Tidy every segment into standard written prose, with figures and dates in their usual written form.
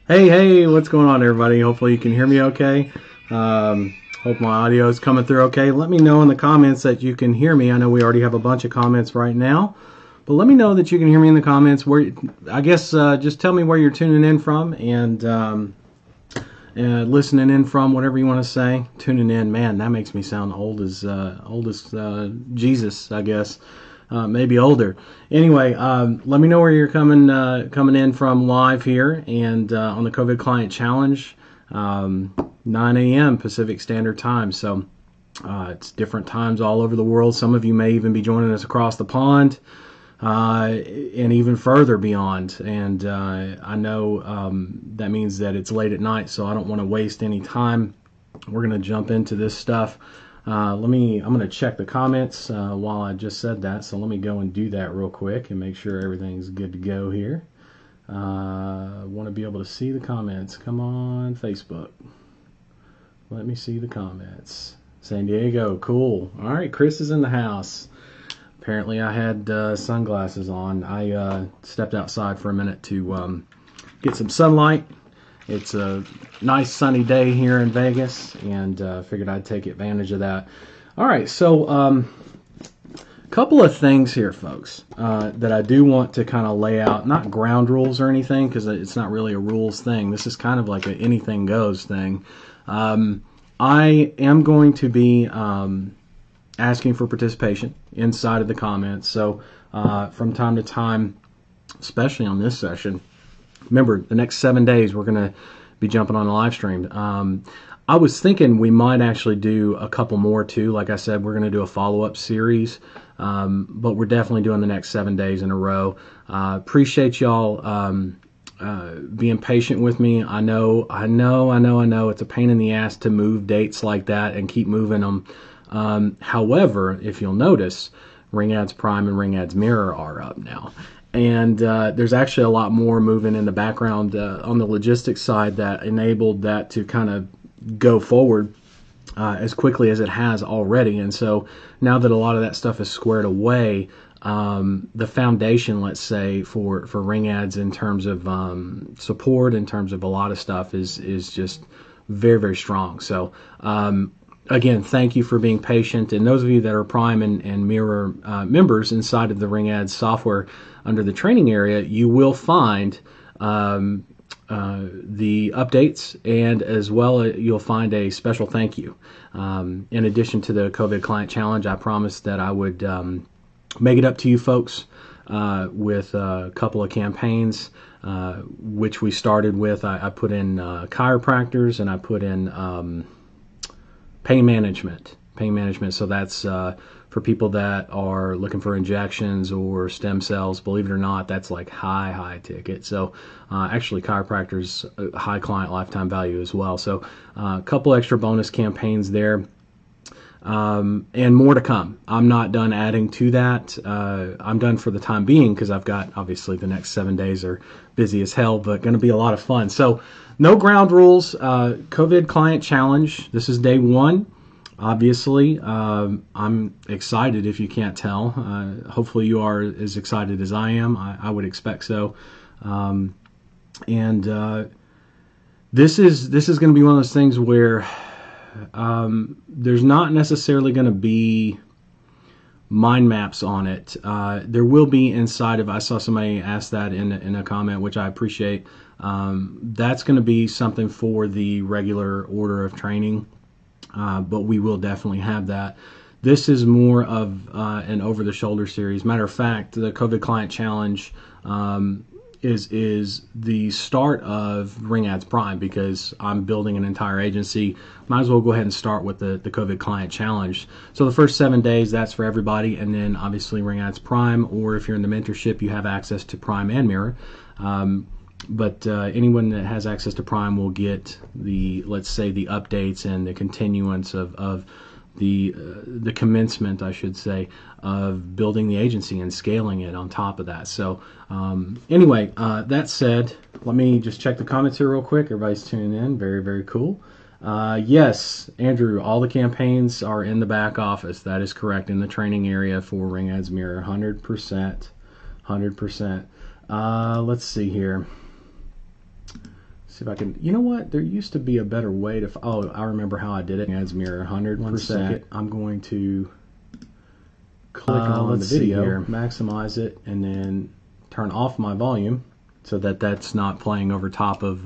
Hey, what's going on, everybody? Hopefully you can hear me okay. Hope my audio is coming through okay. Let me know in the comments that you can hear me. I know we already have a bunch of comments right now, but let me know that you can hear me in the comments. I guess just tell me where you're tuning in from and listening in from, whatever you want to say. Tuning in, man, that makes me sound old as Jesus, I guess. Maybe older. Anyway, let me know where you're coming in from live here and on the COVID Client Challenge, 9 a.m. Pacific Standard Time. So it's different times all over the world. Some of you may even be joining us across the pond and even further beyond. And I know that means that it's late at night, so I don't want to waste any time. We're going to jump into this stuff. I'm going to check the comments while I just said that, so let me go and do that real quick and make sure everything's good to go here. Want to be able to see the comments. Come on, Facebook. Let me see the comments. San Diego, cool. All right, Chris is in the house. Apparently I had sunglasses on. I stepped outside for a minute to get some sunlight. It's a nice sunny day here in Vegas, and figured I'd take advantage of that. All right, so a couple of things here, folks, that I do want to kind of lay out. Not ground rules or anything, because it's not really a rules thing. This is kind of like an anything goes thing. I am going to be asking for participation inside of the comments. So from time to time, especially on this session, remember, the next 7 days we're going to be jumping on a live stream. I was thinking we might actually do a couple more too. Like I said, we're going to do a follow-up series, but we're definitely doing the next 7 days in a row. Appreciate y'all being patient with me. I know it's a pain in the ass to move dates like that and keep moving them. However, if you'll notice, Ring Ads Prime and Ring Ads Mirror are up now. And there's actually a lot more moving in the background on the logistics side that enabled that to kind of go forward as quickly as it has already. And so now that a lot of that stuff is squared away, the foundation, let's say, for Ring Ads in terms of support, in terms of a lot of stuff, is just very, very strong. So again, thank you for being patient. And those of you that are Prime and Mirror members inside of the Ring Ads software under the training area, you will find the updates, and as well you'll find a special thank you. In addition to the COVID Client Challenge, I promised that I would make it up to you folks with a couple of campaigns, which we started with. I put in chiropractors, and I put in pain management. So that's for people that are looking for injections or stem cells. Believe it or not, that's like high ticket. So actually, chiropractors, high client lifetime value as well. So a couple extra bonus campaigns there. And more to come. I'm not done adding to that. I'm done for the time being, because I've got, obviously, the next 7 days are busy as hell, but going to be a lot of fun. So no ground rules. COVID Client Challenge. This is day 1. Obviously, I'm excited, if you can't tell. Hopefully you are as excited as I am. I would expect so. This is going to be one of those things where there's not necessarily going to be mind maps on it. There will be inside of, I saw somebody ask that in a comment, which I appreciate. That's going to be something for the regular order of training, but we will definitely have that. This is more of an over-the-shoulder series. Matter of fact, the COVID Client Challenge is the start of Ring Ads Prime, because I'm building an entire agency. Might as well go ahead and start with the COVID Client Challenge. So the first 7 days, that's for everybody, and then obviously Ring Ads Prime, or if you're in the mentorship, you have access to Prime and Mirror. But anyone that has access to Prime will get let's say, the updates and the continuance of the commencement, I should say, of building the agency and scaling it on top of that. So anyway, that said, let me just check the comments here real quick. Everybody's tuning in. Very, very cool. Yes, Andrew, all the campaigns are in the back office. That is correct, in the training area for Ring Ads Mirror. 100%. Let's see here. see if I can. You know what? There used to be a better way to. Oh, I remember how I did it. Adds mirror 100%. I'm going to click on the video here, maximize it, and then turn off my volume so that that's not playing over top of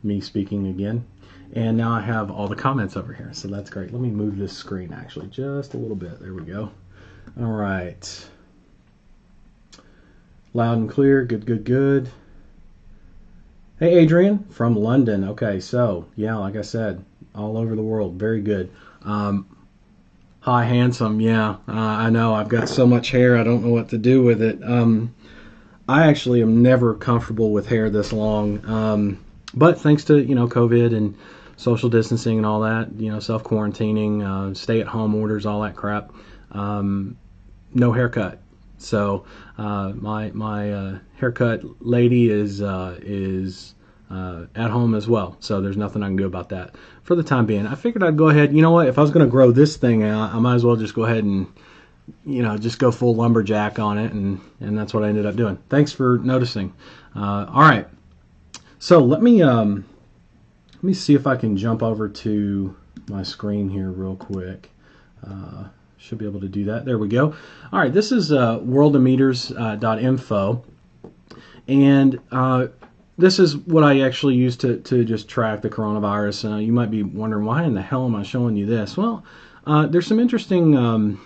me speaking again. And now I have all the comments over here, so that's great. Let me move this screen actually just a little bit. There we go. All right. Loud and clear. Good, good, good. Hey, Adrian from London. Okay, so, yeah, like I said, all over the world. Very good. Hi, handsome. Yeah, I know. I've got so much hair, I don't know what to do with it. I actually am never comfortable with hair this long. But thanks to, COVID and social distancing and all that, self-quarantining, stay-at-home orders, all that crap, no haircut. So my haircut lady is at home as well. So there's nothing I can do about that for the time being. I figured I'd go ahead. You know what? If I was going to grow this thing out, I might as well just go ahead and just go full lumberjack on it, and that's what I ended up doing. Thanks for noticing. All right. So let me see if I can jump over to my screen here real quick. Should be able to do that. There we go. All right, this is worldometers.info, and this is what I actually use to just track the coronavirus. You might be wondering, why in the hell am I showing you this? Well, there's some interesting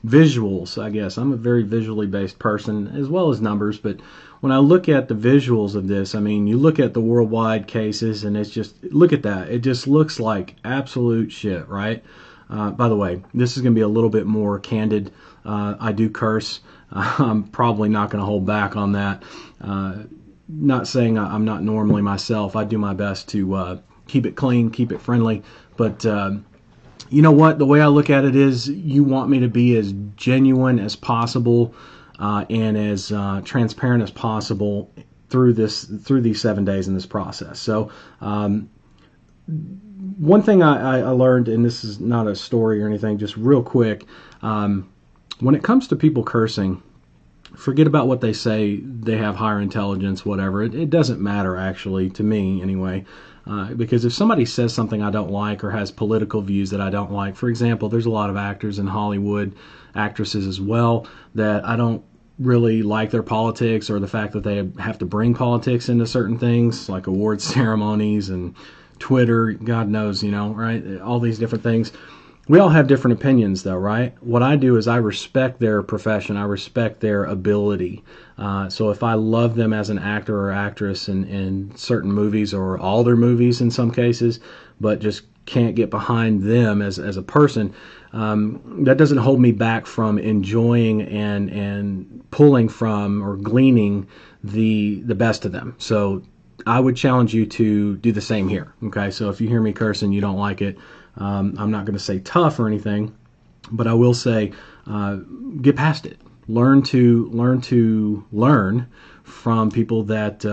visuals, I guess. I'm a very visually based person, as well as numbers, but when I look at the visuals of this, I mean, you look at the worldwide cases, and it's just, look at that. It just looks like absolute shit, right? By the way, this is going to be a little bit more candid. I do curse. I'm probably not going to hold back on that. Not saying I'm not normally myself. I do my best to keep it clean, keep it friendly, but you know what? The way I look at it is, you want me to be as genuine as possible and as transparent as possible through these 7 days in this process. So one thing I learned, and this is not a story or anything, just real quick, when it comes to people cursing, forget about what they say. They have higher intelligence, whatever. It doesn't matter, actually, to me anyway. Because if somebody says something I don't like or has political views that I don't like, for example, there's a lot of actors in Hollywood, actresses as well, that I don't really like their politics, or the fact that they have to bring politics into certain things, like award ceremonies and Twitter, God knows, right? All these different things. We all have different opinions, though, right? What I do is I respect their profession. I respect their ability. So if I love them as an actor or actress in certain movies, or all their movies in some cases, but just can't get behind them as a person, that doesn't hold me back from enjoying and pulling from or gleaning the best of them. So I would challenge you to do the same here. Okay, so if you hear me cursing, you don't like it, I'm not going to say tough or anything, but I will say get past it. Learn to learn from people that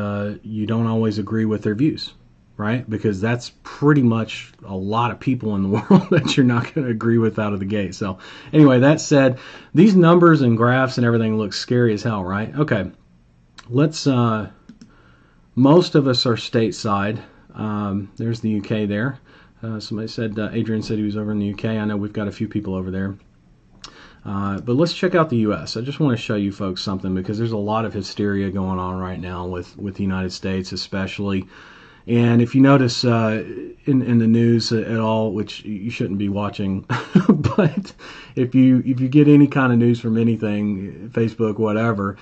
you don't always agree with their views, right? Because that's pretty much a lot of people in the world that you're not going to agree with out of the gate. So anyway, that said, these numbers and graphs and everything look scary as hell, right? Okay, let's, most of us are stateside. There's the UK there. Somebody said, Adrian said he was over in the UK. I know we've got a few people over there. But let's check out the U.S. I just want to show you folks something, because there's a lot of hysteria going on right now with the United States especially. And if you notice in the news at all, which you shouldn't be watching, but if you get any kind of news from anything, Facebook, whatever,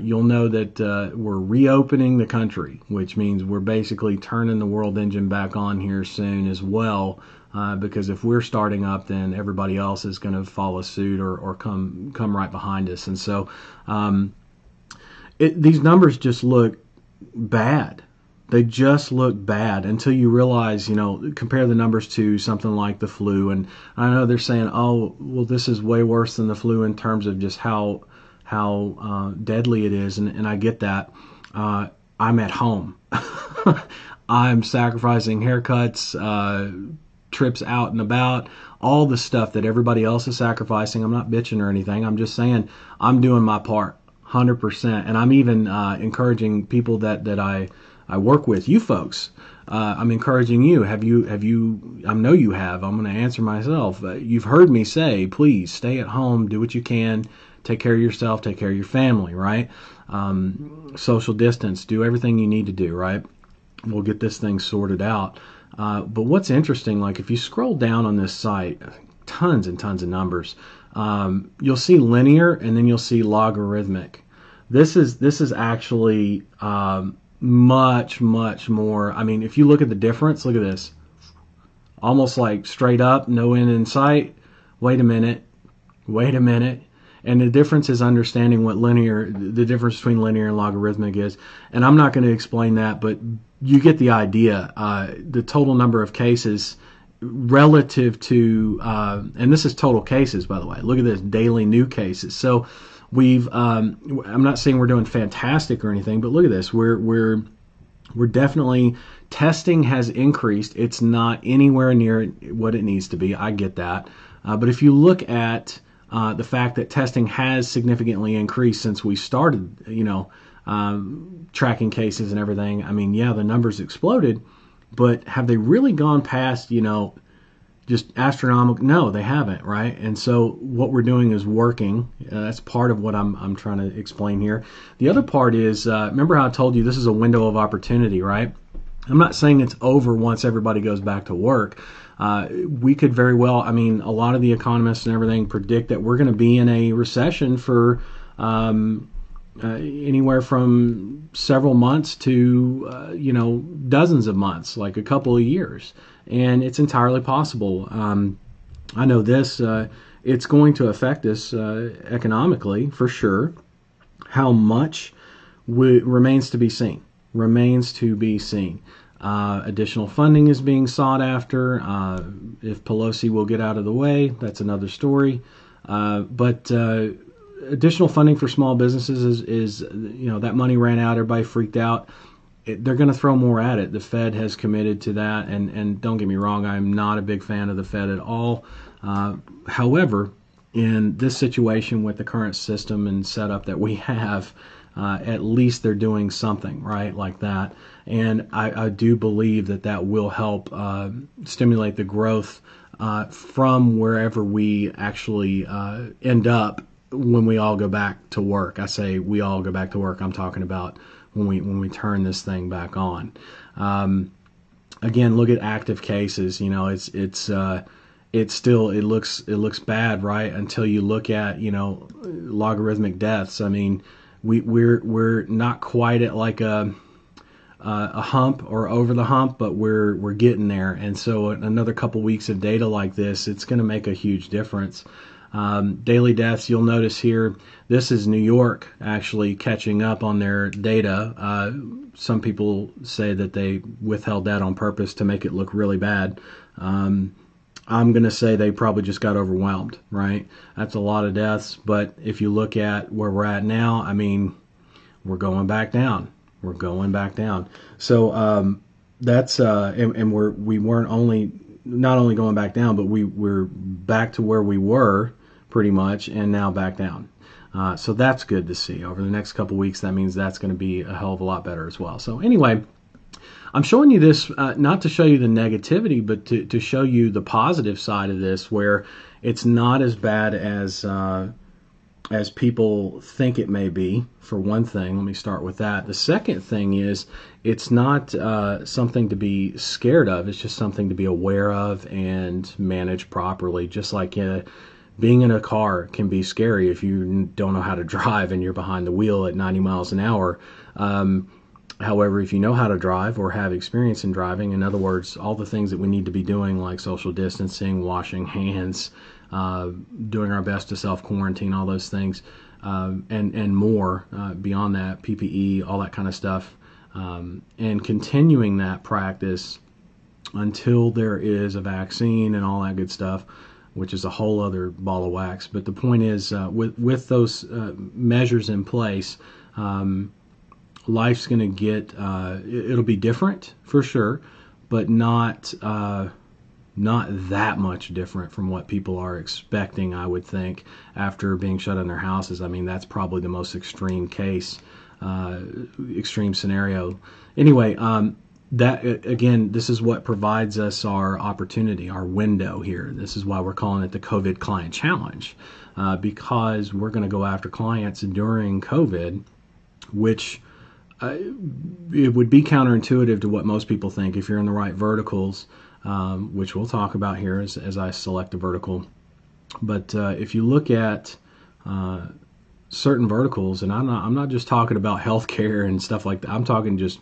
you'll know that we're reopening the country, which means we're basically turning the world engine back on here soon as well. Because if we're starting up, then everybody else is going to follow suit or come right behind us. And so these numbers just look bad. They just look bad until you realize, compare the numbers to something like the flu. And I know they're saying, oh, well, this is way worse than the flu in terms of just how deadly it is. And I get that. I'm at home. I'm sacrificing haircuts, trips out and about, all the stuff that everybody else is sacrificing. I'm not bitching or anything. I'm just saying I'm doing my part 100%. And I'm even encouraging people that I I work with, you folks. I'm encouraging you. Have you, I know you have. I'm going to answer myself. You've heard me say, please stay at home, do what you can, take care of yourself, take care of your family, right? Social distance, do everything you need to do, right? We'll get this thing sorted out. But what's interesting, like if you scroll down on this site, tons and tons of numbers, you'll see linear and then you'll see logarithmic. This is actually much more. I mean, if you look at the difference, look at this. Almost like straight up, no end in sight. Wait a minute. And the difference is understanding what the difference between linear and logarithmic is. And I'm not going to explain that, but you get the idea. The total number of cases relative to, and this is total cases, by the way. Look at this, daily new cases. So I'm not saying we're doing fantastic or anything, but look at this. We're definitely, testing has increased. It's not anywhere near what it needs to be. I get that. But if you look at the fact that testing has significantly increased since we started, tracking cases and everything. I mean, yeah, the numbers exploded, but have they really gone past, just astronomical? No, they haven't, right? And so what we're doing is working. That's part of what I'm trying to explain here. The other part is, remember how I told you this is a window of opportunity, right? I'm not saying it's over once everybody goes back to work. We could very well, I mean, a lot of the economists and everything predict that we're going to be in a recession for anywhere from several months to, dozens of months, like a couple of years. And it's entirely possible. I know this, it's going to affect us economically for sure. How much remains to be seen. Additional funding is being sought after. If Pelosi will get out of the way, that's another story. But additional funding for small businesses is that money ran out. Everybody freaked out. They're going to throw more at it. The Fed has committed to that. And don't get me wrong, I'm not a big fan of the Fed at all. However, in this situation with the current system and setup that we have, at least they're doing something, right, like that. And I do believe that will help stimulate the growth from wherever we actually end up when we all go back to work. I say we all go back to work. I'm talking about when we turn this thing back on. Again, look at active cases. It looks bad, right? Until you look at logarithmic deaths. I mean, we're not quite at like a hump or over the hump, but we're getting there. And so another couple weeks of data like this, it's going to make a huge difference. Daily deaths, you'll notice here, this is New York actually catching up on their data. Some people say that they withheld that on purpose to make it look really bad. I'm going to say they probably just got overwhelmed, right? That's a lot of deaths. But if you look at where we're at now, I mean, we're going back down. So that's and we weren't not only going back down, but we're back to where we were pretty much, and now back down. So that's good to see. Over the next couple weeks, that means that's going to be a hell of a lot better as well. So anyway, I'm showing you this not to show you the negativity, but to show you the positive side of this, where it's not as bad as people think it may be, for one thing. Let me start with that. The second thing is it's not something to be scared of. It's just something to be aware of and manage properly. Just like being in a car can be scary if you don't know how to drive and you're behind the wheel at 90 miles an hour. However, if you know how to drive or have experience in driving, in other words, all the things that we need to be doing, like social distancing, washing hands, doing our best to self-quarantine, all those things, and more beyond that, PPE, all that kind of stuff, and continuing that practice until there is a vaccine and all that good stuff, which is a whole other ball of wax. But the point is, with those measures in place, life's going to get, it'll be different for sure, but not that much different from what people are expecting, I would think, after being shut in their houses. I mean, that's probably the most extreme case extreme scenario. Anyway, that again, this is what provides us our opportunity, our window here. This is why we're calling it the COVID Client Challenge, because we're going to go after clients during COVID, which it would be counterintuitive to what most people think if you're in the right verticals, which we'll talk about here as I select a vertical. But if you look at certain verticals, and I'm not just talking about healthcare and stuff like that. I'm talking just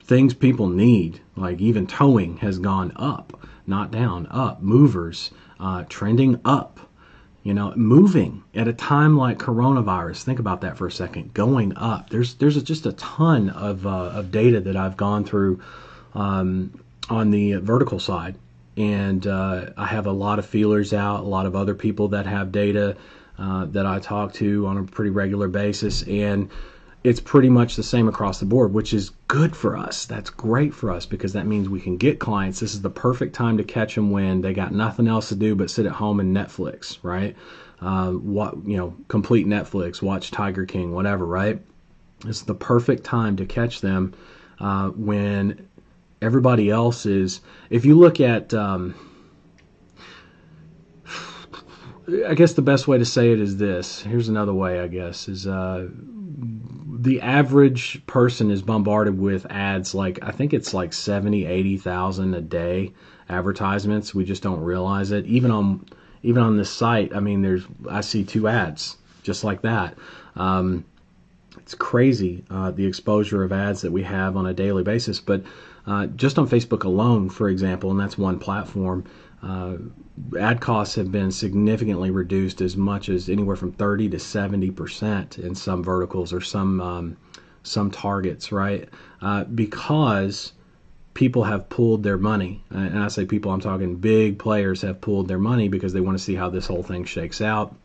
things people need, like even towing has gone up, not down, up. Movers trending up. You know, moving at a time like coronavirus. Think about that for a second. Going up. There's just a ton of data that I've gone through on the vertical side, and I have a lot of feelers out. A lot of other people that have data that I talk to on a pretty regular basis, and it's pretty much the same across the board, which is good for us. That's great for us because that means we can get clients. This is the perfect time to catch them when they got nothing else to do but sit at home and Netflix, right? Complete Netflix, watch Tiger King, whatever, right? It's the perfect time to catch them when everybody else is. If you look at, I guess the best way to say it is this. Here's another way, I guess, is the average person is bombarded with ads, like I think it's like 70, 80,000 a day advertisements. We just don't realize it. Even on this site, I mean, I see 2 ads just like that. It's crazy, the exposure of ads that we have on a daily basis. But just on Facebook alone, for example, and that's one platform, ad costs have been significantly reduced, as much as anywhere from 30 to 70% in some verticals or some targets, right? Because people have pulled their money. And I say people, I'm talking big players have pulled their money because they want to see how this whole thing shakes out.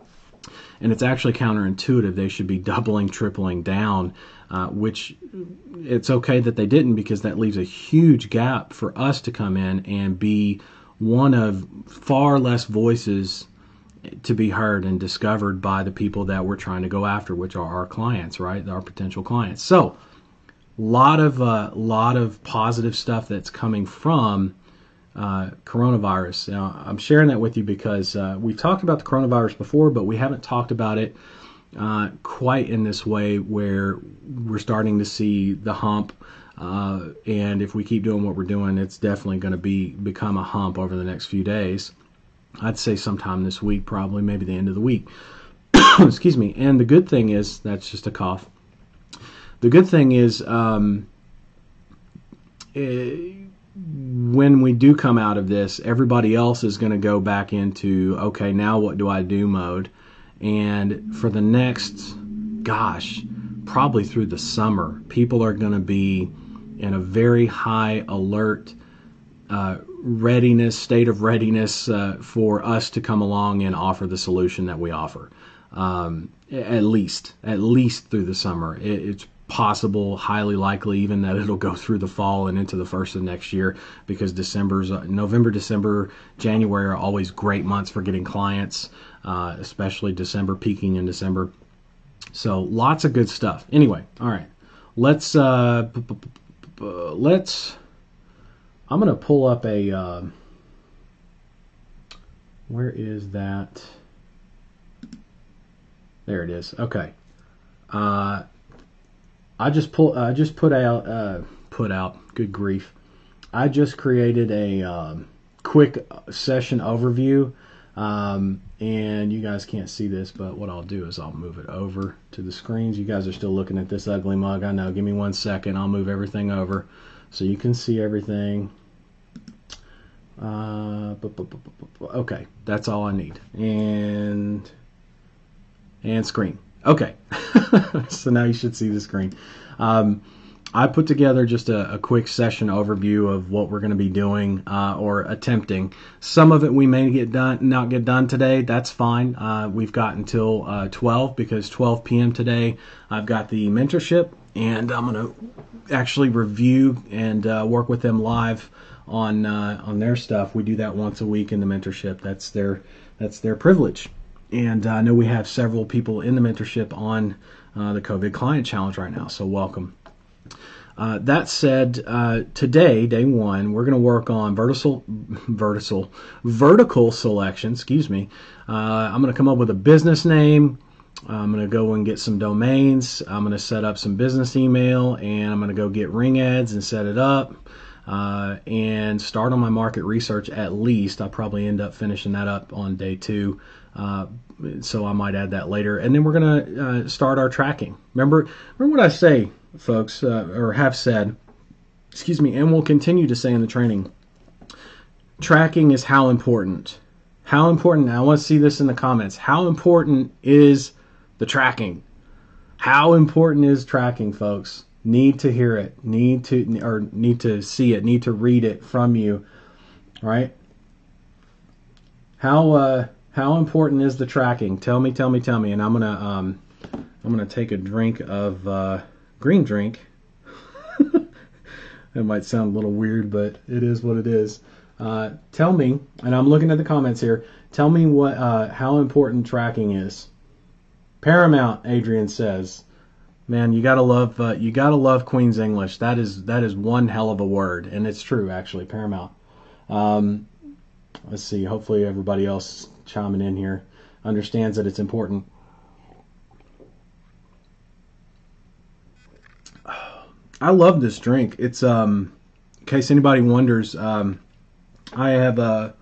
And it's actually counterintuitive. They should be doubling, tripling down, which it's okay that they didn't, because that leaves a huge gap for us to come in and be one of far less voices to be heard and discovered by the people that we're trying to go after, which are our clients, right? Our potential clients. So, lot of positive stuff that's coming from coronavirus. Now, I'm sharing that with you because we've talked about the coronavirus before, but we haven't talked about it quite in this way, where we're starting to see the hump. And if we keep doing what we're doing, it's definitely going to become a hump over the next few days. I'd say sometime this week, probably, maybe the end of the week. Excuse me. And the good thing is, that's just a cough. The good thing is, when we do come out of this, everybody else is going to go back into, okay, now what do I do mode. And for the next, probably through the summer, people are going to be in a very high alert state of readiness for us to come along and offer the solution that we offer. At least through the summer. It's possible, highly likely even, that it'll go through the fall and into the first of next year, because November, December, January are always great months for getting clients, especially December, peaking in December. So lots of good stuff. Anyway, all right, let's I'm gonna pull up a where is that? There it is. Okay. I just put out. Good grief! I just created a quick session overview, and you guys can't see this, but what I'll do is I'll move it over to the screens. You guys are still looking at this ugly mug. I know. Give me 1 second. I'll move everything over so you can see everything. Okay, that's all I need. And screen. Okay, so now you should see the screen. I put together just a quick session overview of what we're going to be doing or attempting. Some of it we may not get done today. That's fine. We've got until 12, because 12 p.m. today I've got the mentorship, and I'm going to actually review and work with them live on their stuff. We do that once a week in the mentorship. That's their privilege. And I know we have several people in the mentorship on the COVID Client Challenge right now. So welcome. That said, today, day one, we're going to work on vertical selection. Excuse me. I'm going to come up with a business name. I'm going to go and get some domains. I'm going to set up some business email, and I'm going to go get ring ads and set it up, and start on my market research at least. I'll probably end up finishing that up on day two. So I might add that later. And then we're going to start our tracking. Remember what I say, folks, or have said, excuse me, and will continue to say in the training. Tracking is how important. How important, I want to see this in the comments. How important is the tracking? How important is tracking, folks? Need to hear it. Need to see it. Need to read it from you. Right? How important is the tracking? Tell me. And I'm gonna take a drink of green drink. It might sound a little weird, but it is what it is. Tell me, and I'm looking at the comments here. Tell me what how important tracking is. Paramount, Adrian says. Man, you gotta love Queen's English. That is one hell of a word, and it's true actually. Paramount. Let's see. Hopefully everybody else chiming in here understands that it's important. I love this drink. It's in case anybody wonders, I have a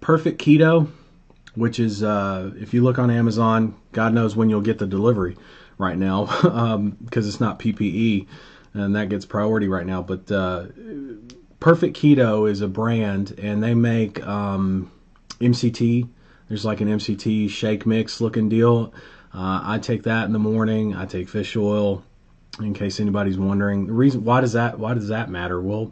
Perfect Keto, which is if you look on Amazon, God knows when you'll get the delivery right now, because it's not PPE and that gets priority right now. But Perfect Keto is a brand, and they make MCT. There's like an MCT shake mix looking deal. I take that in the morning. I take fish oil. In case anybody's wondering, the reason why does that matter? Well,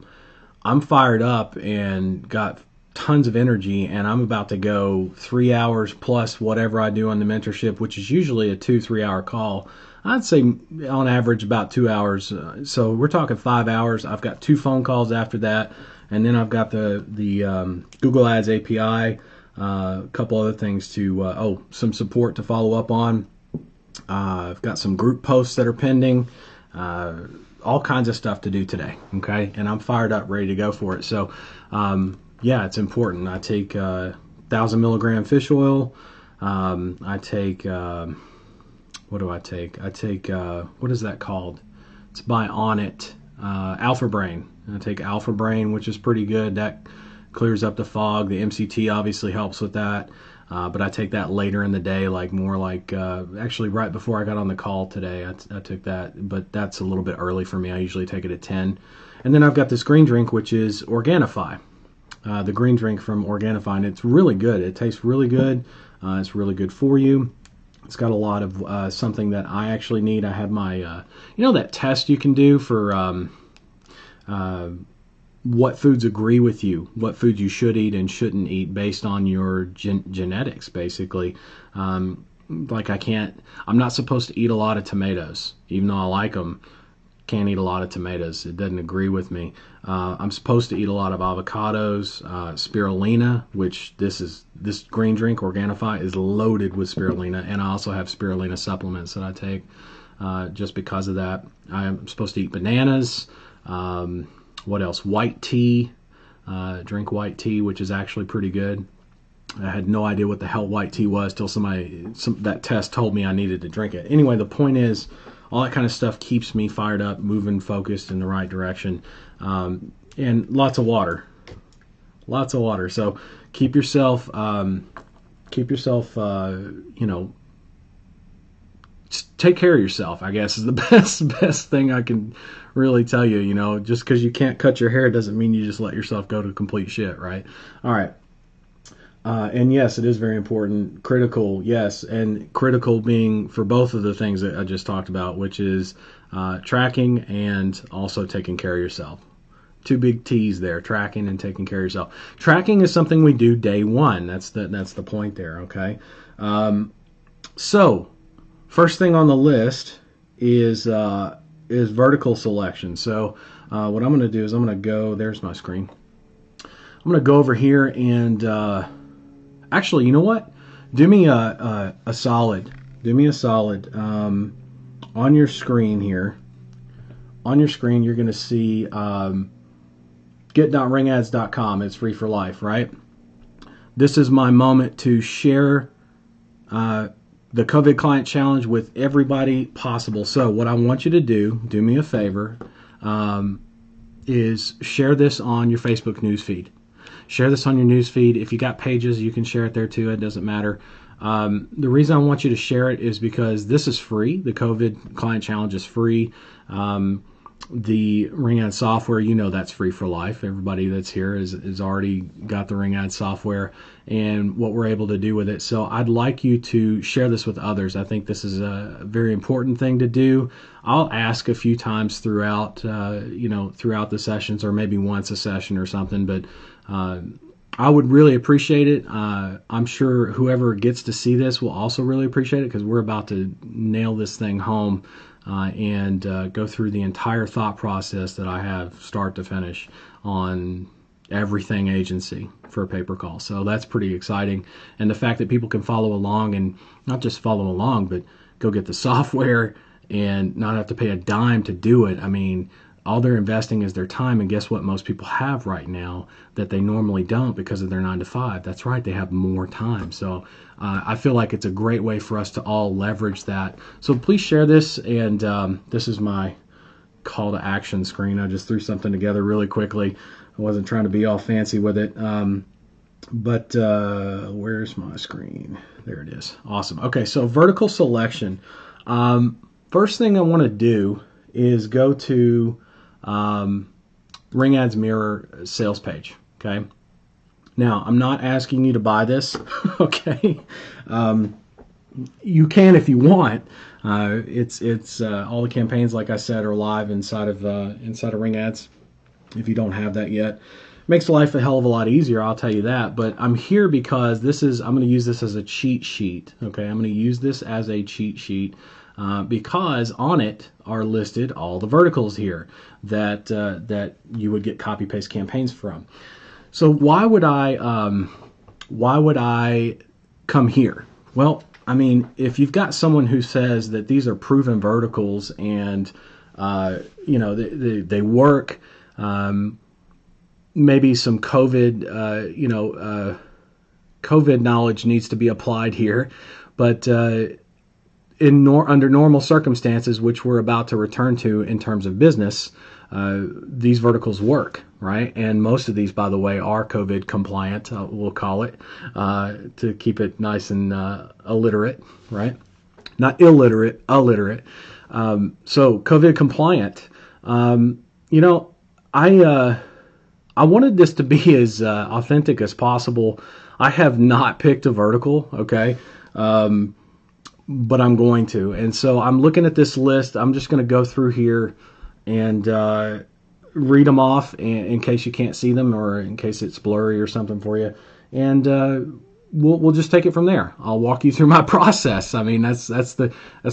I'm fired up and got tons of energy, and I'm about to go 3 hours plus whatever I do on the mentorship, which is usually a 2-3 hour call. I'd say on average about 2 hours. So we're talking 5 hours. I've got 2 phone calls after that, and then I've got the Google Ads API, a couple other things to some support to follow up on. I've got some group posts that are pending. All kinds of stuff to do today, okay? And I'm fired up, ready to go for it. So, yeah, it's important. I take 1,000 milligram fish oil. I take, what do I take? I take, what is that called? It's by Onnit, Alpha Brain. I take Alpha Brain, which is pretty good. That clears up the fog. The MCT obviously helps with that. But I take that later in the day, actually right before I got on the call today, I took that, but that's a little bit early for me. I usually take it at 10. And then I've got this green drink, which is Organifi, the green drink from Organifi, and it's really good. It tastes really good. It's really good for you. It's got a lot of something that I actually need. I have my, that test you can do for what foods agree with you, what foods you should eat and shouldn't eat based on your genetics, basically. I'm not supposed to eat a lot of tomatoes, even though I like them. Can't eat a lot of tomatoes. It doesn't agree with me. I'm supposed to eat a lot of avocados, spirulina, which this green drink, Organifi, is loaded with spirulina, and I also have spirulina supplements that I take just because of that. I'm supposed to eat bananas. What else? White tea. Drink white tea, which is actually pretty good. I had no idea what the hell white tea was till that test told me I needed to drink it. Anyway, the point is, all that kind of stuff keeps me fired up, moving, focused in the right direction, and lots of water. Lots of water. So keep yourself, take care of yourself, I guess, is the best thing I can really tell you. Just because you can't cut your hair doesn't mean you just let yourself go to complete shit, right? All right. And yes, it is very important. Critical, yes. And critical being for both of the things that I just talked about, which is tracking and also taking care of yourself. 2 big T's there, tracking and taking care of yourself. Tracking is something we do day one. That's the point there, okay? So, first thing on the list is vertical selection. So what I'm going to do is I'm going to go, there's my screen. I'm going to go over here and actually, you know what? Do me a solid. do me a solid. On your screen here, you're going to see get.ringads.com. It's free for life, right? This is my moment to share the COVID Client Challenge with everybody possible. So what I want you to do me a favor, is share this on your Facebook news feed. Share this on your news feed. If you got pages, you can share it there too. It doesn't matter. The reason I want you to share it is because this is free. The COVID Client Challenge is free. The RingAds software, you know, that's free for life. Everybody that's here is already got the RingAds software and what we're able to do with it. So I'd like you to share this with others. I think this is a very important thing to do. I'll ask a few times throughout, throughout the sessions, or maybe once a session or something, but I would really appreciate it. I'm sure whoever gets to see this will also really appreciate it, because we're about to nail this thing home and go through the entire thought process that I have start to finish on everything agency for a pay-per call. So that's pretty exciting. And the fact that people can follow along, and not just follow along, but go get the software and not have to pay a dime to do it. I mean, all they're investing is their time, and guess what most people have right now that they normally don't because of their 9 to 5? That's right, they have more time. So I feel like it's a great way for us to all leverage that. So please share this, and this is my call to action screen. I just threw something together really quickly. I wasn't trying to be all fancy with it, but where's my screen? There it is. Awesome. Okay, so vertical selection. First thing I want to do is go to RingAds Mirror sales page. Okay. Now, I'm not asking you to buy this. Okay. You can if you want. It's all the campaigns, like I said, are live inside of RingAds. If you don't have that yet, makes life a hell of a lot easier. I'll tell you that. But I'm here because I'm going to use this as a cheat sheet. Okay. I'm going to use this as a cheat sheet. Because on it are listed all the verticals here that you would get copy paste campaigns from. So why would I come here? Well, I mean, if you've got someone who says that these are proven verticals and they work, maybe some COVID COVID knowledge needs to be applied here, but under normal circumstances, which we're about to return to in terms of business, these verticals work, right? And most of these, by the way, are COVID compliant, we'll call it, to keep it nice and illiterate, right? Not illiterate, alliterate. So COVID compliant. I wanted this to be as authentic as possible. I have not picked a vertical, okay? But I'm going to. And so I'm looking at this list. I'm just going to go through here and read them off in case you can't see them, or in case it's blurry or something for you. And we'll just take it from there. I'll walk you through my process. I mean, that's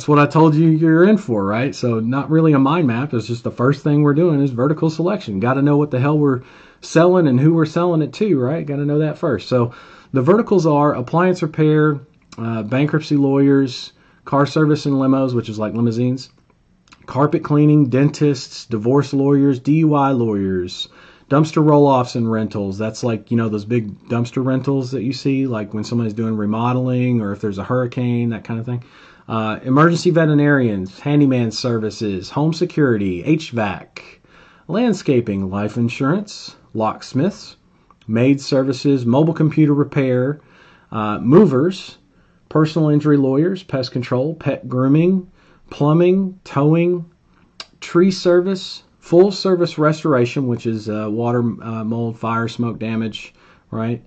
what I told you you're in for, right? So not really a mind map. It's just the first thing we're doing is vertical selection. Got to know what the hell we're selling and who we're selling it to, right? Got to know that first. So the verticals are appliance repair, bankruptcy lawyers, car service and limos, which is like limousines, carpet cleaning, dentists, divorce lawyers, DUI lawyers, dumpster roll-offs and rentals. That's like, those big dumpster rentals that you see, like when somebody's doing remodeling or if there's a hurricane, that kind of thing. Emergency veterinarians, handyman services, home security, HVAC, landscaping, life insurance, locksmiths, maid services, mobile computer repair, movers, personal injury lawyers, pest control, pet grooming, plumbing, towing, tree service, full service restoration, which is water, mold, fire, smoke damage, right?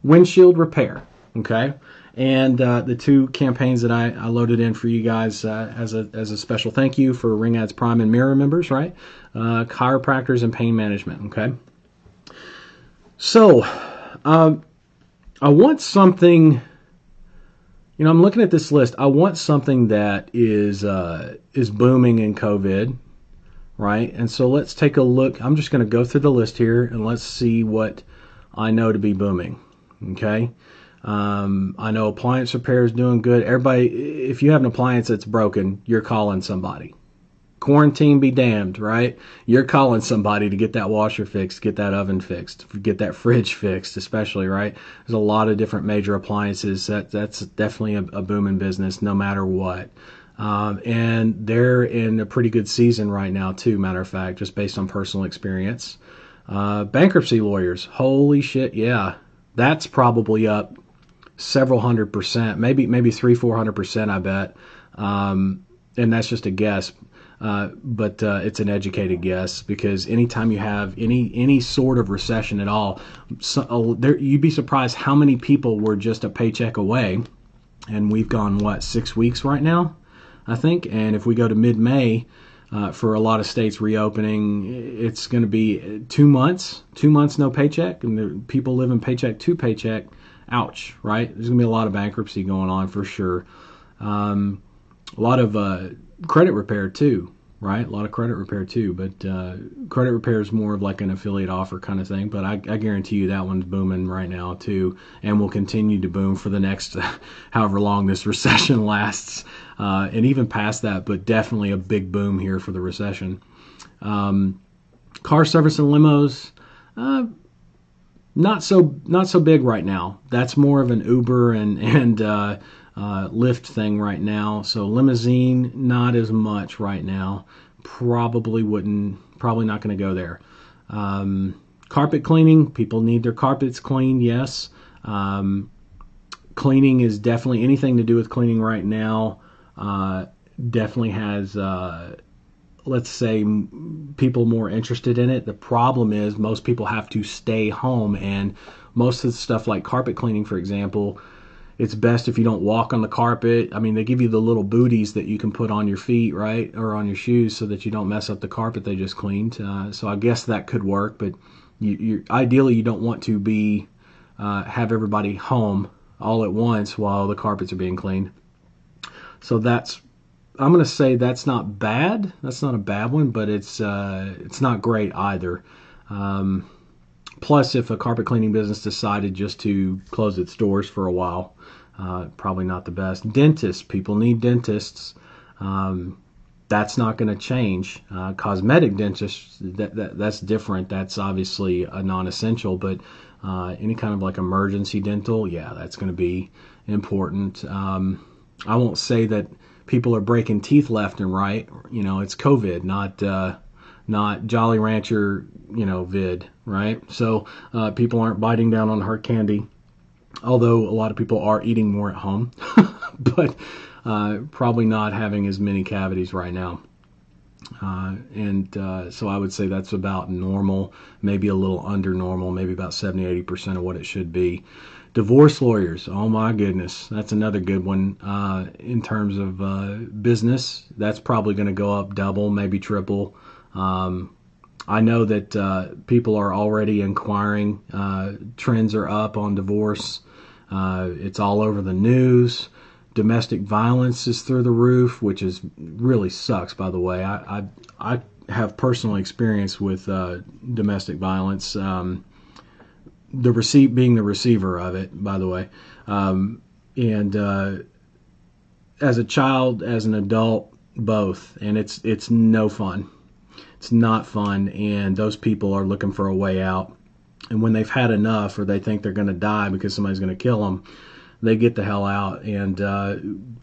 Windshield repair, okay? And the two campaigns that I loaded in for you guys as a special thank you for RingAds Prime and Mirror members, right? Chiropractors and pain management, okay? So I want something. I'm looking at this list. I want something that is booming in COVID, right? And so let's take a look. I'm just going to go through the list here and let's see what I know to be booming. Okay. I know appliance repair is doing good. Everybody, if you have an appliance that's broken, you're calling somebody. Quarantine be damned, right? You're calling somebody to get that washer fixed, get that oven fixed, get that fridge fixed, especially, right? There's a lot of different major appliances. That's definitely a booming business, no matter what. And they're in a pretty good season right now, too, matter of fact, just based on personal experience. Bankruptcy lawyers, holy shit, yeah. That's probably up several 100%, maybe 300-400%, I bet. And that's just a guess. But it's an educated guess, because anytime you have any sort of recession at all, you'd be surprised how many people were just a paycheck away. And we've gone, 6 weeks right now, I think. And if we go to mid-May, for a lot of states reopening, it's going to be 2 months no paycheck, and the people living paycheck to paycheck. Ouch, right? There's going to be a lot of bankruptcy going on for sure. A lot of credit repair too, right? A lot of credit repair too, but credit repair is more of like an affiliate offer kind of thing. But I guarantee you that one's booming right now too, and will continue to boom for the next however long this recession lasts, and even past that. But definitely a big boom here for the recession. Car service and limos. Not so big right now. That's more of an Uber and Lyft thing right now. So limousine, not as much right now. Probably not going to go there. Carpet cleaning, people need their carpets cleaned, yes. Cleaning is definitely, anything to do with cleaning right now definitely has, let's say, people more interested in it. The problem is most people have to stay home, and most of the stuff like carpet cleaning, for example, it's best if you don't walk on the carpet. I mean, they give you the little booties that you can put on your feet, right, or on your shoes, so that you don't mess up the carpet they just cleaned. So I guess that could work, but ideally you don't want to be have everybody home all at once while the carpets are being cleaned. So I'm going to say that's not bad. That's not a bad one, but it's not great either. Plus, if a carpet cleaning business decided just to close its doors for a while, probably not the best. Dentists, people need dentists. That's not going to change. Cosmetic dentists, that's different. That's obviously a non-essential, but any kind of like emergency dental, yeah, that's going to be important. I won't say that people are breaking teeth left and right. It's COVID, not Jolly Rancher, vid, right? So people aren't biting down on hard candy, although a lot of people are eating more at home, but probably not having as many cavities right now. So I would say that's about normal, maybe a little under normal, maybe about 70-80% of what it should be. Divorce lawyers, oh my goodness, that's another good one. In terms of business, that's probably going to go up double, maybe triple. I know that people are already inquiring. Trends are up on divorce. It's all over the news. Domestic violence is through the roof, which is really sucks, by the way. I have personal experience with domestic violence. Being the receiver of it, by the way. And as a child, as an adult, both. And it's no fun. It's not fun, and those people are looking for a way out. And when they've had enough, or they think they're going to die because somebody's going to kill them, they get the hell out. And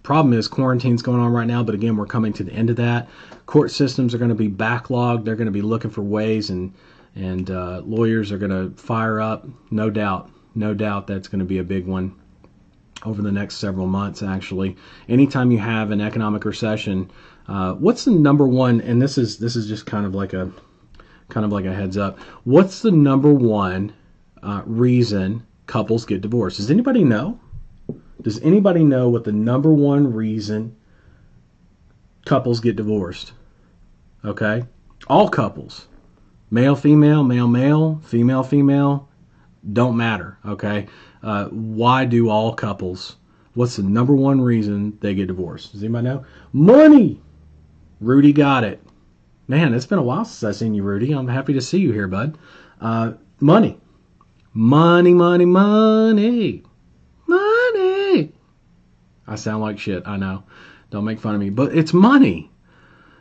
problem is, quarantine's going on right now, but again, we're coming to the end of that. Court systems are going to be backlogged. They're going to be looking for ways, and lawyers are going to fire up. No doubt that's going to be a big one over the next several months, actually. Anytime you have an economic recession, what's the number one, and this is just kind of like a heads up, what's the number one reason couples get divorced? Does anybody know? Does anybody know what the number one reason couples get divorced? Okay? All couples. Male, female, male, male, female, female, don't matter, okay? Why do all couples, what's the number one reason they get divorced? Does anybody know? Money! Rudy got it. Man, it's been a while since I've seen you, Rudy. I'm happy to see you here, bud. Money. Money, money, money. I sound like shit, I know. Don't make fun of me. But it's money.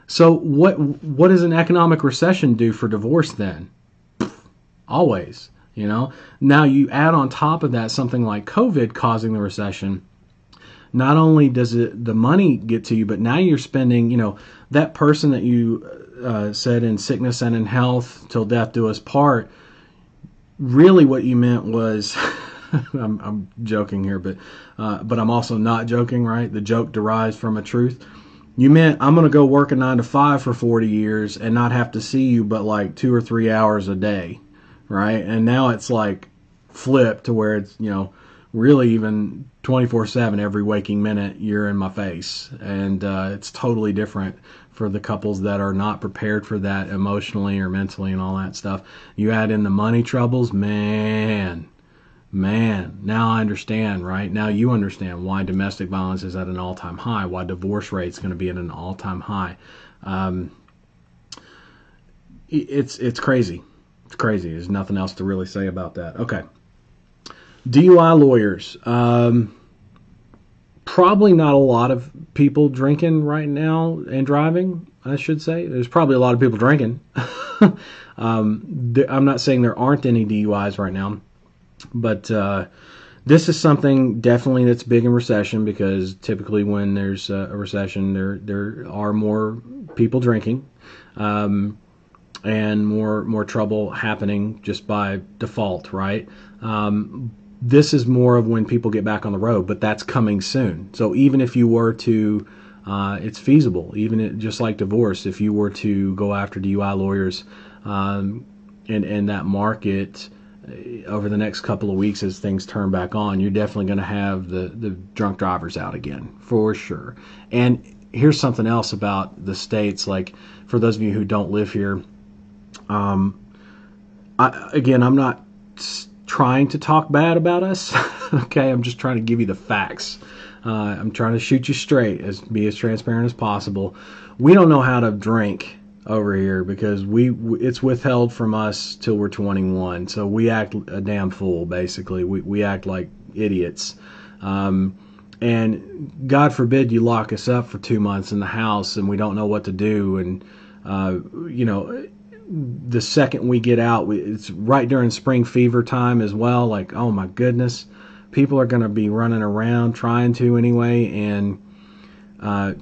So what does an economic recession do for divorce then? Always, you know. Now you add on top of that something like COVID causing the recession. Not only does the money get to you, but now you're spending, you know, that person that you said in sickness and in health till death do us part. Really, what you meant was, I'm joking here, but I'm also not joking, right? The joke derives from a truth. You meant I'm going to go work a 9 to 5 for 40 years and not have to see you but like 2 or 3 hours a day, right? And now it's like flipped to where it's, you know, really even 24/7 every waking minute you're in my face. And it's totally different for the couples that are not prepared for that emotionally or mentally and all that stuff. You add in the money troubles, man, now I understand, right? Now you understand why domestic violence is at an all-time high, why divorce rate is going to be at an all-time high. It's crazy. It's crazy. There's nothing else to really say about that. Okay. DUI lawyers. Probably not a lot of people drinking right now and driving, I should say. There's probably a lot of people drinking. I'm not saying there aren't any DUIs right now. But this is something definitely that's big in recession, because typically when there's a recession, there are more people drinking, and more trouble happening just by default, right? This is more of when people get back on the road, but that's coming soon. So even if you were to, it's feasible, just like divorce, if you were to go after DUI lawyers in that market, over the next couple of weeks as things turn back on, you're definitely going to have the drunk drivers out again, for sure. And here's something else about the States, like for those of you who don't live here, I'm not trying to talk bad about us, okay? I'm just trying to give you the facts. I'm trying to shoot you straight, be as transparent as possible. We don't know how to drink over here because it's withheld from us till we're 21. So we act a damn fool, basically. We act like idiots. And God forbid you lock us up for 2 months in the house and we don't know what to do. And, you know, the second we get out, it's right during spring fever time as well. Like, oh my goodness, people are going to be running around trying to anyway, and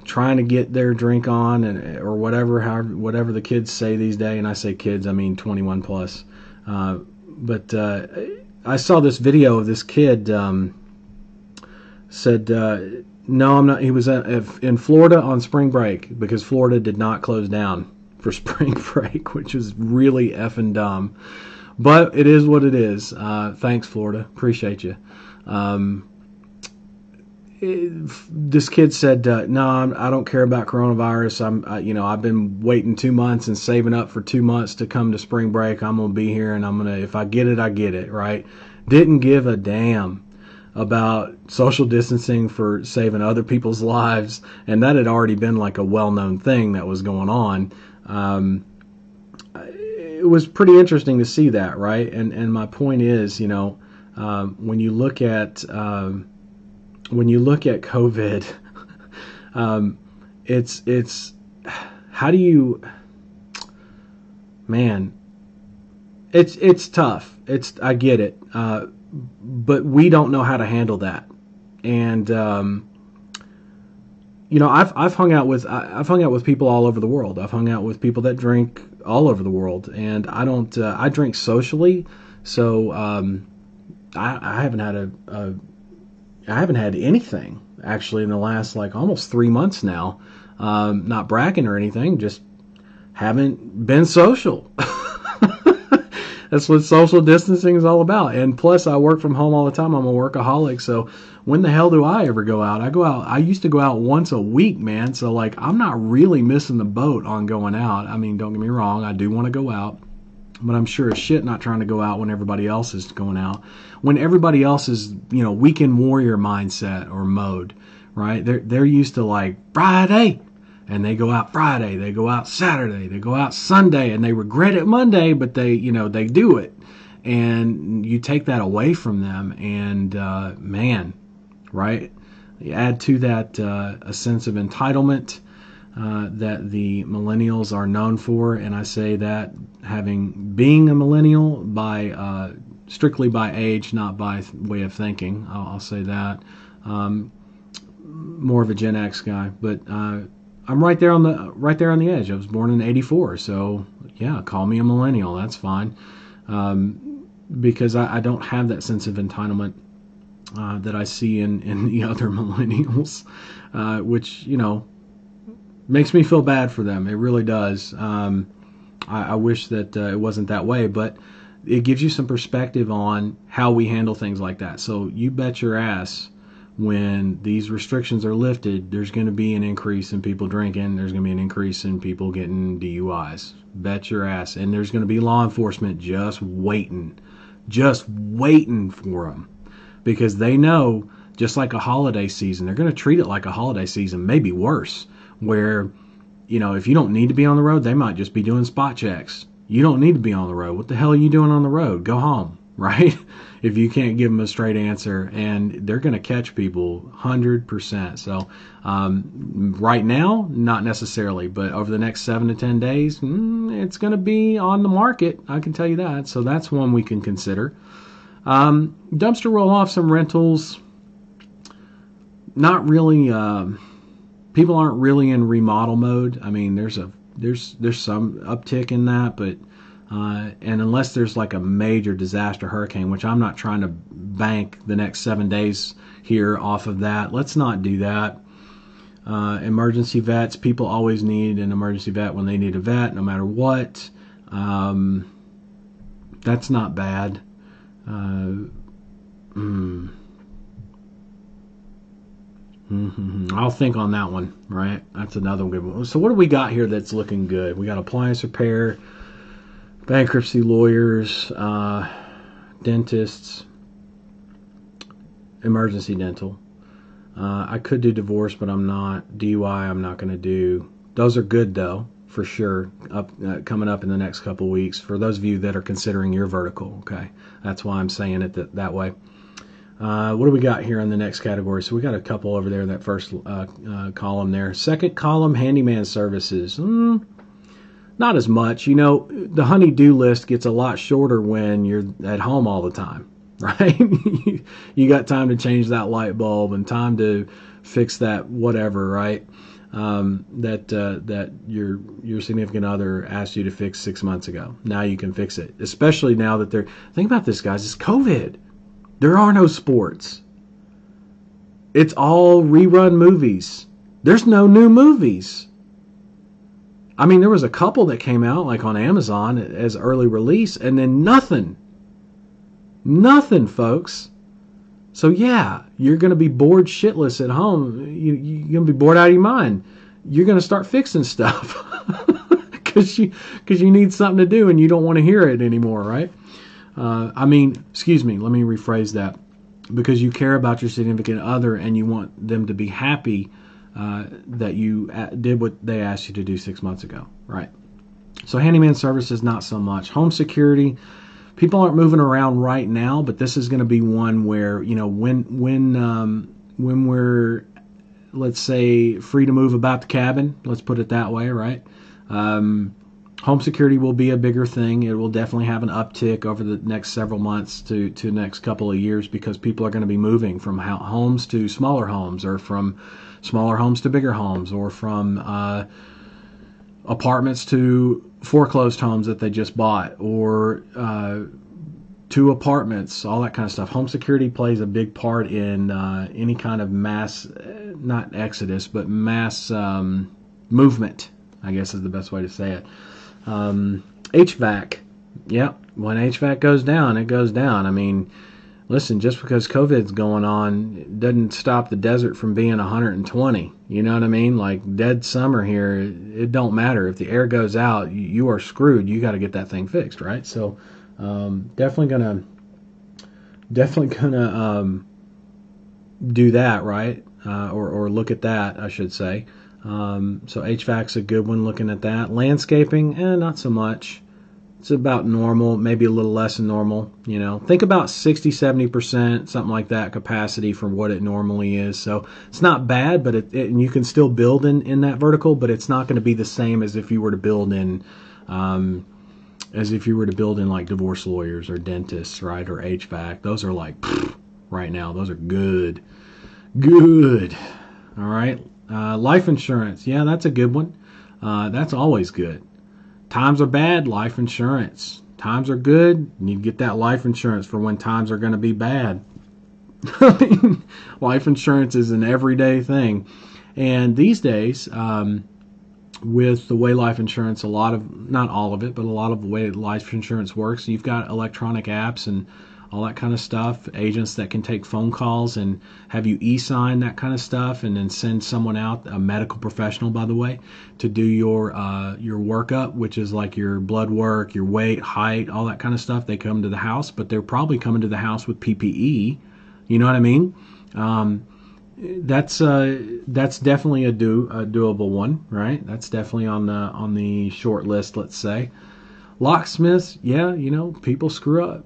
trying to get their drink on, or whatever the kids say these days. And I say kids, I mean 21 plus. But I saw this video of this kid said, no, I'm not. He was in Florida on spring break, because Florida did not close down for spring break, which is really effing dumb. But it is what it is. Thanks, Florida. Appreciate you. This kid said, no, I don't care about coronavirus. I've been waiting 2 months and saving up for 2 months to come to spring break. I'm going to be here, and if I get it, I get it, right? Didn't give a damn about social distancing for saving other people's lives. And that had already been like a well-known thing that was going on. It was pretty interesting to see that, right? And my point is, when you look at COVID, it's how do you, man, it's tough. I get it. But we don't know how to handle that. And, I've hung out with people all over the world. I've hung out with people that drink all over the world, and I drink socially. So, I haven't had anything actually in the last almost 3 months now. Not bragging or anything, just haven't been social. That's what social distancing is all about. And plus, I work from home all the time. I'm a workaholic. So when the hell do I ever go out? I used to go out once a week, man. So I'm not really missing the boat on going out. I mean, don't get me wrong. I do want to go out. But I'm sure as shit not trying to go out when everybody else is going out. When everybody else is, weekend warrior mindset or mode, right? They're used to Friday, and they go out Friday, they go out Saturday, they go out Sunday, and they regret it Monday, but they do it. And you take that away from them, and man, right? You add to that a sense of entitlement that the millennials are known for, and I say that being a millennial by strictly by age, not by way of thinking. I'll say that. More of a Gen X guy, but I'm right there on the edge. I was born in '84, so yeah, call me a millennial. That's fine, because I don't have that sense of entitlement that I see in the other millennials, which makes me feel bad for them. It really does. I wish that it wasn't that way, but it gives you some perspective on how we handle things like that. So you bet your ass when these restrictions are lifted, there's going to be an increase in people drinking. There's going to be an increase in people getting DUIs. Bet your ass. And there's going to be law enforcement just waiting for them, because they know, just like a holiday season, they're going to treat it like a holiday season, maybe worse, where, if you don't need to be on the road, they might just be doing spot checks. You don't need to be on the road. What the hell are you doing on the road? Go home, right? If you can't give them a straight answer, and they're going to catch people 100%. So right now, not necessarily, but over the next 7 to 10 days, it's going to be on the market. I can tell you that. So that's one we can consider. Dumpster roll off, some rentals. Not really. People aren't really in remodel mode. I mean, there's some uptick in that, but and unless there's like a major disaster hurricane, which I'm not trying to bank the next 7 days here off of that, let's not do that. Emergency vets, people always need an emergency vet when they need a vet, no matter what. That's not bad. I'll think on that one, right? That's another good one. So what do we got here that's looking good? We got appliance repair, bankruptcy lawyers, dentists, emergency dental. I could do divorce, but I'm not. DUI, I'm not going to do. Those are good, though, for sure, coming up in the next couple weeks. For those of you that are considering your vertical, okay? That's why I'm saying it that way. What do we got here in the next category? So we got a couple over there in that first column there. Second column, handyman services. Not as much. The honey-do list gets a lot shorter when you're at home all the time, right? You got time to change that light bulb and time to fix that whatever, right? That your significant other asked you to fix 6 months ago. Now you can fix it. Especially now that think about this, guys. It's COVID. There are no sports. It's all rerun movies. There's no new movies. I mean, there was a couple that came out like on Amazon as early release, and then nothing. Nothing, folks. So yeah, you're going to be bored shitless at home. You're going to be bored out of your mind. You're going to start fixing stuff because you need something to do and you don't want to hear it anymore, right? Excuse me, let me rephrase that. Because you care about your significant other and you want them to be happy that you did what they asked you to do 6 months ago, right? So handyman services, not so much. Home security, people aren't moving around right now, but this is going to be one where, when we're, let's say, free to move about the cabin, let's put it that way, right? Home security will be a bigger thing. It will definitely have an uptick over the next several months to next couple of years, because people are going to be moving from homes to smaller homes, or from smaller homes to bigger homes, or from apartments to foreclosed homes that they just bought, or to apartments, all that kind of stuff. Home security plays a big part in any kind of mass, not exodus, but mass movement, I guess is the best way to say it. HVAC. Yep. When HVAC goes down, it goes down. I mean, listen, just because COVID's going on, it doesn't stop the desert from being 120. You know what I mean? Like dead summer here, it don't matter. If the air goes out, you are screwed. You got to get that thing fixed, right? So, definitely gonna do that, right? Or look at that, I should say. So HVAC's a good one, looking at that. Landscaping, not so much. It's about normal, maybe a little less than normal. Think about 60, 70%, something like that capacity from what it normally is. So it's not bad, but and you can still build in that vertical, but it's not going to be the same as if you were to build in, like divorce lawyers or dentists, right? Or HVAC. Those are like, right now, those are good. Good. All right. Life insurance. Yeah, that's a good one. That's always good. Times are bad, life insurance. Times are good, you get that life insurance for when times are going to be bad. Life insurance is an everyday thing. And these days, with the way life insurance, not all of it, but a lot of the way life insurance works, you've got electronic apps and all that kind of stuff, agents that can take phone calls and have you e-sign that kind of stuff, and then send someone out, a medical professional, by the way, to do your workup, which is like your blood work, your weight, height, all that kind of stuff. They come to the house, but they're probably coming to the house with PPE. You know what I mean? That's definitely a doable one, right? That's definitely on the short list, let's say. Locksmiths, yeah, people screw up.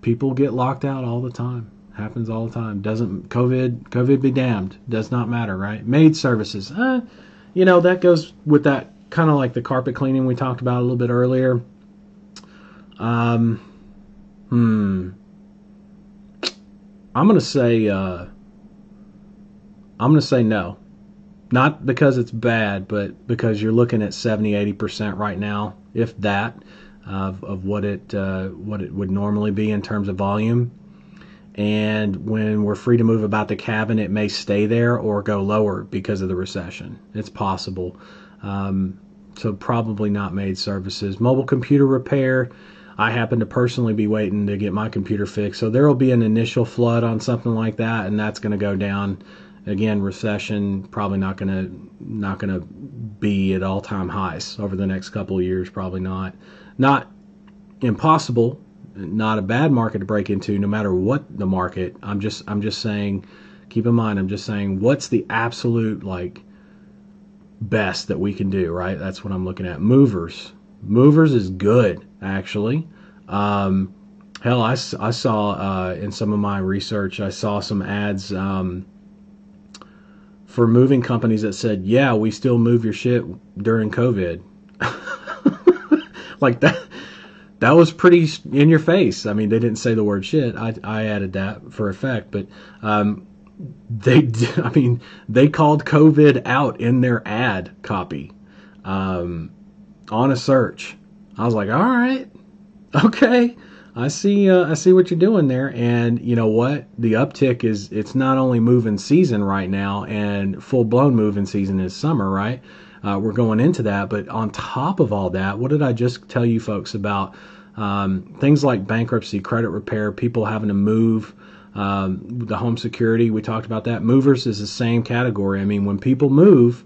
People get locked out all the time. Happens all the time. Doesn't COVID be damned. Does not matter, right? Maid services. That goes with that kind of like the carpet cleaning we talked about a little bit earlier. I'm gonna say no. Not because it's bad, but because you're looking at 70-80% right now, if that. Of what it would normally be in terms of volume. And when we're free to move about the cabin, it may stay there or go lower because of the recession. It's possible. So probably not maid services. Mobile computer repair. I happen to personally be waiting to get my computer fixed. So there will be an initial flood on something like that, and that's going to go down. Again, recession, probably not going to be at all-time highs over the next couple of years. Probably not. Not impossible, not a bad market to break into, no matter what the market. I'm just saying, keep in mind, I'm just saying, what's the absolute best that we can do, right? That's what I'm looking at. Movers is good, actually. Hell, I saw in some of my research, I saw some ads for moving companies that said, yeah, we still move your shit during COVID. Like that was pretty in your face. I mean, they didn't say the word shit. I added that for effect, but they called COVID out in their ad copy on a search. I was like, all right, okay, I see what you're doing there. And you know what? The uptick is, it's not only moving season right now, and full blown moving season is summer, right? We're going into that, but on top of all that, what did I just tell you folks about? Things like bankruptcy, credit repair, people having to move, the home security, we talked about that. Movers is the same category. I mean, when people move,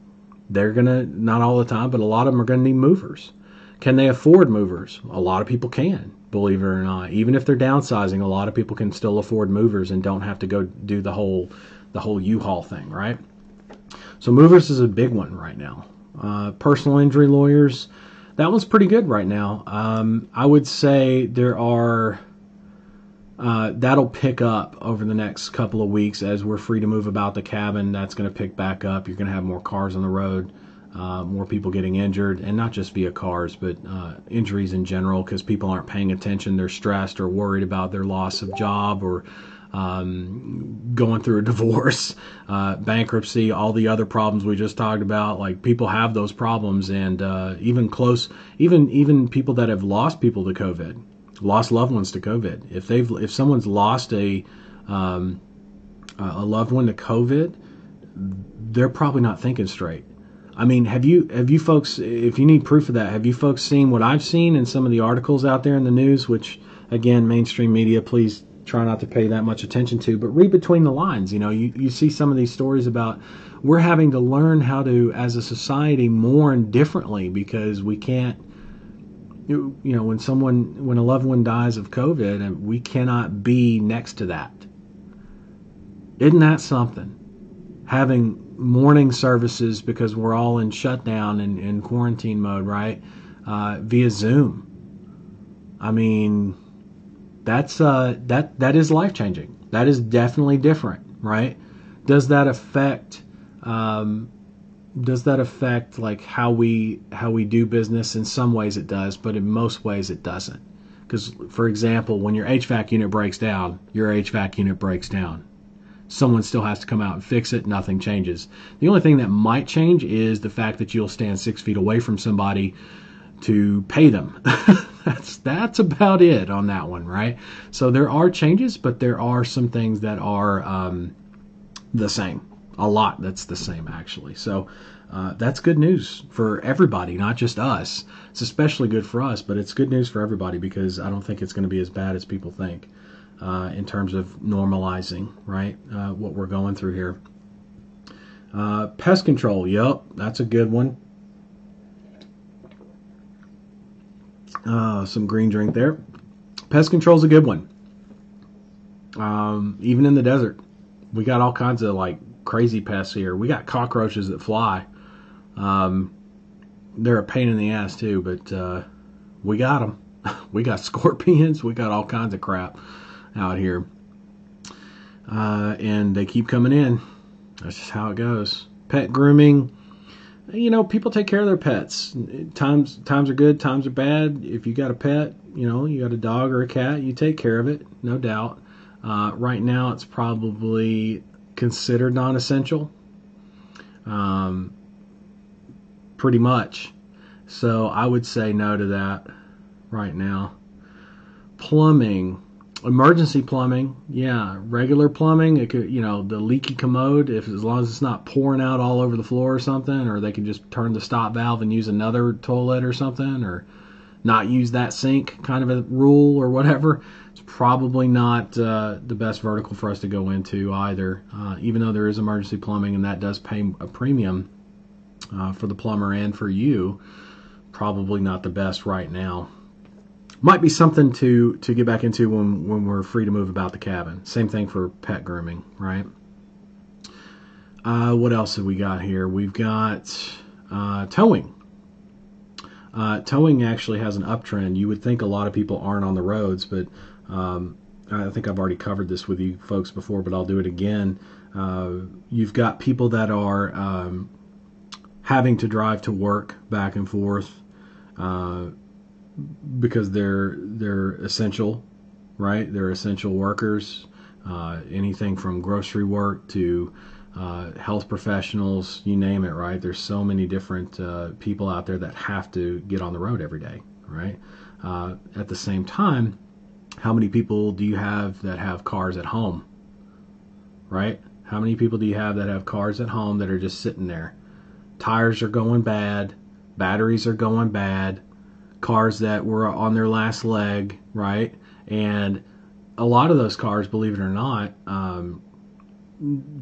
they're gonna, not all the time, but a lot of them are gonna need movers. Can they afford movers? A lot of people can, believe it or not. Even if they're downsizing, a lot of people can still afford movers and don't have to go do the whole U-Haul thing, right? So movers is a big one right now. Personal injury lawyers, that one's pretty good right now. I would say there are, that'll pick up over the next couple of weeks as we're free to move about the cabin. That's going to pick back up. You're going to have more cars on the road, more people getting injured, and not just via cars, but injuries in general, because people aren't paying attention. They're stressed or worried about their loss of job, or going through a divorce, bankruptcy, all the other problems we just talked about. Like, people have those problems, and even people that have lost people to COVID, lost loved ones to COVID. If someone's lost a loved one to COVID, they're probably not thinking straight. I mean, have you folks, if you need proof of that, have you folks seen what I've seen in some of the articles out there in the news, which, again, mainstream media, please try not to pay that much attention to, but read between the lines. You see some of these stories about we're having to learn how to, as a society, mourn differently, because we can't, when a loved one dies of COVID, and we cannot be next to that. Isn't that something? Having mourning services because we're all in shutdown and in quarantine mode, right? Via Zoom. I mean, that is life changing. That is definitely different, right? Does that affect like how we do business? In some ways it does, but in most ways it doesn't. Because, for example, when your HVAC unit breaks down, your HVAC unit breaks down. Someone still has to come out and fix it. Nothing changes. The only thing that might change is the fact that you'll stand 6 feet away from somebody to pay them. That's about it on that one, right? So there are changes, but there are some things that are the same. A lot that's the same, actually. So that's good news for everybody, not just us. It's especially good for us, but it's good news for everybody, because I don't think it's going to be as bad as people think in terms of normalizing, right, what we're going through here. Pest control, yep, that's a good one. Some green drink there. Pest control is a good one. Even in the desert, we got all kinds of like crazy pests here. We got cockroaches that fly. They're a pain in the ass too, but we got them. We got scorpions. We got all kinds of crap out here, and they keep coming in. That's just how it goes. Pet grooming. You know, people take care of their pets. Times are good, times are bad. If you got a pet, you know, you got a dog or a cat, you take care of it, no doubt. Right now, it's probably considered non-essential, pretty much. So I would say no to that right now. Plumbing. Emergency plumbing, yeah. Regular plumbing, it could, you know, the leaky commode, as long as it's not pouring out all over the floor or something, or they can just turn the stop valve and use another toilet or something, or not use that sink kind of a rule or whatever. It's probably not the best vertical for us to go into either, even though there is emergency plumbing and that does pay a premium for the plumber and for you. Probably not the best right now. Might be something to get back into when we're free to move about the cabin. Same thing for pet grooming, right? What else have we got here? We've got towing. Towing actually has an uptrend. You would think a lot of people aren't on the roads, but I think I've already covered this with you folks before, but I'll do it again. You've got people that are having to drive to work back and forth because they're essential, right? They're essential workers. Anything from grocery work to health professionals, you name it, right? There's so many different people out there that have to get on the road every day, right? At the same time, how many people do you have that have cars at home, right? How many people do you have that have cars at home that are just sitting there? Tires are going bad, batteries are going bad, cars that were on their last leg, right? And a lot of those cars, believe it or not,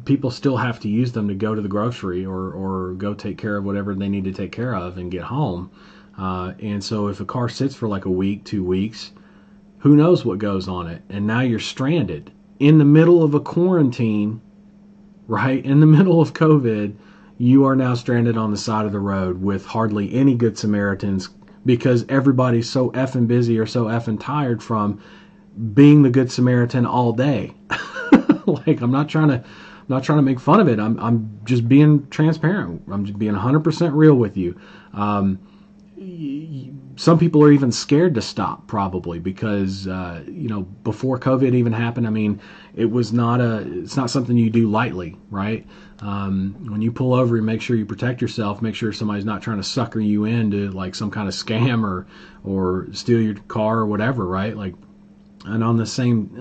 people still have to use them to go to the grocery or go take care of whatever they need to take care of and get home. And so if a car sits for like a week, 2 weeks, who knows what goes on it? And now you're stranded in the middle of a quarantine, right? In the middle of COVID, you are now stranded on the side of the road with hardly any good Samaritans because everybody's so effing busy or so effing tired from being the good Samaritan all day. Like, I'm not trying to make fun of it. I'm just being transparent. I'm just being 100% real with you. Some people are even scared to stop, probably because before COVID even happened. I mean, it's not something you do lightly, right? When you pull over, you make sure you protect yourself. Make sure somebody's not trying to sucker you into like some kind of scam or steal your car or whatever, right? Like, and on the same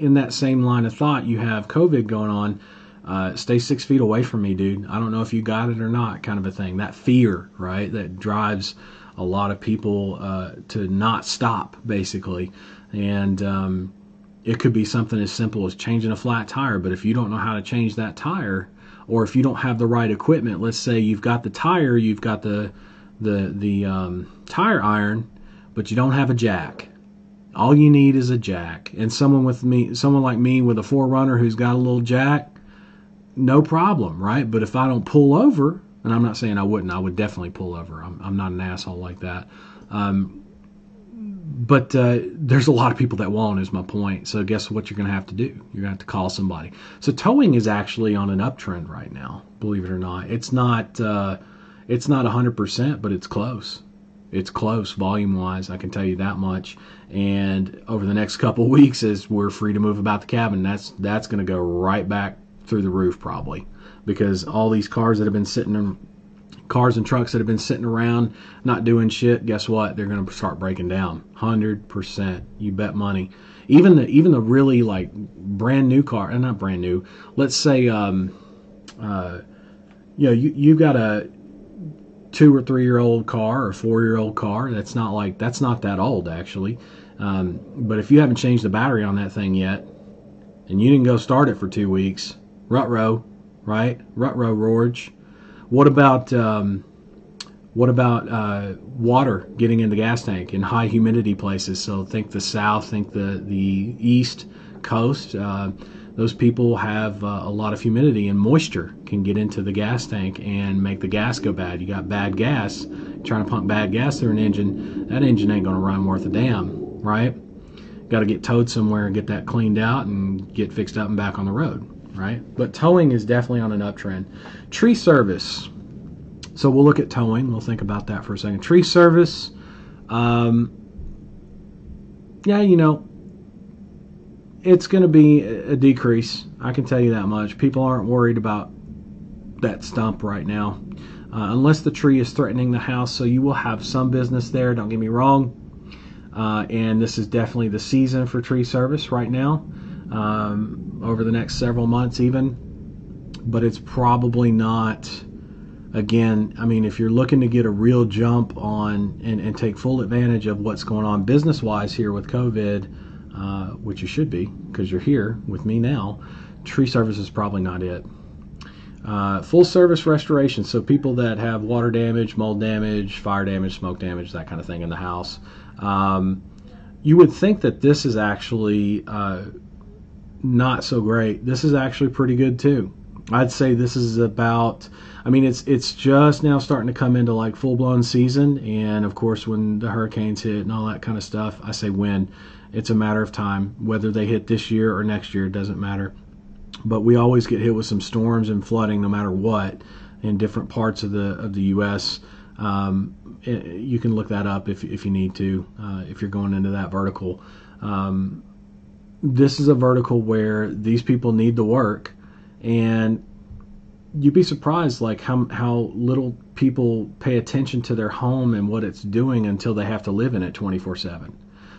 in that same line of thought, you have COVID going on. Stay 6 feet away from me, dude. I don't know if you got it or not, kind of a thing. That fear, right, that drives a lot of people to not stop, basically. And it could be something as simple as changing a flat tire. But if you don't know how to change that tire, or if you don't have the right equipment, let's say you've got the tire, you've got the tire iron, but you don't have a jack. All you need is a jack. And someone like me with a 4Runner who's got a little jack, no problem, right? But if I don't pull over, and I'm not saying I wouldn't, I would definitely pull over. I'm not an asshole like that. But there's a lot of people that won't, is my point. So guess what you're going to have to do? You're going to have to call somebody. So towing is actually on an uptrend right now, believe it or not. It's not 100%, but it's close. It's close volume-wise, I can tell you that much. And over the next couple of weeks, as we're free to move about the cabin, that's going to go right back through the roof probably, because all these cars and trucks that have been sitting around not doing shit, guess what? They're going to start breaking down. 100%. You bet money. Even the really like brand new car, and not brand new. Let's say you got a 2 or 3 year old car or 4-year-old car. That's not that old actually. But if you haven't changed the battery on that thing yet, and you didn't go start it for 2 weeks, rut-row, right? Rut-row, Rorge. What about water getting in the gas tank in high humidity places? So think the south, think the east coast. Those people have a lot of humidity, and moisture can get into the gas tank and make the gas go bad. You got bad gas, trying to pump bad gas through an engine. That engine ain't going to run worth a damn, right? Got to get towed somewhere and get that cleaned out and get fixed up and back on the road, right? But towing is definitely on an uptrend. Tree service. So we'll look at towing. We'll think about that for a second. Tree service. It's going to be a decrease. I can tell you that much. People aren't worried about that stump right now, unless the tree is threatening the house. So you will have some business there. Don't get me wrong. And this is definitely the season for tree service right now, over the next several months even. But it's probably not, again, I mean, if you're looking to get a real jump on and take full advantage of what's going on business-wise here with COVID, which you should be because you're here with me now, tree service is probably not it. Full service restoration, so people that have water damage, mold damage, fire damage, smoke damage, that kind of thing in the house. You would think that this is actually not so great. This is actually pretty good too. I'd say this is about, I mean, it's just now starting to come into like full-blown season, and of course when the hurricanes hit and all that kind of stuff, I say when, it's a matter of time. Whether they hit this year or next year, it doesn't matter. But we always get hit with some storms and flooding no matter what in different parts of the U.S. You can look that up if you need to, if you're going into that vertical. This is a vertical where these people need the work, and you'd be surprised like how little people pay attention to their home and what it's doing until they have to live in it 24/7.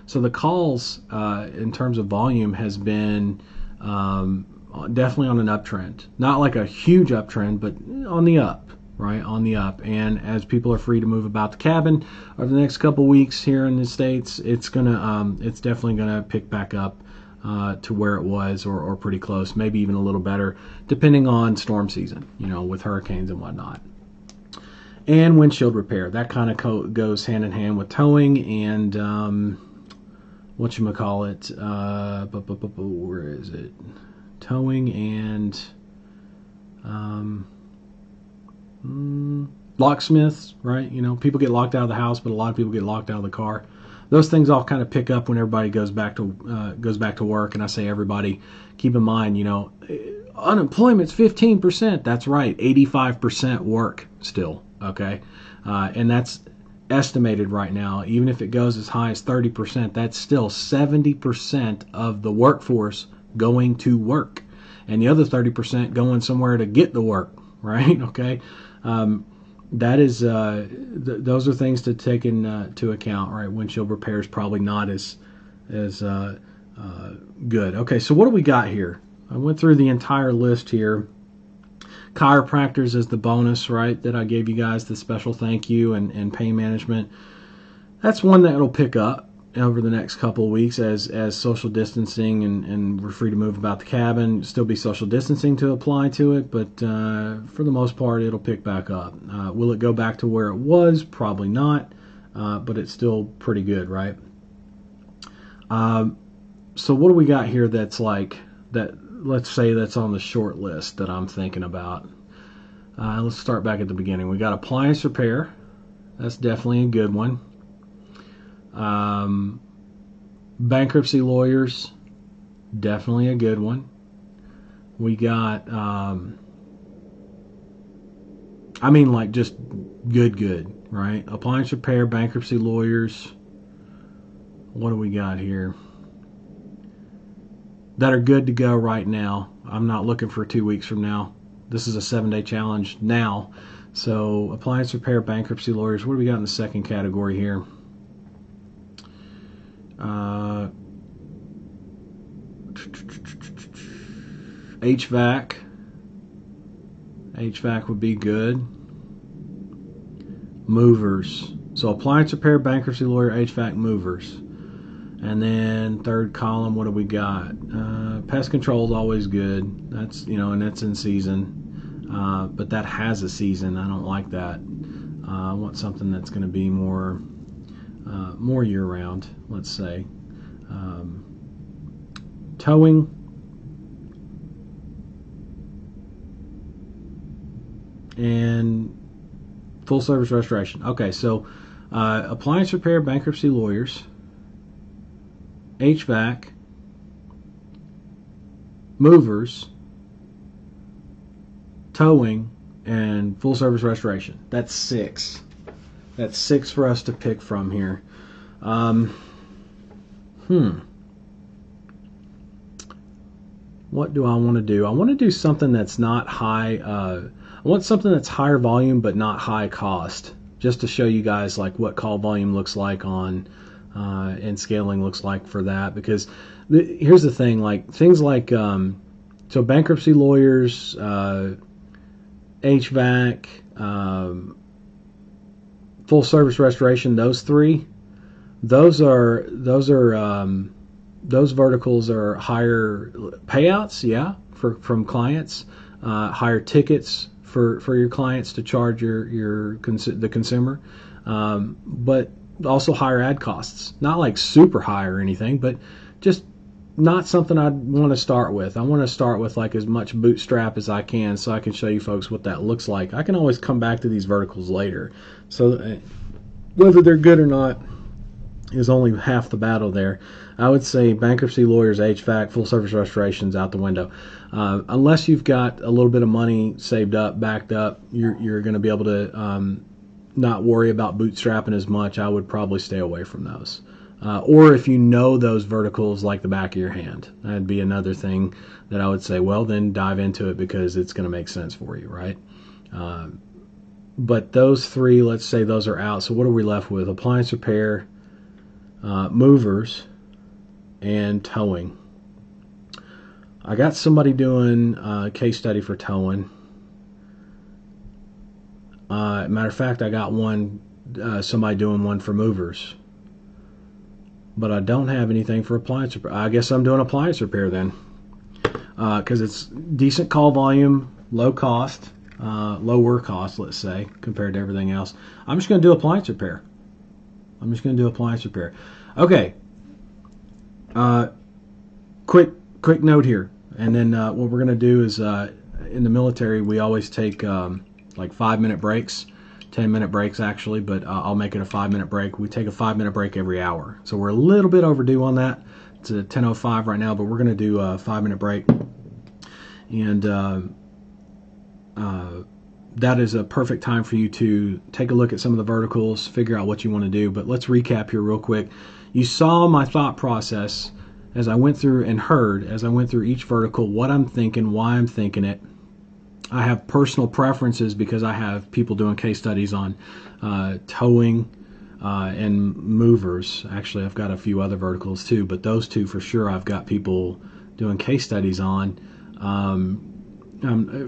So the calls in terms of volume has been definitely on an uptrend. Not like a huge uptrend, but on the up, right? On the up. And as people are free to move about the cabin over the next couple weeks here in the States, it's definitely gonna pick back up to where it was, or pretty close, maybe even a little better, depending on storm season, with hurricanes and whatnot. And windshield repair, that kind of goes hand in hand with towing and whatchamacallit, where is it? Towing and locksmiths, right? People get locked out of the house, but a lot of people get locked out of the car. Those things all kind of pick up when everybody goes back to work. And I say everybody, keep in mind, unemployment's 15%. That's right, 85% work still. Okay, and that's estimated right now. Even if it goes as high as 30%, that's still 70% of the workforce going to work, and the other 30% going somewhere to get the work. Right? Okay. That is, those are things to take into account, right? Windshield repair is probably not as good. Okay, so what do we got here? I went through the entire list here. Chiropractors is the bonus, right? That I gave you guys the special thank you, and pain management. That's one that will pick up over the next couple of weeks as social distancing and we're free to move about the cabin. Still be social distancing to apply to it, but for the most part, it'll pick back up. Will it go back to where it was? Probably not, but it's still pretty good, right? So what do we got here that's like that? Let's say that's on the short list that I'm thinking about. Let's start back at the beginning. We got appliance repair. That's definitely a good one. Bankruptcy lawyers, definitely a good one. We got, I mean, like just good, right? Appliance repair, bankruptcy lawyers. What do we got here? That are good to go right now. I'm not looking for 2 weeks from now. This is a 7-day challenge now. So appliance repair, bankruptcy lawyers. What do we got in the second category here? HVAC. HVAC would be good. Movers. So appliance repair, bankruptcy lawyer, HVAC, movers. And then third column, what do we got? Pest control is always good. That's, and that's in season. But that has a season. I don't like that. I want something that's going to be more year round, let's say. Towing. And full service restoration. Okay, so appliance repair, bankruptcy lawyers, HVAC, movers, towing, and full service restoration. That's 6. That's 6 for us to pick from here. What do I want to do? I want to do something that's not high. I want something that's higher volume but not high cost, just to show you guys like what call volume looks like on and scaling looks like for that. Because here's the thing, like things like so bankruptcy lawyers, HVAC, full service restoration, those verticals are higher payouts, yeah, from clients, higher tickets for your clients to charge the consumer, but also higher ad costs. Not like super high or anything, but just not something I'd want to start with. I want to start with like as much bootstrap as I can so I can show you folks what that looks like. I can always come back to these verticals later. So whether they're good or not is only half the battle there. I would say bankruptcy lawyers, HVAC, full service restorations out the window. Unless you've got a little bit of money saved up, backed up, you're going to be able to not worry about bootstrapping as much. I would probably stay away from those. Or if you know those verticals like the back of your hand, that'd be another thing that I would say, well, then dive into it because it's going to make sense for you, right? But those 3, let's say those are out. So what are we left with? Appliance repair, movers, and towing. I got somebody doing a case study for towing. Matter of fact, I got somebody doing one for movers. But I don't have anything for appliance repair. I guess I'm doing appliance repair then. Because it's decent call volume, low cost, lower cost, let's say, compared to everything else. I'm just going to do appliance repair. Okay. Quick note here. And then what we're going to do is in the military, we always take like 5-minute breaks. 10-minute breaks actually, but I'll make it a 5-minute break. We take a 5-minute break every hour. So we're a little bit overdue on that. It's at 10:05 right now, but we're going to do a 5-minute break. And that is a perfect time for you to take a look at some of the verticals, figure out what you want to do. But let's recap here real quick. You saw my thought process as I went through and heard as I went through each vertical, what I'm thinking, why I'm thinking it. I have personal preferences because I have people doing case studies on towing and movers. Actually, I've got a few other verticals too, but those 2 for sure I've got people doing case studies on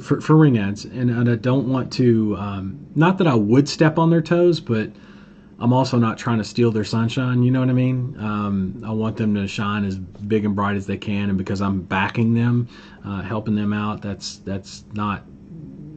for ring ads. And I don't want to, not that I would step on their toes, but I'm also not trying to steal their sunshine, you know what I mean? I want them to shine as big and bright as they can, and because I'm backing them, helping them out, that's not,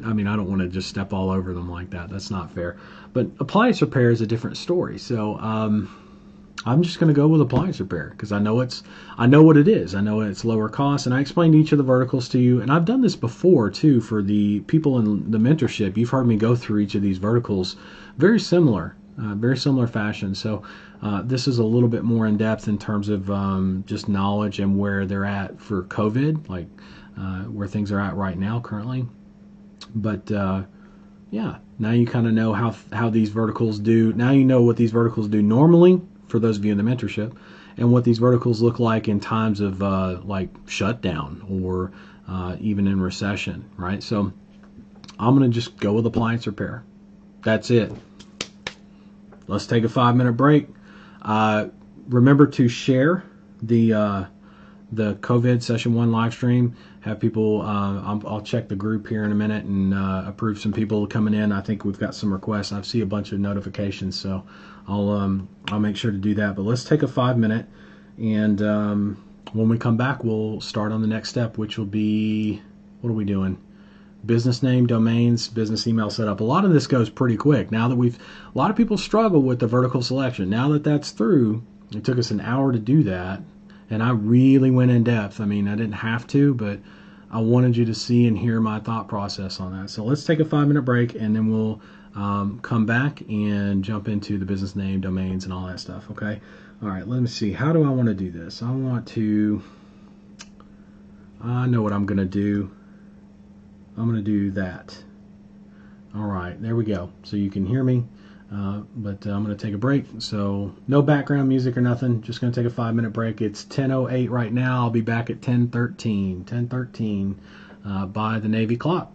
I mean, I don't want to just step all over them like that. That's not fair. But appliance repair is a different story. So I'm just going to go with appliance repair because I know what it is. I know it's lower cost, and I explained each of the verticals to you. And I've done this before too for the people in the mentorship. You've heard me go through each of these verticals. Very similar. very similar fashion. So this is a little bit more in depth in terms of just knowledge and where they're at for COVID, like where things are at right now currently. But yeah, now you kind of know how these verticals do. Now you know what these verticals do normally for those of you in the mentorship, and what these verticals look like in times of like shutdown or even in recession, right? So I'm gonna just go with appliance repair. That's it. Let's take a 5 minute break. Uh, Remember to share the COVID session one live stream. Have people. I'll check the group here in a minute and approve some people coming in. I think we've got some requests. I see a bunch of notifications, so I'll make sure to do that. But let's take a 5 minute, and when we come back, we'll start on the next step, which will be, what are we doing? Business name, domains, business email setup. A lot of this goes pretty quick. Now that a lot of people struggle with the vertical selection. Now that that's through, it took us an hour to do that, and I really went in depth. I mean, I didn't have to, but I wanted you to see and hear my thought process on that. So let's take a 5 minute break, and then we'll come back and jump into the business name, domains, and all that stuff. Okay. All right. Let me see. How do I want to do this? I know what I'm going to do. I'm going to do that. All right, there we go. So you can hear me, but I'm going to take a break. So no background music or nothing. Just going to take a 5 minute break. It's 10:08 right now. I'll be back at 10:13. 10:13 by the Navy clock.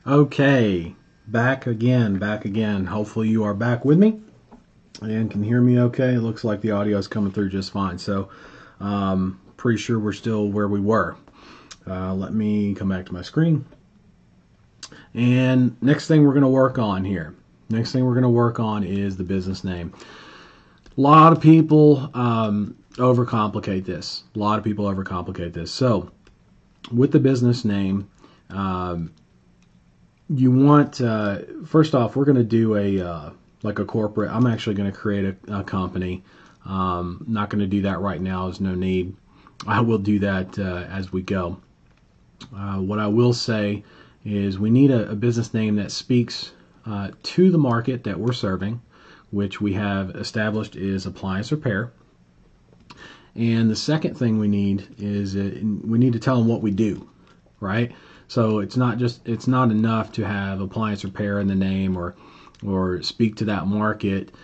Okay, back again. Hopefully you are back with me and can hear me okay. It looks like the audio is coming through just fine. So, pretty sure we're still where we were. Let me come back to my screen. And next thing we're going to work on here. Next thing we're going to work on is the business name. A lot of people overcomplicate this. So, with the business name, you want, first off, we're going to do a corporate. I'm actually going to create a company. Not going to do that right now. There's no need. I will do that as we go. What I will say is we need a business name that speaks to the market that we're serving, which we have established is appliance repair. And the second thing we need is we need to tell them what we do, right? So it's not enough to have appliance repair in the name or speak to that market.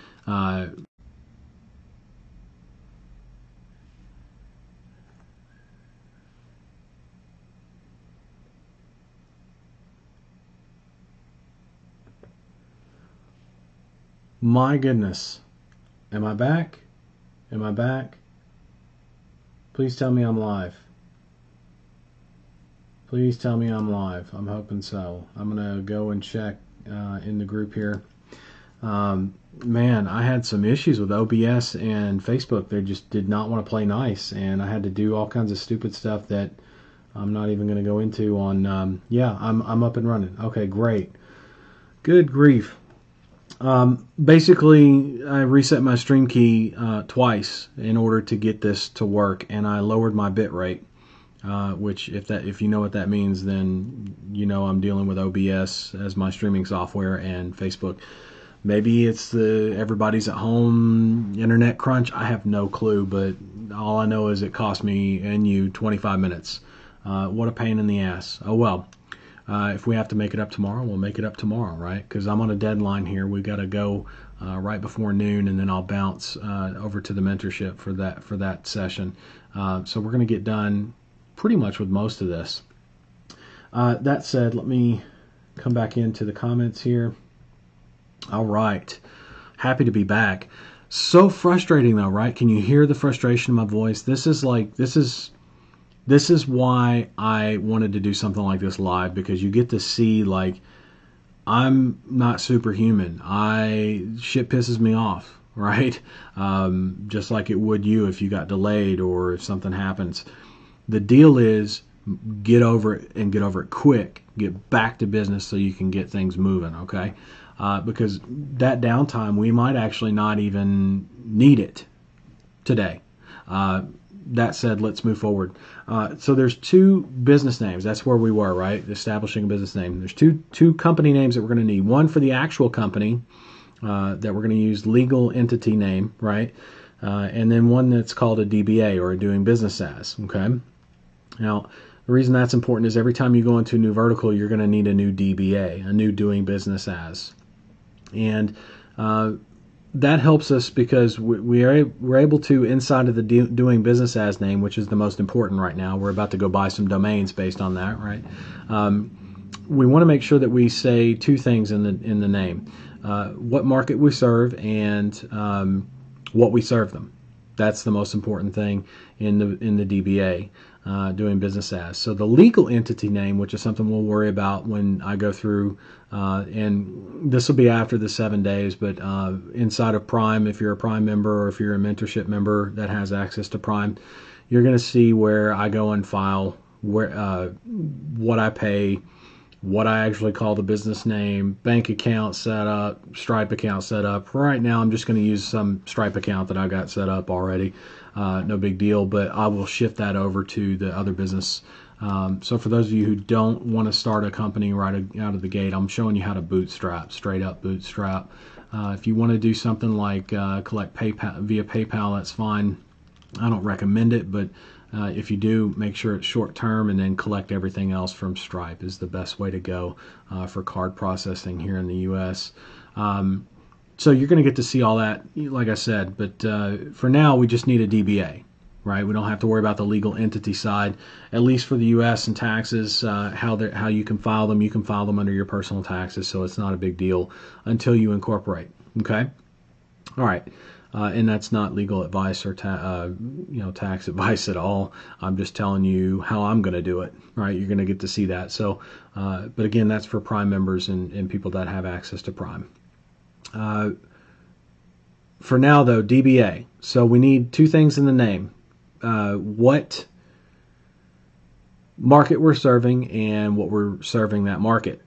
My goodness. Am I back? Please tell me I'm live. I'm hoping so. I'm going to go and check in the group here. Man, I had some issues with OBS and Facebook. They just did not want to play nice, and I had to do all kinds of stupid stuff that I'm not even going to go into on. I'm up and running. Okay, great. Good grief. Basically, I reset my stream key twice in order to get this to work, and I lowered my bit rate, which if you know what that means, then you know I'm dealing with OBS as my streaming software and Facebook. Maybe it's the everybody's at home internet crunch. I have no clue, but all I know is it cost me and you 25 minutes. What a pain in the ass. Oh well. If we have to make it up tomorrow, we'll make it up tomorrow, right? Because I'm on a deadline here. We've got to go right before noon, and then I'll bounce over to the mentorship for that session. So we're going to get done pretty much with most of this. That said, let me come back into the comments here. All right. Happy to be back. So frustrating though, right? Can you hear the frustration in my voice? This is why I wanted to do something like this live, because you get to see, like, I'm not superhuman. Shit pisses me off, right? Just like it would you if you got delayed or if something happens. The deal is get over it and get over it quick. Get back to business so you can get things moving, okay? Because that downtime, we might actually not even need it today. That said, let's move forward. So there's two business names. That's where we were, right? Establishing a business name. There's two company names that we're going to need. One for the actual company that we're going to use, legal entity name, right? And then one that's called a DBA, or a doing business as, okay? Now, the reason that's important is every time you go into a new vertical, you're going to need a new DBA, a new doing business as. And that helps us because we're able to, inside of the doing business as name, which is the most important right now. We're about to go buy some domains based on that, right? We want to make sure that we say two things in the name: what market we serve and what we serve them. That's the most important thing in the DBA. Doing business as. So the legal entity name, which is something we'll worry about when I go through, and this will be after the 7 days, but inside of Prime, if you're a Prime member or if you're a mentorship member that has access to Prime, you're going to see where I go and file what I pay, what I actually call the business name, bank account set up, Stripe account set up. Right now I'm just going to use some Stripe account that I got set up already. No big deal, but I will shift that over to the other business. So for those of you who don't want to start a company right out of the gate, I'm showing you how to bootstrap, straight up bootstrap. If you want to do something like collect PayPal via PayPal, that's fine. I don't recommend it, but if you do, make sure it's short term, and then collect everything else from Stripe is the best way to go for card processing here in the U.S. So you're going to get to see all that, like I said, but for now we just need a DBA. right? We don't have to worry about the legal entity side, at least for the U.S. and taxes, how you can file them. You can file them under your personal taxes, so it's not a big deal until you incorporate. Okay, all right. And that's not legal advice or tax advice at all. I'm just telling you how I'm going to do it. Right? You're going to get to see that. So, but again, that's for Prime members and people that have access to Prime. For now, though, DBA. So we need two things in the name. What market we're serving and what we're serving that market.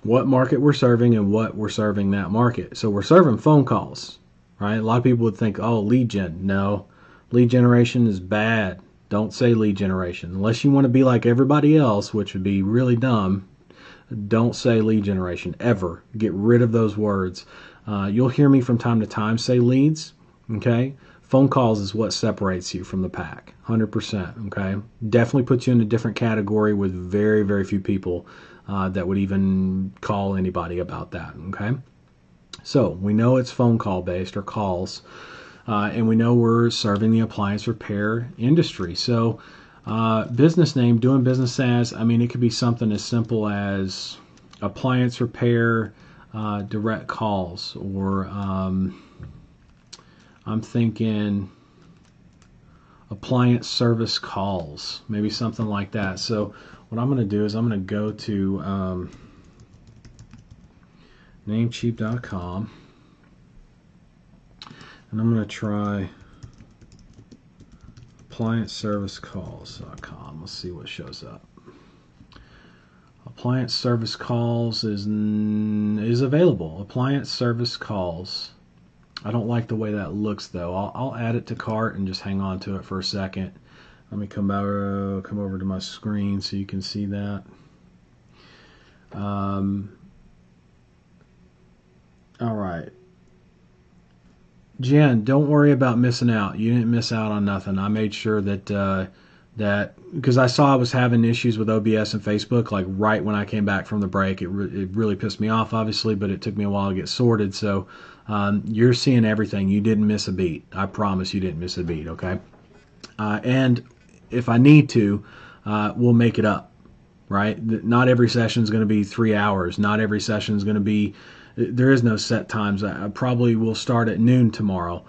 What market we're serving and what we're serving that market. So we're serving phone calls, right? A lot of people would think, oh, lead gen. No, lead generation is bad. Don't say lead generation. Unless you want to be like everybody else, which would be really dumb, don't say lead generation ever. Get rid of those words. You'll hear me from time to time say leads, okay? Phone calls is what separates you from the pack, 100%, okay? Definitely puts you in a different category with very, very few people that would even call anybody about that, okay? So we know it's phone call based or calls, and we know we're serving the appliance repair industry. So business name, doing business as, I mean, it could be something as simple as appliance repair direct calls, or I'm thinking appliance service calls, maybe something like that. So what I'm going to do is I'm going to go to Namecheap.com, and I'm going to try applianceservicecalls.com. Let's see what shows up. Appliance service calls is available. Appliance service calls. I don't like the way that looks, though. I'll add it to cart and just hang on to it for a second. Let me come over to my screen so you can see that. All right. Jen, don't worry about missing out. You didn't miss out on nothing. I made sure that because I saw I was having issues with OBS and Facebook, like right when I came back from the break. It really pissed me off, obviously, but it took me a while to get sorted. So you're seeing everything. You didn't miss a beat. I promise you didn't miss a beat, okay? And if I need to, we'll make it up, right? Not every session is going to be 3 hours. Not every session is going to be, there is no set times. I probably will start at noon tomorrow.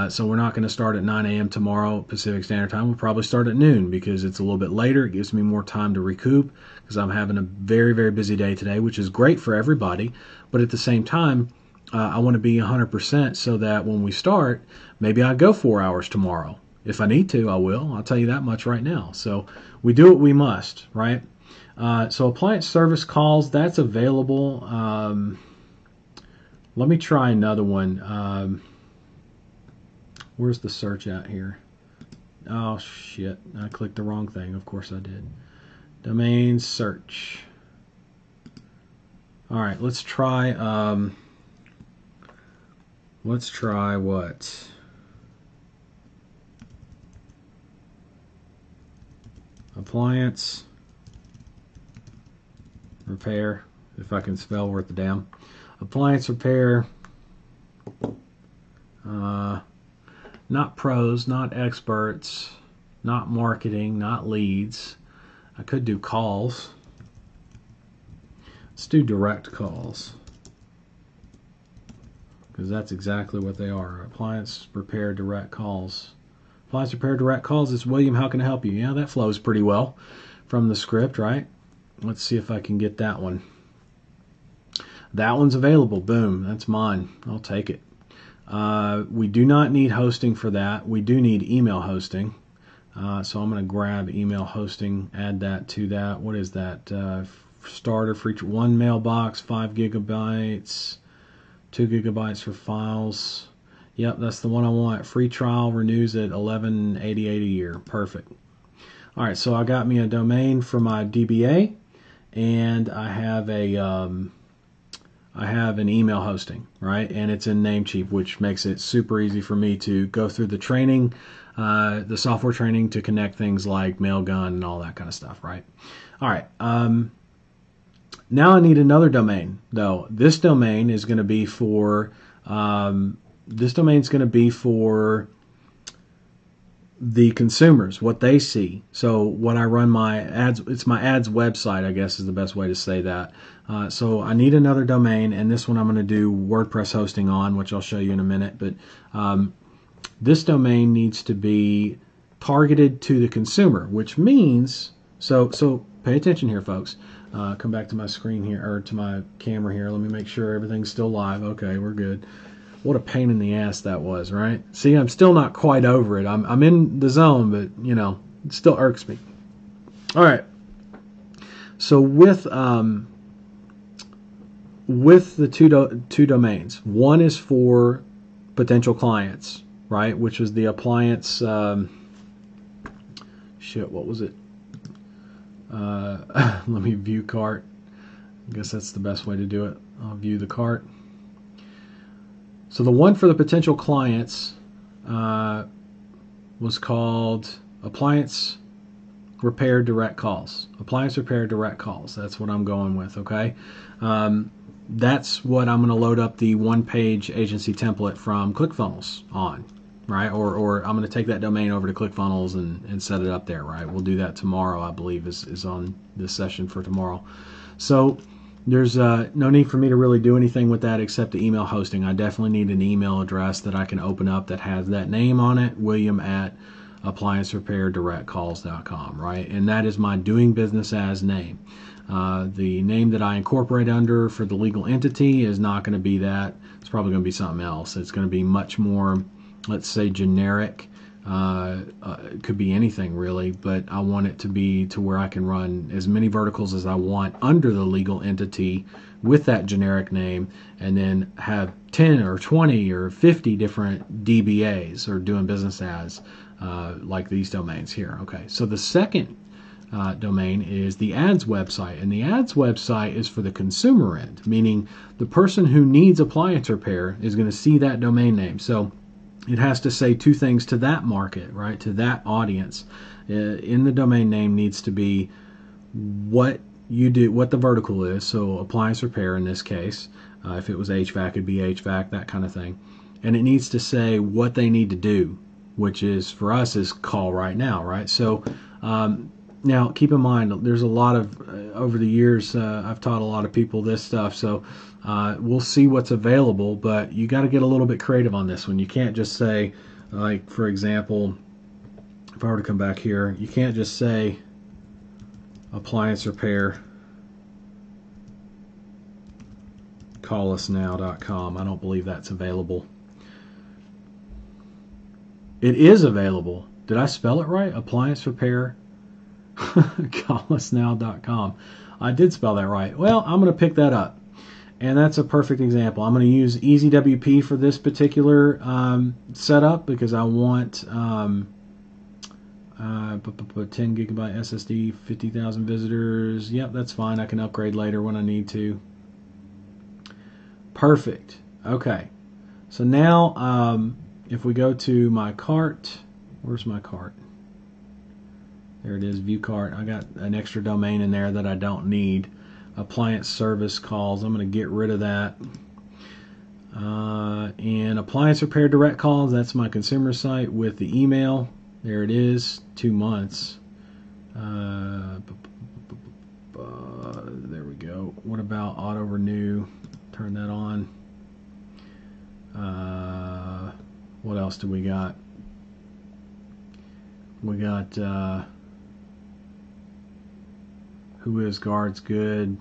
So we're not going to start at 9 a.m. tomorrow Pacific Standard Time. We'll probably start at noon because it's a little bit later. It gives me more time to recoup because I'm having a very, very busy day today, which is great for everybody. But at the same time, I want to be 100% so that when we start, maybe I go 4 hours tomorrow. If I need to, I will. I'll tell you that much right now. So we do what we must, right? So appliance service calls, that's available. Let me try another one. Where's the search at here? Oh, shit. I clicked the wrong thing. Of course I did. Domain search. All right, let's try what? Appliance repair, if I can spell worth the damn. Appliance repair, not pros, not experts, not marketing, not leads. I could do calls. Let's do direct calls, because that's exactly what they are. Appliance repair direct calls. Appliance repair direct calls. It's William. How can I help you? Yeah, that flows pretty well from the script, right? Let's see if I can get that one. That one's available. Boom. That's mine. I'll take it. We do not need hosting for that. We do need email hosting. So I'm going to grab email hosting, add that to that. What is that? Starter for each one mailbox, 5 gigabytes, 2 gigabytes for files. Yep, that's the one I want. Free trial renews at $11.88 a year. Perfect. All right, so I got me a domain for my DBA, and I have an email hosting, right? And it's in Namecheap, which makes it super easy for me to go through the training, the software training to connect things like Mailgun and all that kind of stuff, right? All right. Now I need another domain, though. This domain is going to be for the consumers, what they see. So what I run my ads, it's my ads website, I guess is the best way to say that. So I need another domain, and this one I'm going to do WordPress hosting on, which I'll show you in a minute. But this domain needs to be targeted to the consumer, which means, so pay attention here, folks. Come back to my screen here, or to my camera here. Let me make sure everything's still live. Okay, we're good. What a pain in the ass that was, right? See, I'm still not quite over it. I'm in the zone, but, you know, it still irks me. All right. So with the two domains, one is for potential clients, right? Which was the appliance. What was it? Let me view cart. I guess that's the best way to do it. I'll view the cart. So the one for the potential clients was called Appliance Repair Direct Calls. Appliance Repair Direct Calls. That's what I'm going with, okay? That's what I'm going to load up the one-page agency template from ClickFunnels on, right? Or I'm going to take that domain over to ClickFunnels and set it up there, right? We'll do that tomorrow, I believe, is on this session for tomorrow. So there's no need for me to really do anything with that except the email hosting. I definitely need an email address that I can open up that has that name on it, William@appliancerepairdirectcalls.com, right? And that is my doing business as name. The name that I incorporate under for the legal entity is not going to be that. It's probably going to be something else. It's going to be much more, let's say, generic. It could be anything really, but I want it to be to where I can run as many verticals as I want under the legal entity with that generic name, and then have 10 or 20 or 50 different DBAs, or doing business as, like these domains here. Okay, so the second domain is the ads website, and the ads website is for the consumer end, meaning the person who needs appliance repair is going to see that domain name. So it has to say two things to that market, right? To that audience. In the domain name needs to be what you do, what the vertical is. So appliance repair in this case. If it was HVAC, it'd be HVAC, that kind of thing. And it needs to say what they need to do, which is, for us, is call right now, right? So now keep in mind, there's a lot of, over the years, I've taught a lot of people this stuff. So we'll see what's available, but you got to get a little bit creative on this one. You can't just say, like, for example, if I were to come back here, you can't just say appliance repair callusnow.com. I don't believe that's available. It is available. Did I spell it right? Appliance repair callusnow.com. I did spell that right. Well, I'm going to pick that up. And that's a perfect example. I'm going to use EasyWP for this particular setup because I want 10 gigabyte SSD, 50,000 visitors. Yep, that's fine. I can upgrade later when I need to. Perfect. Okay. So now if we go to my cart, where's my cart? There it is, view cart. I got an extra domain in there that I don't need. Appliance service calls. I'm going to get rid of that. And appliance repair direct calls. That's my consumer site with the email. There it is. 2 months. There we go. What about auto renew? Turn that on. What else do we got? We got Who is Guards Good?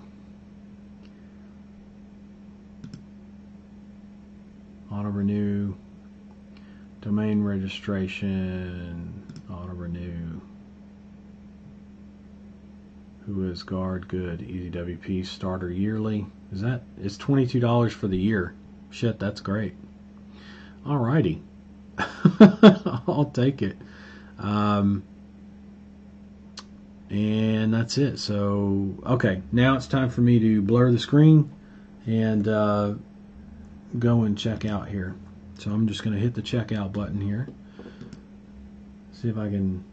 Auto renew. Domain registration. Auto renew. Who is Guard Good? EasyWP starter yearly. It's $22 for the year. Shit, that's great. Alrighty. I'll take it. And that's it. So, okay, now it's time for me to blur the screen and go and check out here. So I'm just going to hit the checkout button here. See if I can.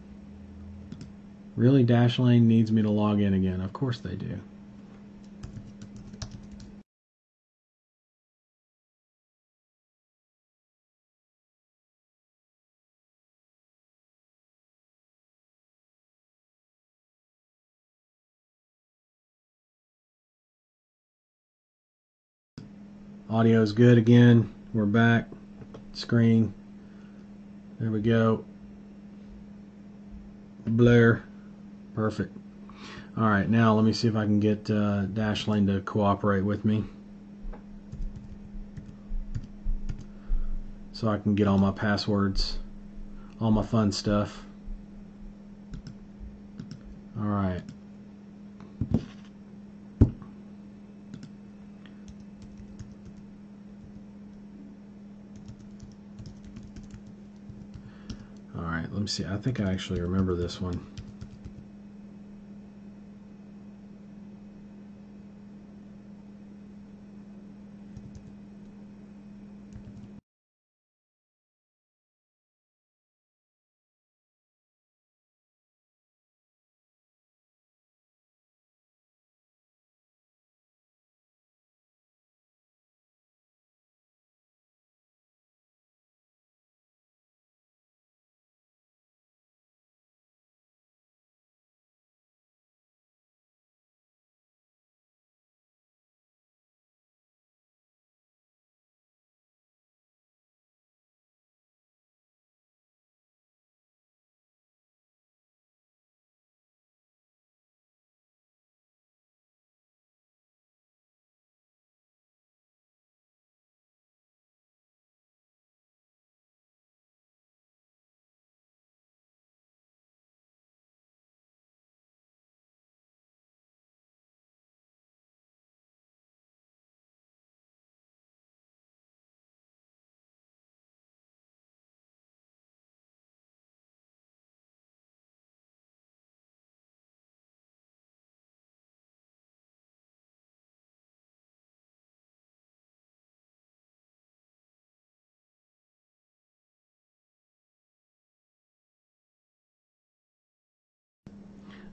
Really, Dashlane needs me to log in again. Of course they do. Audio's good again. We're back. Screen. There we go. Blur. Perfect. Alright, now let me see if I can get Dashlane to cooperate with me, so I can get all my passwords, all my fun stuff. Alright. Alright, let me see. I think I actually remember this one.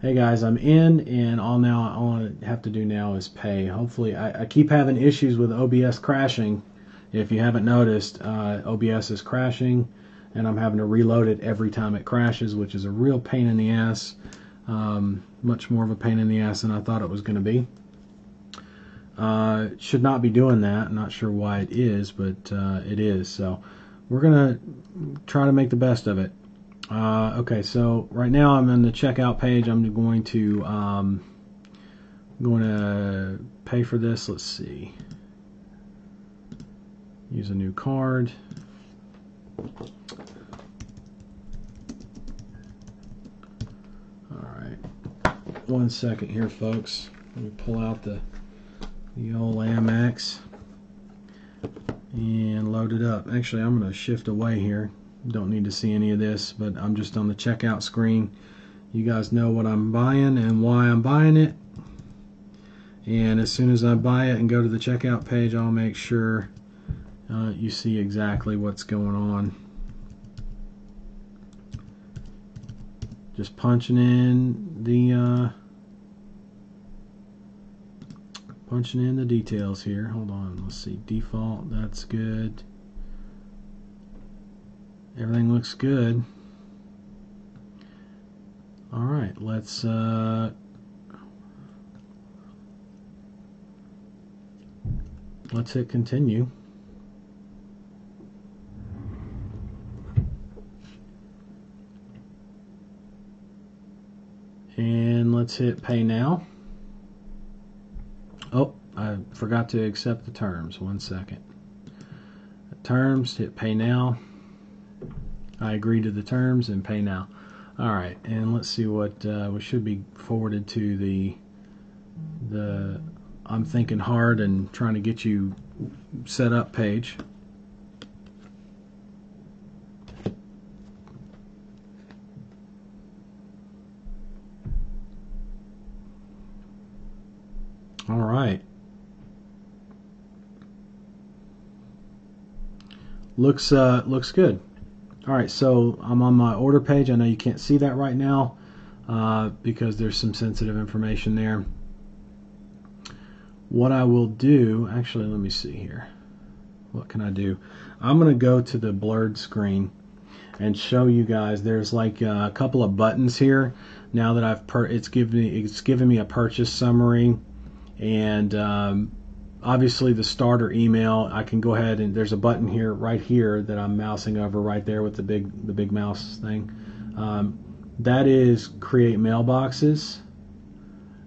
Hey guys, I'm in, and all I have to do now is pay. Hopefully, I keep having issues with OBS crashing. If you haven't noticed, OBS is crashing, and I'm having to reload it every time it crashes, which is a real pain in the ass. Much more of a pain in the ass than I thought it was going to be. Should not be doing that. Not sure why it is, but it is. So we're going to try to make the best of it. Okay, so right now I'm in the checkout page. I'm going to pay for this. Let's see. Use a new card. All right. 1 second here, folks. Let me pull out the old Amex and load it up. Actually, I'm going to shift away here. Don't need to see any of this, but I'm just on the checkout screen. You guys know what I'm buying and why I'm buying it. And as soon as I buy it and go to the checkout page, I'll make sure you see exactly what's going on. Just punching in the details here. Hold on, let's see. Default, that's good. Everything looks good. All right, let's hit continue. And let's hit pay now. Oh, I forgot to accept the terms. 1 second. Terms, hit pay now. I agree to the terms and pay now. All right, and let's see what we should be forwarded to the I'm thinking hard and trying to get you set up page. All right. Looks good. All right, so I'm on my order page. I know you can't see that right now because there's some sensitive information there. What I will do, actually, let me see here. What can I do? I'm going to go to the blurred screen and show you guys. There's like a couple of buttons here. Now that it's given me a purchase summary, and obviously the starter email, I can go ahead and there's a button here, right here, that I'm mousing over right there with the big mouse thing. That is create mailboxes.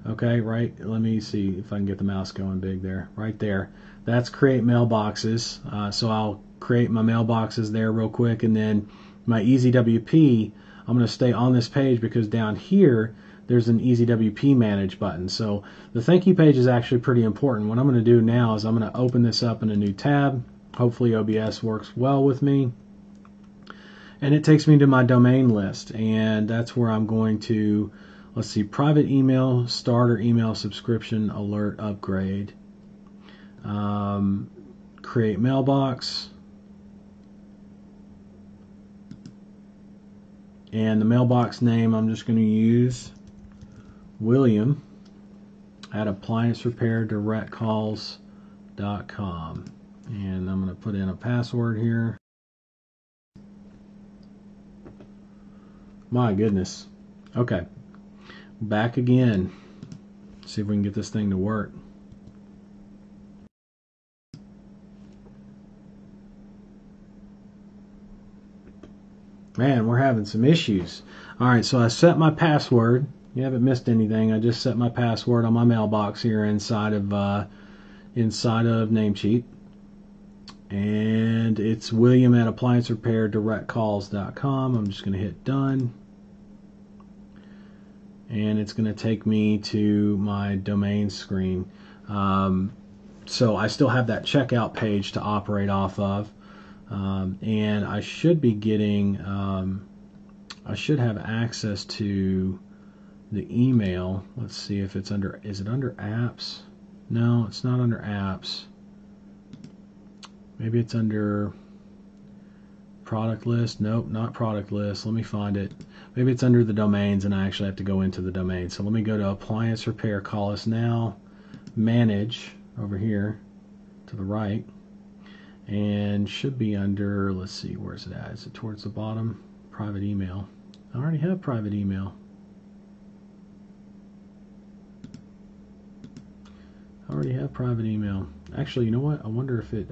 Okay, right. Let me see if I can get the mouse going big there. Right there. That's create mailboxes. So I'll create my mailboxes there real quick, and then my EasyWP. I'm going to stay on this page because down here there's an EasyWP manage button. So the thank you page is actually pretty important. What I'm going to do now is I'm going to open this up in a new tab. Hopefully OBS works well with me. And it takes me to my domain list, and that's where I'm going to, let's see, private email, starter email subscription, alert, upgrade, create mailbox, and the mailbox name I'm just going to use William at appliancerepairdirectcalls.com, and I'm going to put in a password here. My goodness. Okay. Back again. See if we can get this thing to work. Man, we're having some issues. Alright, so I set my password. You haven't missed anything. I just set my password on my mailbox here inside of Namecheap. And it's William at appliancerepairdirectcalls.com. I'm just going to hit done. And it's going to take me to my domain screen. So I still have that checkout page to operate off of. And I should be getting, I should have access to the email. Let's see if it's under, is it under apps? No, it's not under apps. Maybe it's under product list. Nope, not product list. Let me find it. Maybe it's under the domains and I actually have to go into the domain. So let me go to appliance repair, call us now, manage over here to the right, and should be under, let's see, where's it at? Is it towards the bottom? Private email. I already have private email. I already have private email. Actually, you know what? I wonder if it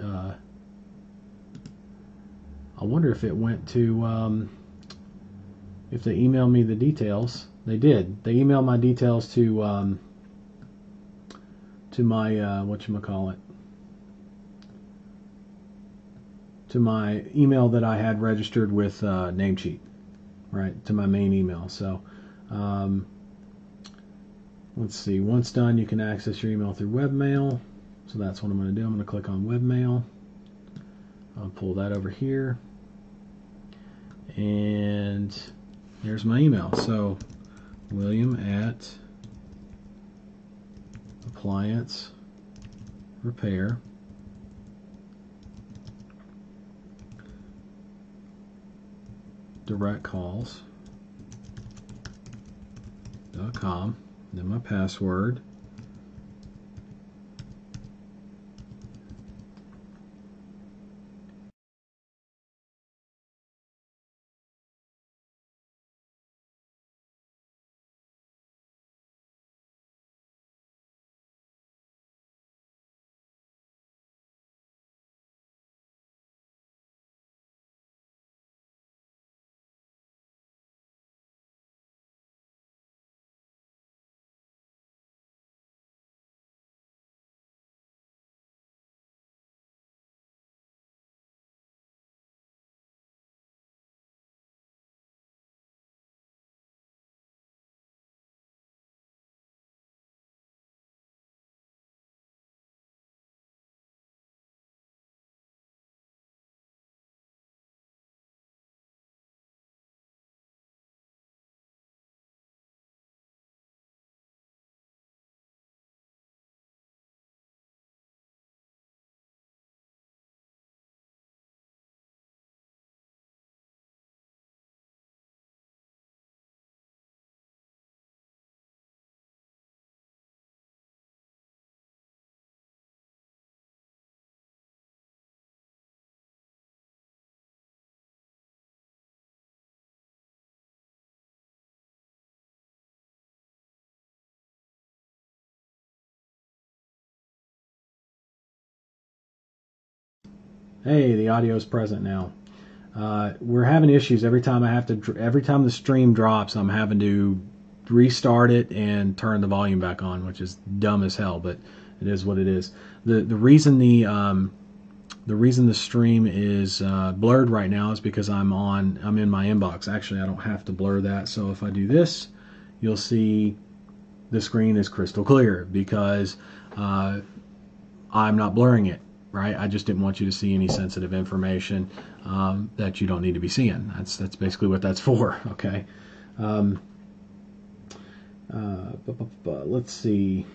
went to if they emailed me the details. They did. They emailed my details to my whatchamacallit, to my email that I had registered with Namecheap, right, to my main email. So let's see. Once done, you can access your email through webmail. So that's what I'm going to do. I'm going to click on webmail. I'll pull that over here, and there's my email. So William at appliance repair directcalls.com, then my password, Hey, the audio is present now. We're having issues every time every time the stream drops, I'm having to restart it and turn the volume back on, which is dumb as hell, but it is what it is. The reason the reason the stream is blurred right now is because I'm in my inbox. Actually, I don't have to blur that. So if I do this, you'll see the screen is crystal clear because I'm not blurring it. Right? I just didn't want you to see any sensitive information that you don't need to be seeing. That's basically what that's for. Okay. Let's see.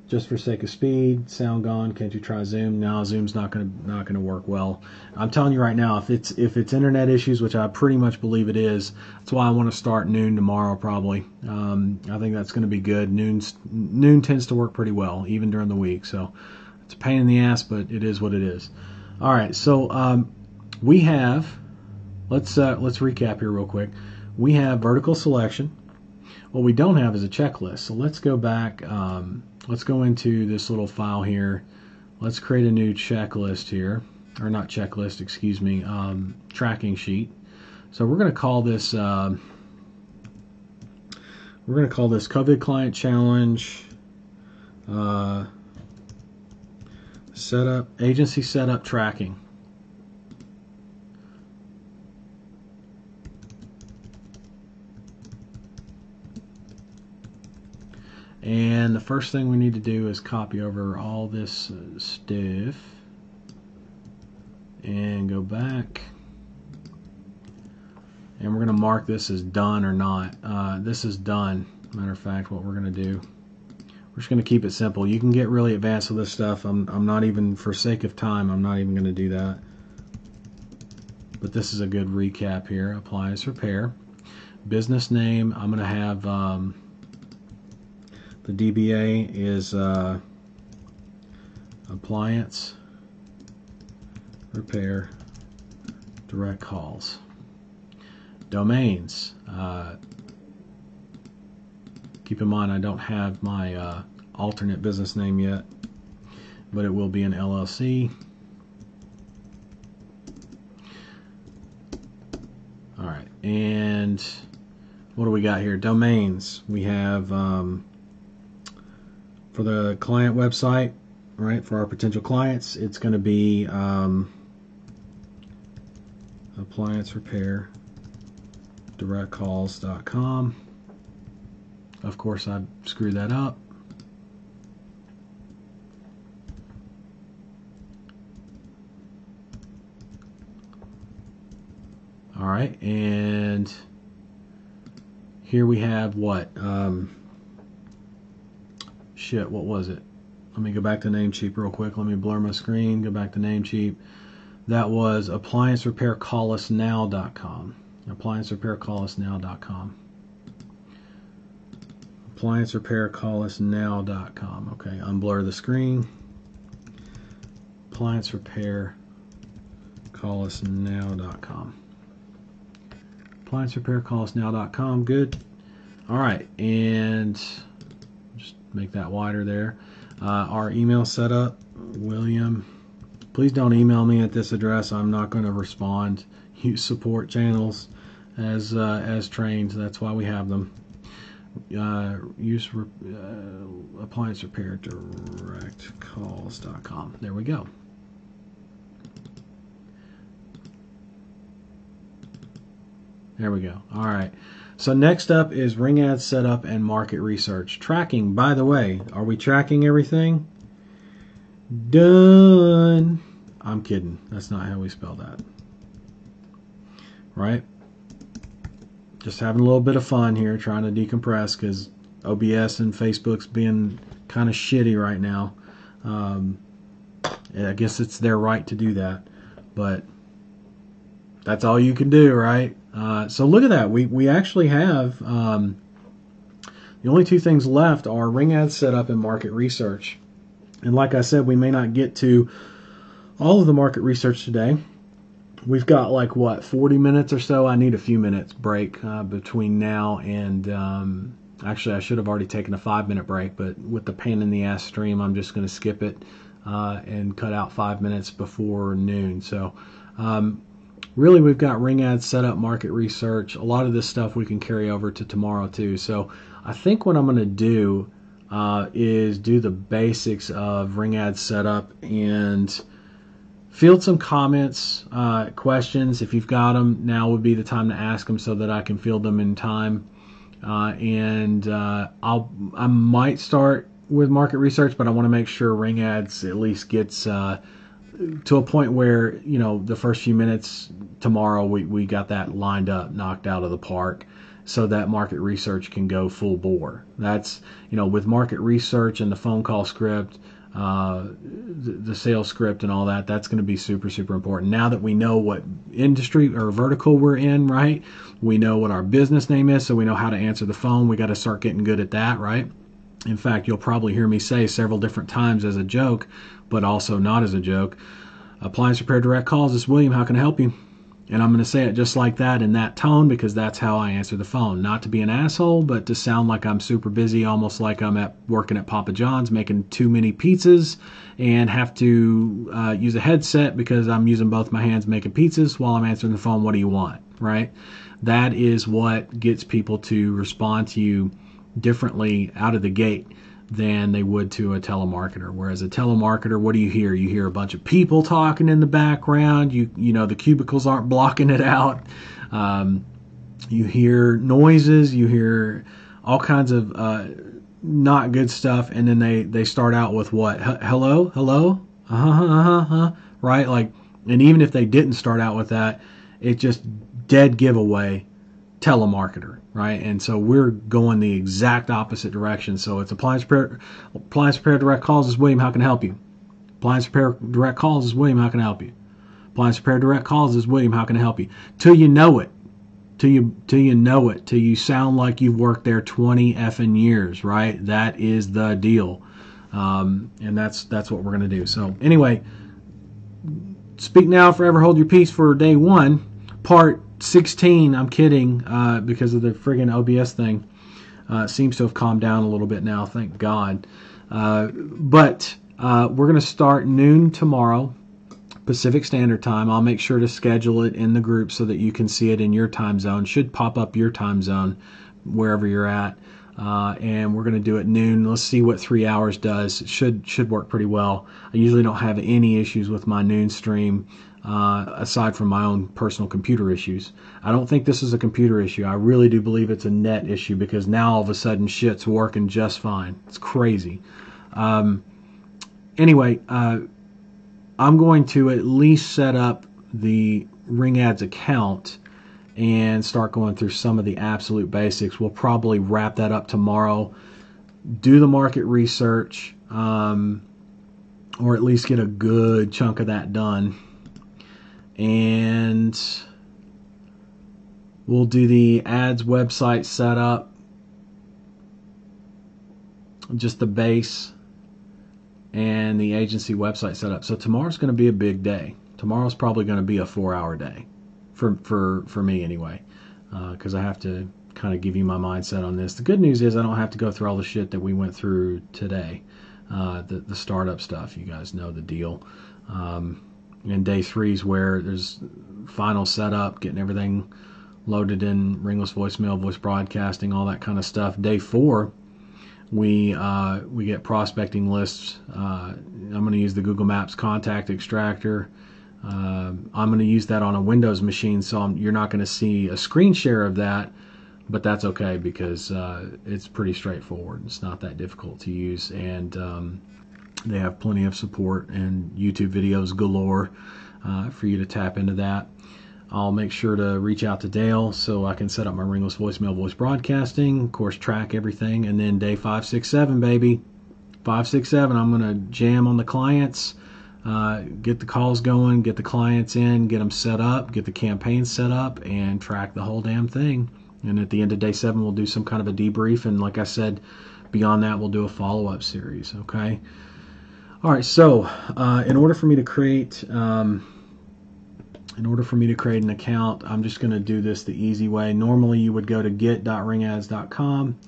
Just for sake of speed, sound gone. Can't you try Zoom? No, Zoom's not gonna work well. I'm telling you right now, if it's internet issues, which I pretty much believe it is, that's why I want to start noon tomorrow probably. I think that's going to be good. Noon tends to work pretty well, even during the week. So it's a pain in the ass, but it is what it is. All right, so we have. Let's recap here real quick. We have vertical selection. What we don't have is a checklist. So let's go back. Let's go into this little file here. Let's create a new checklist here, or not checklist, excuse me, tracking sheet. So we're going to call this COVID Client Challenge agency setup tracking. And the first thing we need to do is copy over all this stuff and go back. And we're going to mark this as done or not. This is done. Matter of fact, what we're going to do, we're just going to keep it simple. You can get really advanced with this stuff. I'm not even, for sake of time, I'm not even going to do that. But this is a good recap here. Appliance repair. Business name, I'm going to have... the DBA is appliance repair direct calls. Domains. Keep in mind I don't have my alternate business name yet, but it will be an LLC. All right, and what do we got here? Domains. We have for the client website, right, for our potential clients, it's going to be appliance repair directcalls.com. Of course, I screwed that up. All right, and here we have what? Shit, what was it? Let me go back to Namecheap real quick. Let me blur my screen, go back to Namecheap. That was appliancerepaircallusnow.com. Appliancerepaircallusnow.com. Appliancerepaircallusnow.com. Okay, unblur the screen. Appliancerepaircallusnow.com. Appliancerepaircallusnow.com. Good. All right, and just make that wider there. Our email setup, William. Please don't email me at this address. I'm not going to respond. Use support channels as trained. That's why we have them. Use appliance repair directcalls.com. There we go. There we go. All right. So next up is Ring Ad setup and market research. Tracking, by the way, are we tracking everything? Done. I'm kidding. That's not how we spell that. Right? Just having a little bit of fun here, trying to decompress because OBS and Facebook's being kind of shitty right now. I guess it's their right to do that, but that's all you can do, right? So look at that. We actually have the only two things left are Ring Ad setup and market research. And like I said, we may not get to all of the market research today. We've got like, what, 40 minutes or so? I need a few minutes break between now and... actually, I should have already taken a 5-minute break, but with the pain in the ass stream, I'm just going to skip it. and cut out 5 minutes before noon. So really, we've got ring ads set up, market research. A lot of this stuff we can carry over to tomorrow too. So I think what I'm going to do is do the basics of ring ad setup and field some comments, questions. If you've got them, now would be the time to ask them so that I can field them in time. I might start with market research, but I want to make sure ring ads at least gets to a point where, you know, the first few minutes tomorrow we got that lined up, knocked out of the park, so that market research can go full bore. That's, you know, with market research and the phone call script, the sales script and all that, that's going to be super, super important. Now that we know what industry or vertical we're in, right? We know what our business name is, so we know how to answer the phone. We got to start getting good at that, right? In fact, you'll probably hear me say several different times as a joke, but also not as a joke, Appliance Repair Direct Calls, this is William, how can I help you? And I'm going to say it just like that in that tone because that's how I answer the phone. Not to be an asshole, but to sound like I'm super busy, almost like I'm working at Papa John's making too many pizzas and have to use a headset because I'm using both my hands making pizzas while I'm answering the phone. What do you want, right? That is what gets people to respond to you differently out of the gate than they would to a telemarketer. Whereas a telemarketer, what do you hear? You hear a bunch of people talking in the background. You know, the cubicles aren't blocking it out. You hear noises. You hear all kinds of not good stuff. And then they start out with what? Hello? Right? Like, and even if they didn't start out with that, it's just dead giveaway telemarketer, right? And so we're going the exact opposite direction. So it's Appliance Repair Direct Calls, this is William, how can I help you? Appliance Repair Direct Calls, this is William, how can I help you? Appliance Repair Direct Calls, this is William, how can I help you? Till you know it. Till you know it. Till you sound like you've worked there 20 effing years, right? That is the deal. And that's what we're going to do. So anyway, speak now, forever hold your peace for day 1, part 16, I'm kidding, because of the friggin' OBS thing. Seems to have calmed down a little bit now, thank God. But we're going to start noon tomorrow, Pacific Standard Time. I'll make sure to schedule it in the group so that you can see it in your time zone. Should pop up your time zone wherever you're at. And we're going to do it noon. Let's see what 3 hours does. It should work pretty well. I usually don't have any issues with my noon stream. Aside from my own personal computer issues. I don't think this is a computer issue. I really do believe it's a net issue because now all of a sudden shit's working just fine. It's crazy. Anyway, I'm going to at least set up the Ring Ads account and start going through some of the absolute basics. We'll probably wrap that up tomorrow, do the market research, or at least get a good chunk of that done. And we'll do the ads website setup, just the base, and the agency website setup. So tomorrow's going to be a big day. Tomorrow's probably going to be a 4-hour day for me anyway, because I have to kind of give you my mindset on this. The good news is I don't have to go through all the shit that we went through today, the startup stuff. You guys know the deal. And day 3 is where there's final setup, getting everything loaded in, ringless voicemail, voice broadcasting, all that kind of stuff. Day 4, we get prospecting lists. I'm going to use the Google Maps contact extractor. I'm going to use that on a Windows machine, so you're not going to see a screen share of that, but that's okay because it's pretty straightforward. It's not that difficult to use, and they have plenty of support and YouTube videos galore for you to tap into that. I'll make sure to reach out to Dale so I can set up my ringless voicemail voice broadcasting, of course track everything, and then day 5, 6, 7, baby. 5, 6, 7, I'm going to jam on the clients, get the calls going, get the clients in, get them set up, get the campaign set up, and track the whole damn thing. And at the end of day 7, we'll do some kind of a debrief, and like I said, beyond that, we'll do a follow-up series, okay? All right, so in order for me to create an account, I'm just going to do this the easy way. Normally, you would go to get.ringads.com,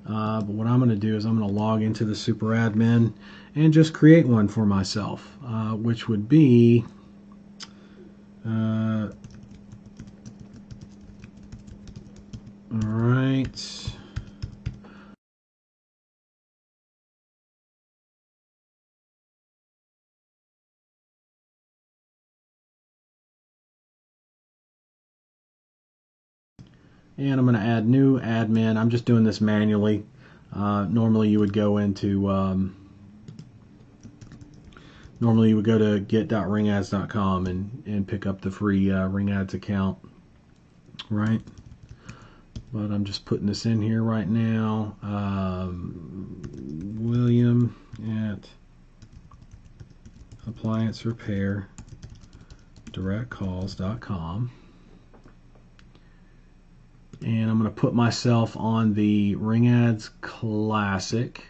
But what I'm going to do is I'm going to log into the super admin and just create one for myself, which would be all right. And I'm going to add new admin. I'm just doing this manually. Normally you would go into to get.ringads.com and pick up the free RingAds account, right? But I'm just putting this in here right now. William at appliancerepairdirectcalls.com. And I'm going to put myself on the RingAds Classic.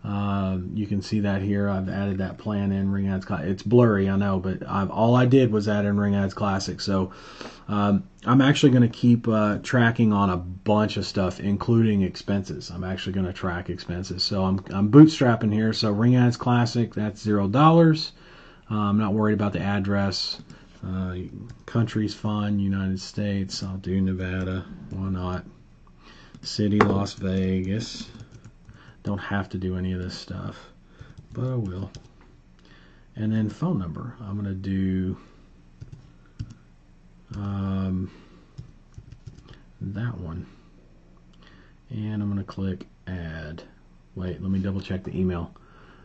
You can see that here. I've added that plan in RingAds Classic. It's blurry, I know, but all I did was add in RingAds Classic. So I'm actually going to keep tracking on a bunch of stuff, including expenses. I'm actually going to track expenses. So I'm bootstrapping here. So RingAds Classic, that's $0. I'm not worried about the address. Country's fine, United States. I'll do Nevada. Why not? City, Las Vegas. Don't have to do any of this stuff, but I will. And then phone number. I'm going to do that one. And I'm going to click add. Wait, let me double check the email.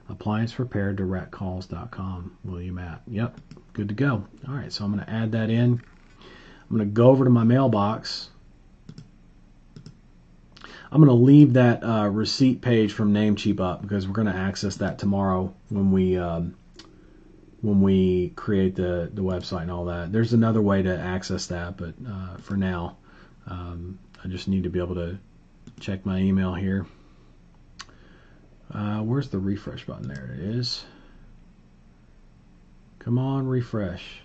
appliancerepairdirectcalls.com. William at. Yep, good to go. All right, so I'm going to add that in. I'm going to go over to my mailbox. I'm going to leave that receipt page from Namecheap up because we're going to access that tomorrow when we create the website and all that. There's another way to access that, but for now, I just need to be able to check my email here. Where's the refresh button? There it is. Come on, refresh.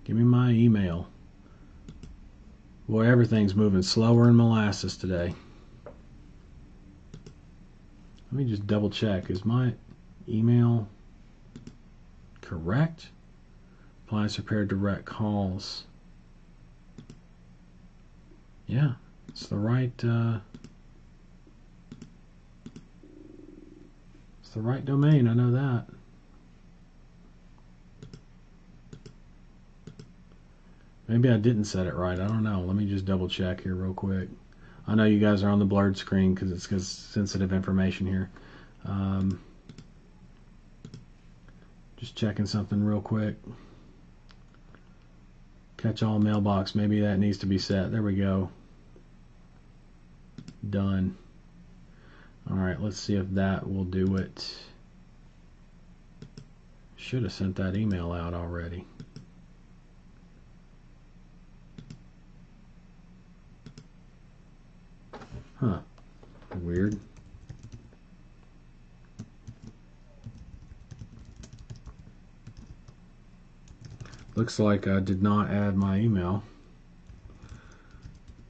Give me my email. Boy, everything's moving slower in molasses today. Let me just double check. Is my email correct? Appliance Repair Direct Calls. Yeah, it's the right. It's the right domain. I know that. Maybe I didn't set it right. I don't know. Let me just double check here real quick. I know you guys are on the blurred screen because it's sensitive information here. Just checking something real quick. Catch all mailbox. Maybe that needs to be set. There we go. Done. All right, let's see if that will do it. Should have sent that email out already. Huh. Weird. Looks like I did not add my email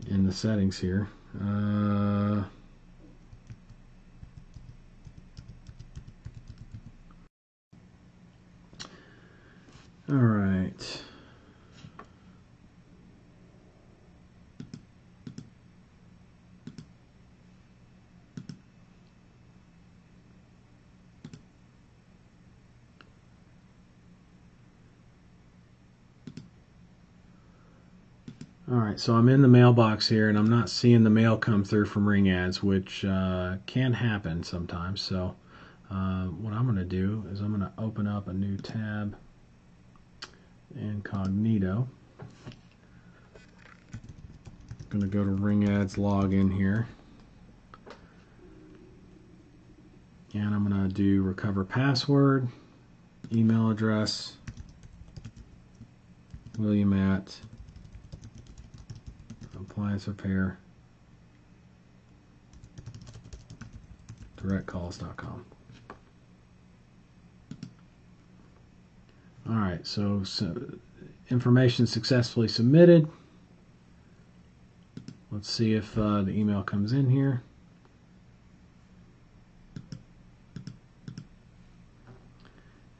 in the settings here. All right. Alright, so I'm in the mailbox here and I'm not seeing the mail come through from RingAds, which can happen sometimes. So what I'm going to do is I'm going to open up a new tab, incognito. I'm going to go to RingAds login here. And I'm going to do recover password, email address, William at Appliance Repair directcalls.com. Alright, so information successfully submitted. Let's see if the email comes in here.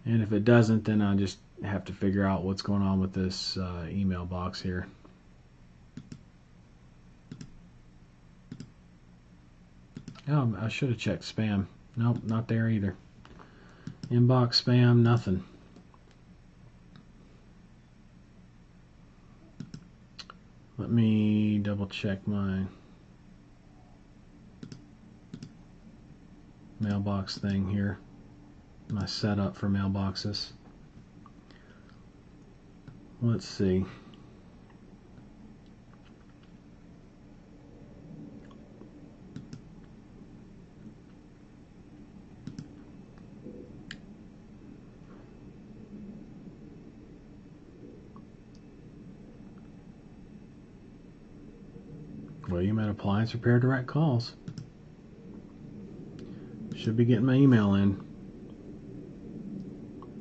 And if it doesn't, then I just have to figure out what's going on with this email box here. Oh, I should have checked spam. Nope, not there either. Inbox, spam, nothing. Let me double check my mailbox thing here. My setup for mailboxes. Let's see. William at Appliance Repair Direct Calls. Should be getting my email in.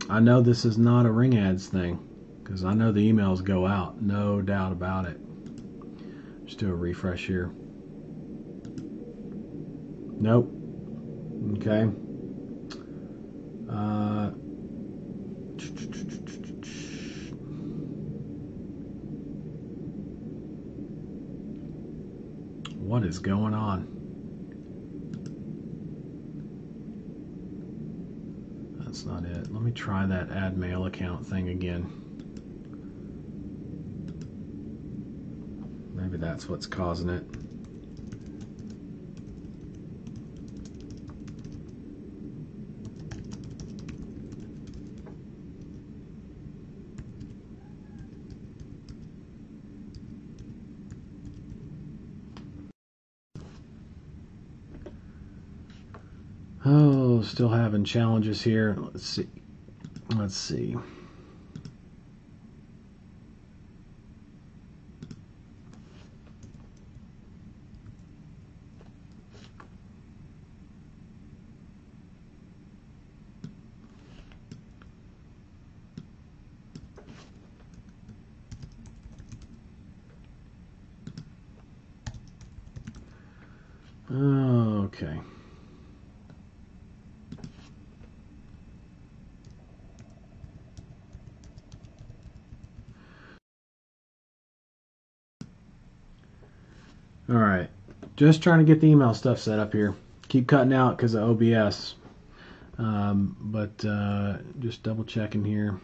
I know this is not a Ring Ads thing, because I know the emails go out, no doubt about it. Just do a refresh here. Nope. Okay. What is going on? That's not it. Let me try that add mail account thing again. Maybe that's what's causing it. Oh, still having challenges here. Let's see. Let's see. Okay. All right. Just trying to get the email stuff set up here. Keep cutting out because of OBS. But just double checking here.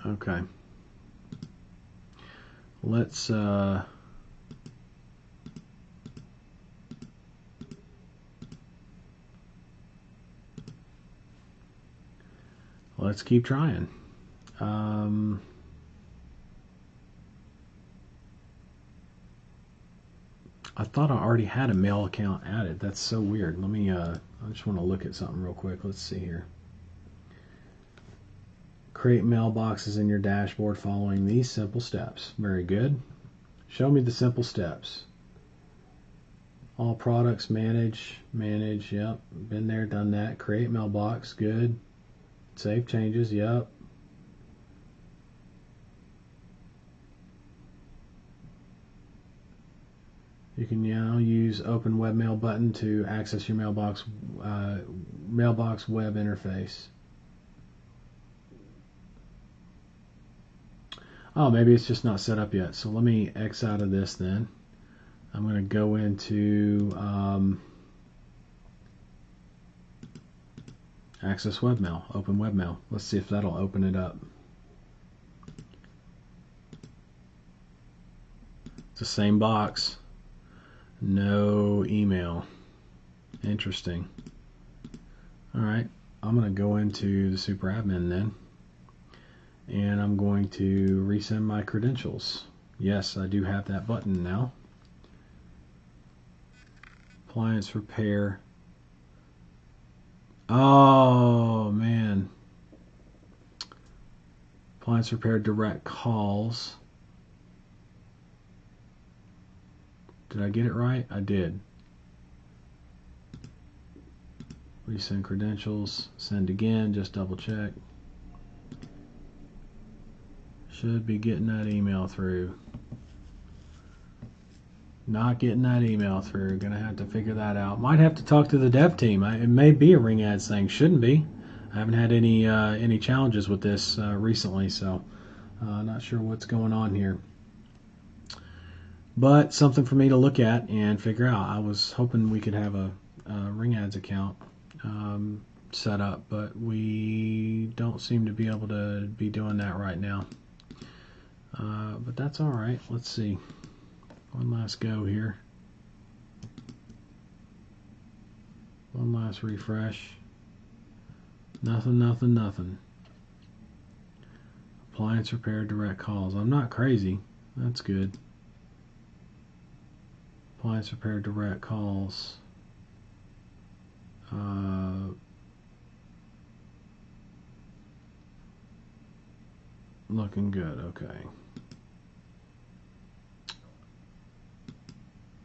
Okay. Let's keep trying. I thought I already had a mail account added. That's so weird. Let me I just want to look at something real quick. Let's see here. Create mailboxes in your dashboard following these simple steps. Very good. Show me the simple steps. All products, manage, yep. Been there, done that. Create mailbox, good. Save changes, yep. You can now use open webmail button to access your mailbox web interface. Oh, maybe it's just not set up yet. So let me X out of this then. I'm going to go into access webmail, open webmail. Let's see if that'll open it up. It's the same box. No email. Interesting. All right, I'm going to go into the super admin then, and I'm going to resend my credentials. Yes, I do have that button now. Appliance repair. Oh man. Appliance repair direct calls. Did I get it right? I did. Resend credentials. Send again. Just double check. Should be getting that email through. Not getting that email through. Gonna have to figure that out. Might have to talk to the dev team. It may be a ring ads thing. Shouldn't be. I haven't had any challenges with this recently, so not sure what's going on here. But something for me to look at and figure out. I was hoping we could have a ring ads account set up, but we don't seem to be able to be doing that right now. But that's all right. Let's see. One last go here. One last refresh. Nothing, nothing, nothing. Appliance repair direct calls. I'm not crazy. That's good. Appliance repair direct calls. Looking good. Okay.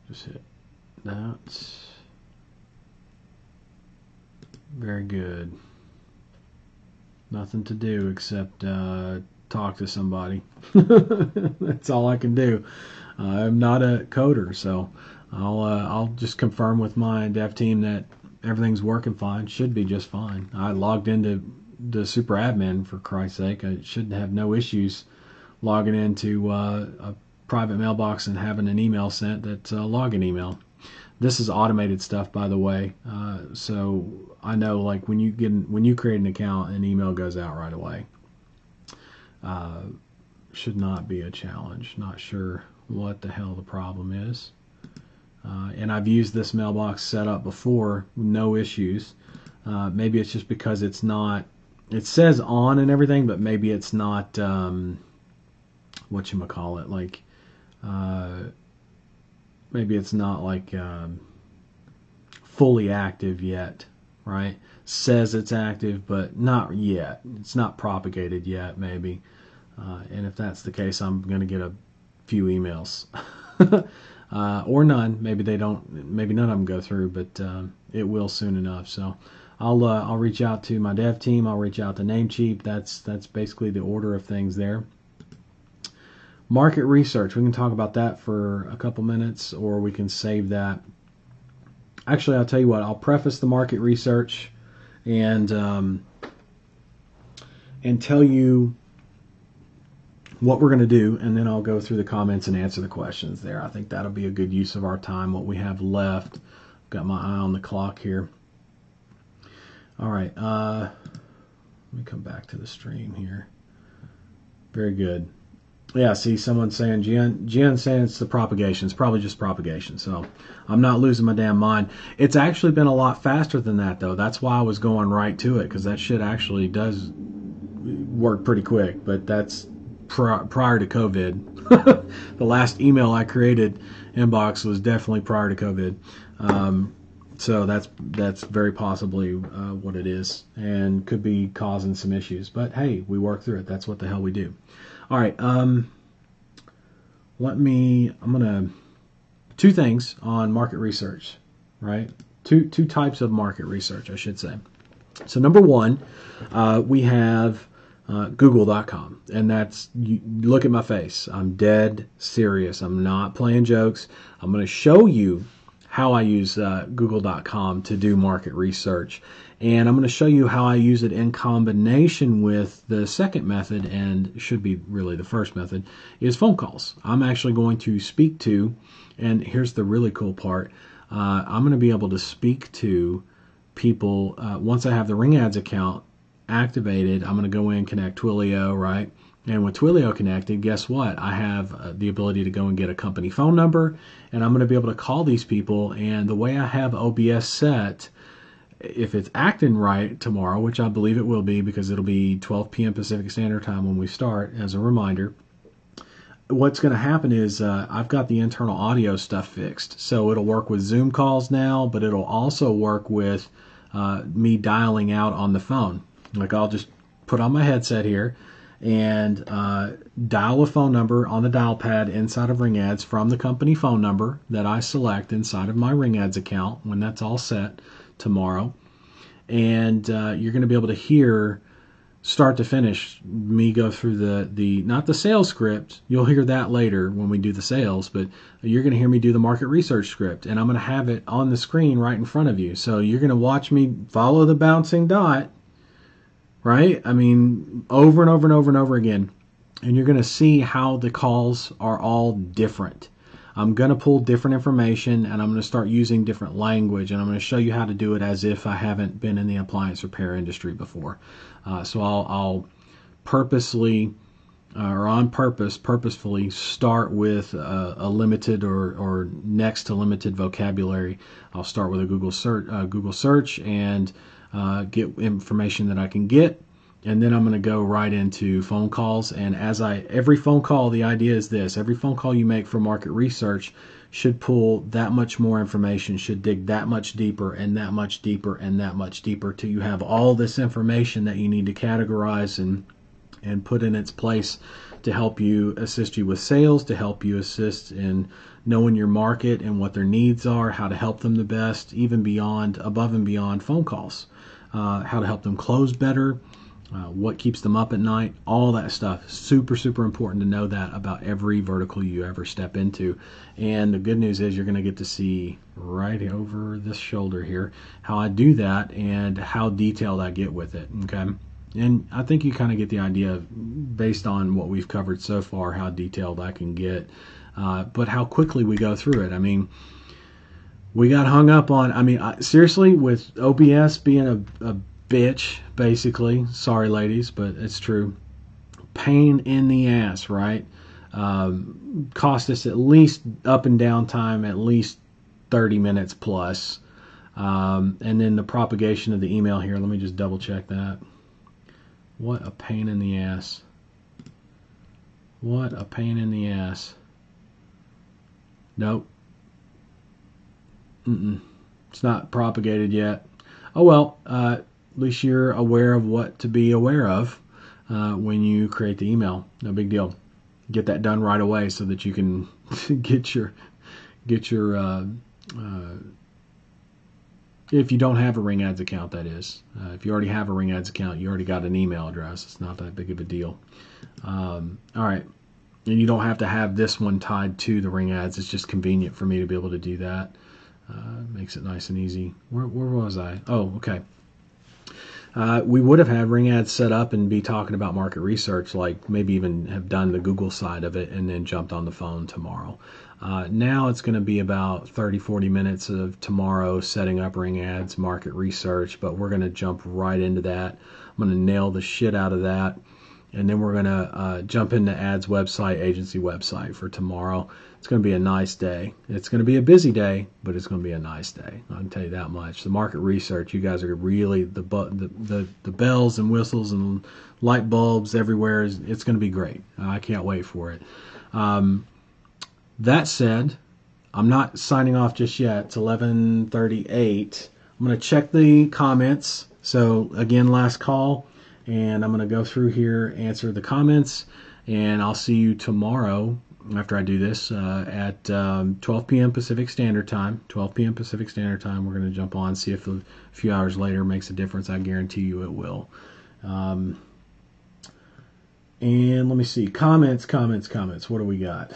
Just hit that. Very good. Nothing to do except talk to somebody. That's all I can do. I'm not a coder, so I'll just confirm with my dev team that everything's working fine. Should be just fine. I logged into the super admin, for Christ's sake. I should have no issues logging into a private mailbox and having an email sent that's a login email. This is automated stuff, by the way, so I know, like, when you create an account, an email goes out right away. Should not be a challenge. Not sure what the hell the problem is. And I've used this mailbox setup before, no issues. Maybe it's just because it's not. It says on and everything, but maybe it's not. Whatchamacallit, like. Maybe it's not like fully active yet, right? Says it's active, but not yet. It's not propagated yet, maybe. And if that's the case, I'm going to get a few emails. Or none. Maybe they don't. Maybe none of them go through, but it will soon enough. So I'll reach out to my dev team. I'll reach out to Namecheap. That's basically the order of things there. Market research. We can talk about that for a couple minutes, or we can save that. Actually, I'll tell you what. I'll preface the market research and tell you what we're going to do, and then I'll go through the comments and answer the questions there. I think that'll be a good use of our time, what we have left. Got my eye on the clock here. All right. Let me come back to the stream here. Very good. Yeah, see, someone's saying, Jian's saying it's the propagation. It's probably just propagation, so I'm not losing my damn mind. It's actually been a lot faster than that, though. That's why I was going right to it, because that shit actually does work pretty quick, but that's prior to COVID. The last email I created inbox was definitely prior to COVID. So that's very possibly what it is, and could be causing some issues. But hey, we work through it. That's what the hell we do. All right. Two things on market research, right? Two types of market research, I should say. So number one, we have Google.com, and that's, you look at my face. I'm dead serious. I'm not playing jokes. I'm going to show you how I use Google.com to do market research. And I'm going to show you how I use it in combination with the second method, and should be really the first method, is phone calls. I'm actually going to speak to, and here's the really cool part, I'm going to be able to speak to people once I have the Ring Ads account activated. I'm going to go in, connect Twilio, right? And with Twilio connected, guess what? I have the ability to go and get a company phone number, and I'm going to be able to call these people. And the way I have OBS set, if it's acting right tomorrow, which I believe it will be because it'll be 12 p.m. Pacific Standard Time when we start, as a reminder, what's going to happen is I've got the internal audio stuff fixed. So it'll work with Zoom calls now, but it'll also work with me dialing out on the phone. Like, I'll just put on my headset here and dial a phone number on the dial pad inside of Ring Ads from the company phone number that I select inside of my Ring Ads account when that's all set tomorrow. And you're going to be able to hear start to finish, me go through the not the sales script. You'll hear that later when we do the sales, but you're going to hear me do the market research script, and I'm going to have it on the screen right in front of you. So you're going to watch me follow the bouncing dot, right? I mean, over and over and over and over again. And you're going to see how the calls are all different. I'm going to pull different information, and I'm going to start using different language, and I'm going to show you how to do it as if I haven't been in the appliance repair industry before. So I'll purposely, or on purpose, purposefully start with a limited or next to limited vocabulary. I'll start with a Google search and get information that I can get. And then I'm going to go right into phone calls. And every phone call, the idea is this: every phone call you make for market research should pull that much more information, should dig that much deeper and that much deeper and that much deeper till you have all this information that you need to categorize and put in its place to help you, assist you with sales, to help you assist in knowing your market and what their needs are, how to help them the best, even above and beyond phone calls, how to help them close better. What keeps them up at night, all that stuff. Super, super important to know that about every vertical you ever step into. And the good news is you're going to get to see right over this shoulder here how I do that and how detailed I get with it. Okay. And I think you kind of get the idea based on what we've covered so far, how detailed I can get, but how quickly we go through it. I mean, we got hung up on, seriously, with OBS being a bitch, basically. Sorry, ladies, but it's true. Pain in the ass, right? Cost us at least up and down time, at least 30 minutes plus. And then the propagation of the email here. Let me just double check that. What a pain in the ass. What a pain in the ass. Nope. It's not propagated yet. Oh well. At least you're aware of what to be aware of when you create the email. No big deal. Get that done right away so that you can get your if you don't have a Ring Ads account, that is. If you already have a Ring Ads account, you already got an email address. It's not that big of a deal. All right. And you don't have to have this one tied to the Ring Ads. It's just convenient for me to be able to do that. Makes it nice and easy. Where was I? Oh, okay. We would have had Ring Ads set up and be talking about market research, like maybe even have done the Google side of it and then jumped on the phone tomorrow. Now it's going to be about 30-40 minutes of tomorrow setting up Ring Ads, market research, but we're going to jump right into that. I'm going to nail the shit out of that, and then we're going to jump into ads website, agency website for tomorrow. It's going to be a nice day. It's going to be a busy day, but it's going to be a nice day. I can tell you that much. The market research, you guys are really the bells and whistles and light bulbs everywhere. It's going to be great. I can't wait for it. That said, I'm not signing off just yet. It's 11:38. I'm going to check the comments. So again, last call, and I'm going to go through here, answer the comments, and I'll see you tomorrow after I do this at 12 p.m. Pacific Standard Time. 12 p.m. Pacific Standard Time. We're going to jump on, see if a few hours later makes a difference. I guarantee you it will. And let me see. Comments. What do we got?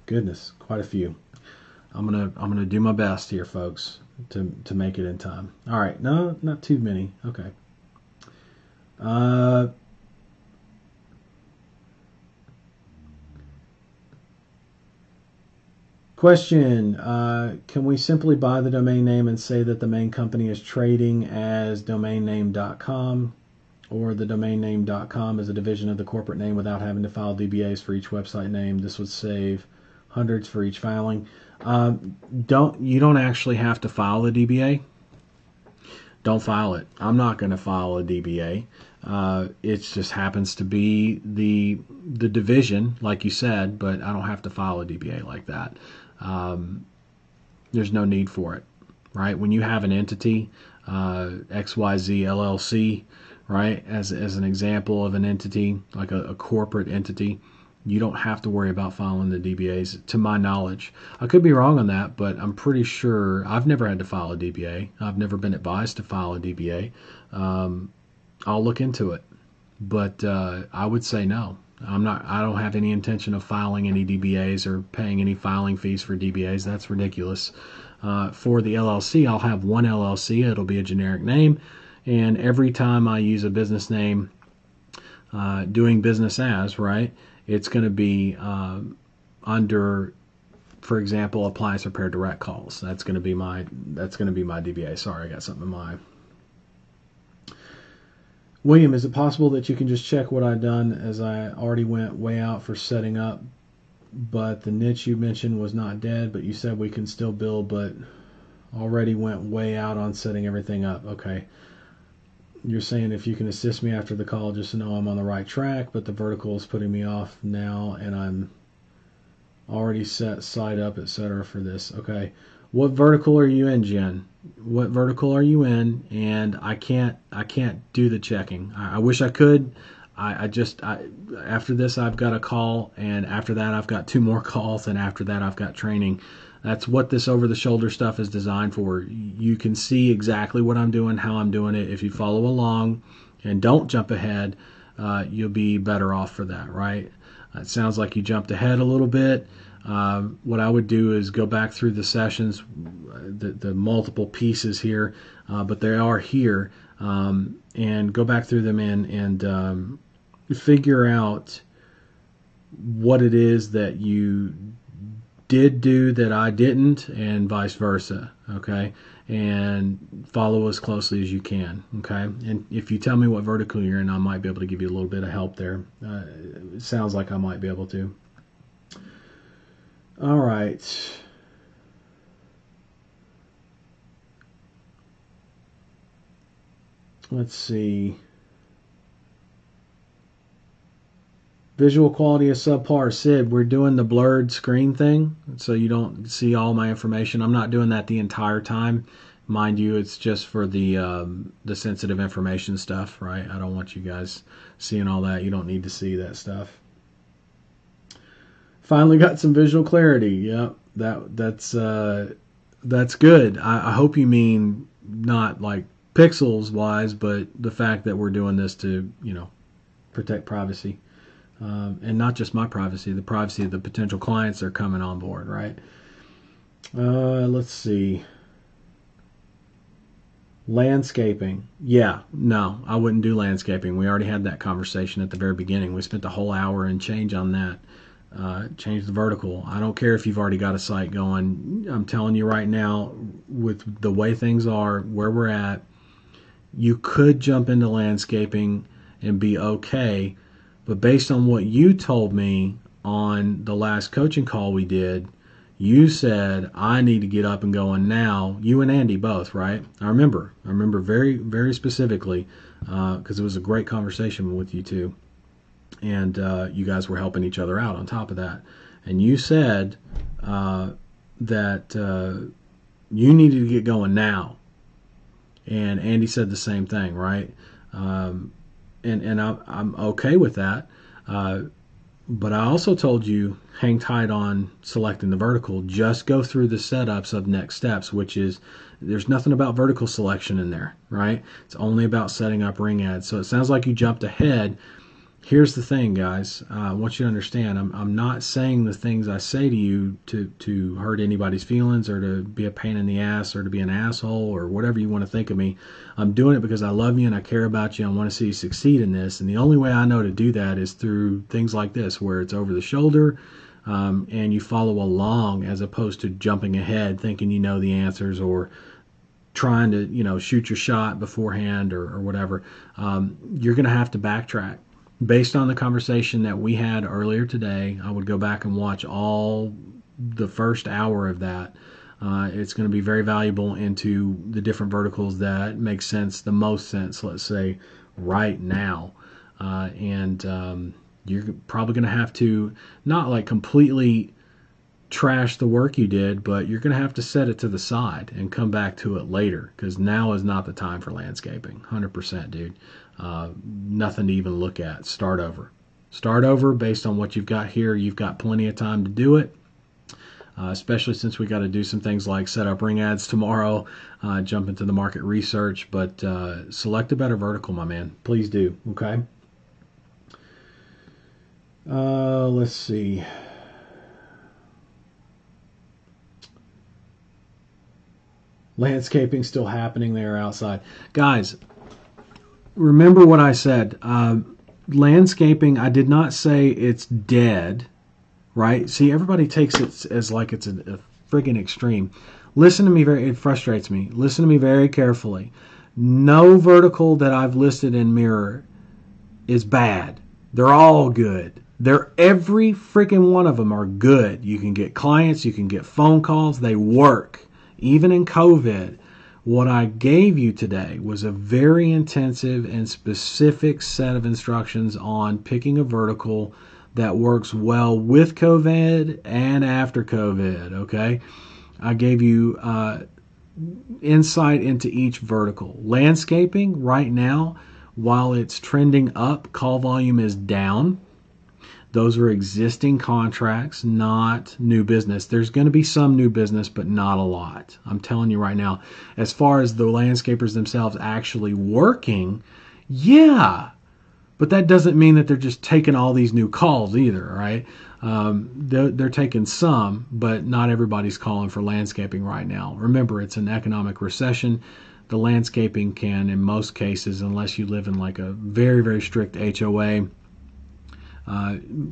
Goodness, quite a few. I'm gonna do my best here, folks, to make it in time. All right, no, not too many. Okay. Question, can we simply buy the domain name and say that the main company is trading as domainname.com, or the domainname.com is a division of the corporate name without having to file DBAs for each website name? This would save hundreds for each filing. You don't actually have to file a DBA. Don't file it. I'm not going to file a DBA. It just happens to be the division, like you said, but I don't have to file a DBA like that. There's no need for it, right? When you have an entity, XYZ LLC, right, as an example of an entity, like a corporate entity, you don't have to worry about filing the DBAs, to my knowledge. I could be wrong on that, but I'm pretty sure. I've never had to file a DBA. I've never been advised to file a DBA. I'll look into it. But I would say no. I don't have any intention of filing any DBAs or paying any filing fees for DBAs. That's ridiculous. For the LLC, I'll have one LLC. It'll be a generic name. And every time I use a business name, doing business as, right, it's going to be under, for example, appliance repair direct calls. That's going to be my DBA. Sorry, I got something in my. William, is it possible that you can just check what I've done, as I already went way out for setting up, but the niche you mentioned was not dead, but you said we can still build, but already went way out on setting everything up. Okay. You're saying if you can assist me after the call just to know I'm on the right track, but the vertical is putting me off now and I'm already set site up, etc. for this. Okay. What vertical are you in, Jen? What vertical are you in? And I can't do the checking. I wish I could. After this I've got a call, and after that I've got 2 more calls, and after that I've got training. That's what this over-the-shoulder stuff is designed for. You can see exactly what I'm doing, how I'm doing it. If you follow along and don't jump ahead, you'll be better off for that, right? It sounds like you jumped ahead a little bit. What I would do is go back through the sessions, the multiple pieces here, but they are here, and go back through them and figure out what it is that you did do that I didn't, and vice versa, okay? And follow as closely as you can, okay? And if you tell me what vertical you're in, I might be able to give you a little bit of help there. It sounds like I might be able to. All right. Let's see. Visual quality is subpar. Sid, we're doing the blurred screen thing, so you don't see all my information. I'm not doing that the entire time. Mind you, it's just for the sensitive information stuff, right? I don't want you guys seeing all that. You don't need to see that stuff. Finally got some visual clarity. Yep, that's good. I hope you mean not like pixels wise, but the fact that we're doing this to, protect privacy. And not just my privacy, the privacy of the potential clients that are coming on board, right? Let's see. Landscaping. Yeah, no, I wouldn't do landscaping. We already had that conversation at the very beginning. We spent a whole hour and change on that. Change the vertical. I don't care if you've already got a site going. I'm telling you right now, with the way things are, where we're at, you could jump into landscaping and be okay. But based on what you told me on the last coaching call we did, you said I need to get up and going now. You and Andy both, right? I remember very, very specifically, because it was a great conversation with you two. And you guys were helping each other out on top of that. And you said that you needed to get going now. And Andy said the same thing, right? And I'm okay with that. But I also told you, hang tight on selecting the vertical. Just go through the setups of next steps, which is, there's nothing about vertical selection in there, right? It's only about setting up ring ads. So it sounds like you jumped ahead. Here's the thing, guys. I want you to understand, I'm not saying the things I say to you to hurt anybody's feelings or to be a pain in the ass or to be an asshole or whatever you want to think of me. I'm doing it because I love you and I care about you. I want to see you succeed in this. And the only way I know to do that is through things like this, where it's over the shoulder and you follow along, as opposed to jumping ahead thinking you know the answers or trying to shoot your shot beforehand or whatever. You're going to have to backtrack. Based on the conversation that we had earlier today, I would go back and watch all the first hour of that. It's going to be very valuable into the different verticals that make sense, the most sense, let's say, right now. And you're probably going to have to not like completely trash the work you did, but you're going to have to set it to the side and come back to it later, because now is not the time for landscaping. 100%, dude. Nothing to even look at. Start over based on what you've got here. You've got plenty of time to do it, especially since we got to do some things like set up ring ads tomorrow, jump into the market research, but select a better vertical, my man. Please do. Okay. Let's see. Landscaping still happening there outside. Guys, remember what I said. Landscaping, I did not say it's dead, right? See, everybody takes it as like it's a friggin' extreme. Listen to me it frustrates me. Listen to me very carefully. No vertical that I've listed in Mirror is bad. They're all good. Every freaking one of them are good. You can get clients, you can get phone calls, they work. Even in COVID, what I gave you today was a very intensive and specific set of instructions on picking a vertical that works well with COVID and after COVID, okay? I gave you insight into each vertical. Landscaping, right now, while it's trending up, call volume is down. Those are existing contracts, not new business. There's going to be some new business, but not a lot. I'm telling you right now. As far as the landscapers themselves actually working, yeah. But that doesn't mean that they're just taking all these new calls either, right? They're taking some, but not everybody's calling for landscaping right now. Remember, it's an economic recession. The landscaping can, in most cases, unless you live in like a very, very strict HOA,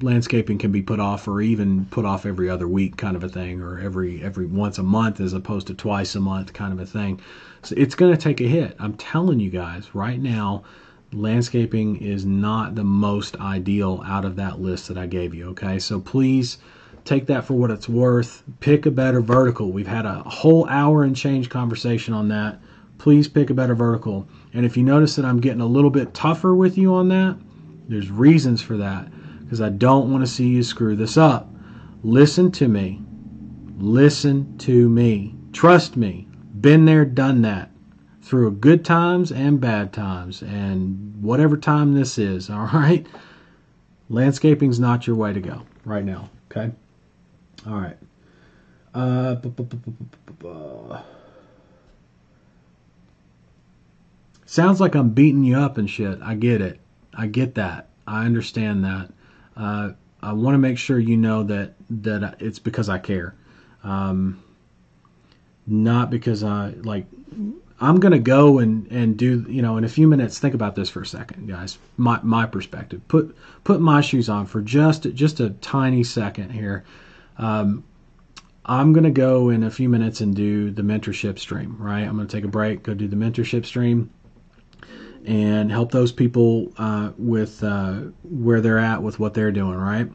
landscaping can be put off, or even put off every other week kind of a thing, or every once a month as opposed to twice a month kind of a thing. So it's going to take a hit. I'm telling you guys right now, landscaping is not the most ideal out of that list that I gave you. Okay, so please take that for what it's worth. Pick a better vertical. We've had a whole hour and change conversation on that. Please pick a better vertical. And if you notice that I'm getting a little bit tougher with you on that, there's reasons for that, because I don't want to see you screw this up. Listen to me. Listen to me. Trust me. Been there, done that. Through good times and bad times, and whatever time this is, all right? Landscaping's not your way to go right now, okay? All right. Sounds like I'm beating you up and shit. I get it. I get that. I understand that. I want to make sure you know that it's because I care, not because I'm going to go and do, in a few minutes. Think about this for a second, guys. My perspective. Put my shoes on for just a tiny second here. I'm going to go in a few minutes and do the mentorship stream, right? I'm going to take a break, go do the mentorship stream, and help those people with where they're at with what they're doing, right?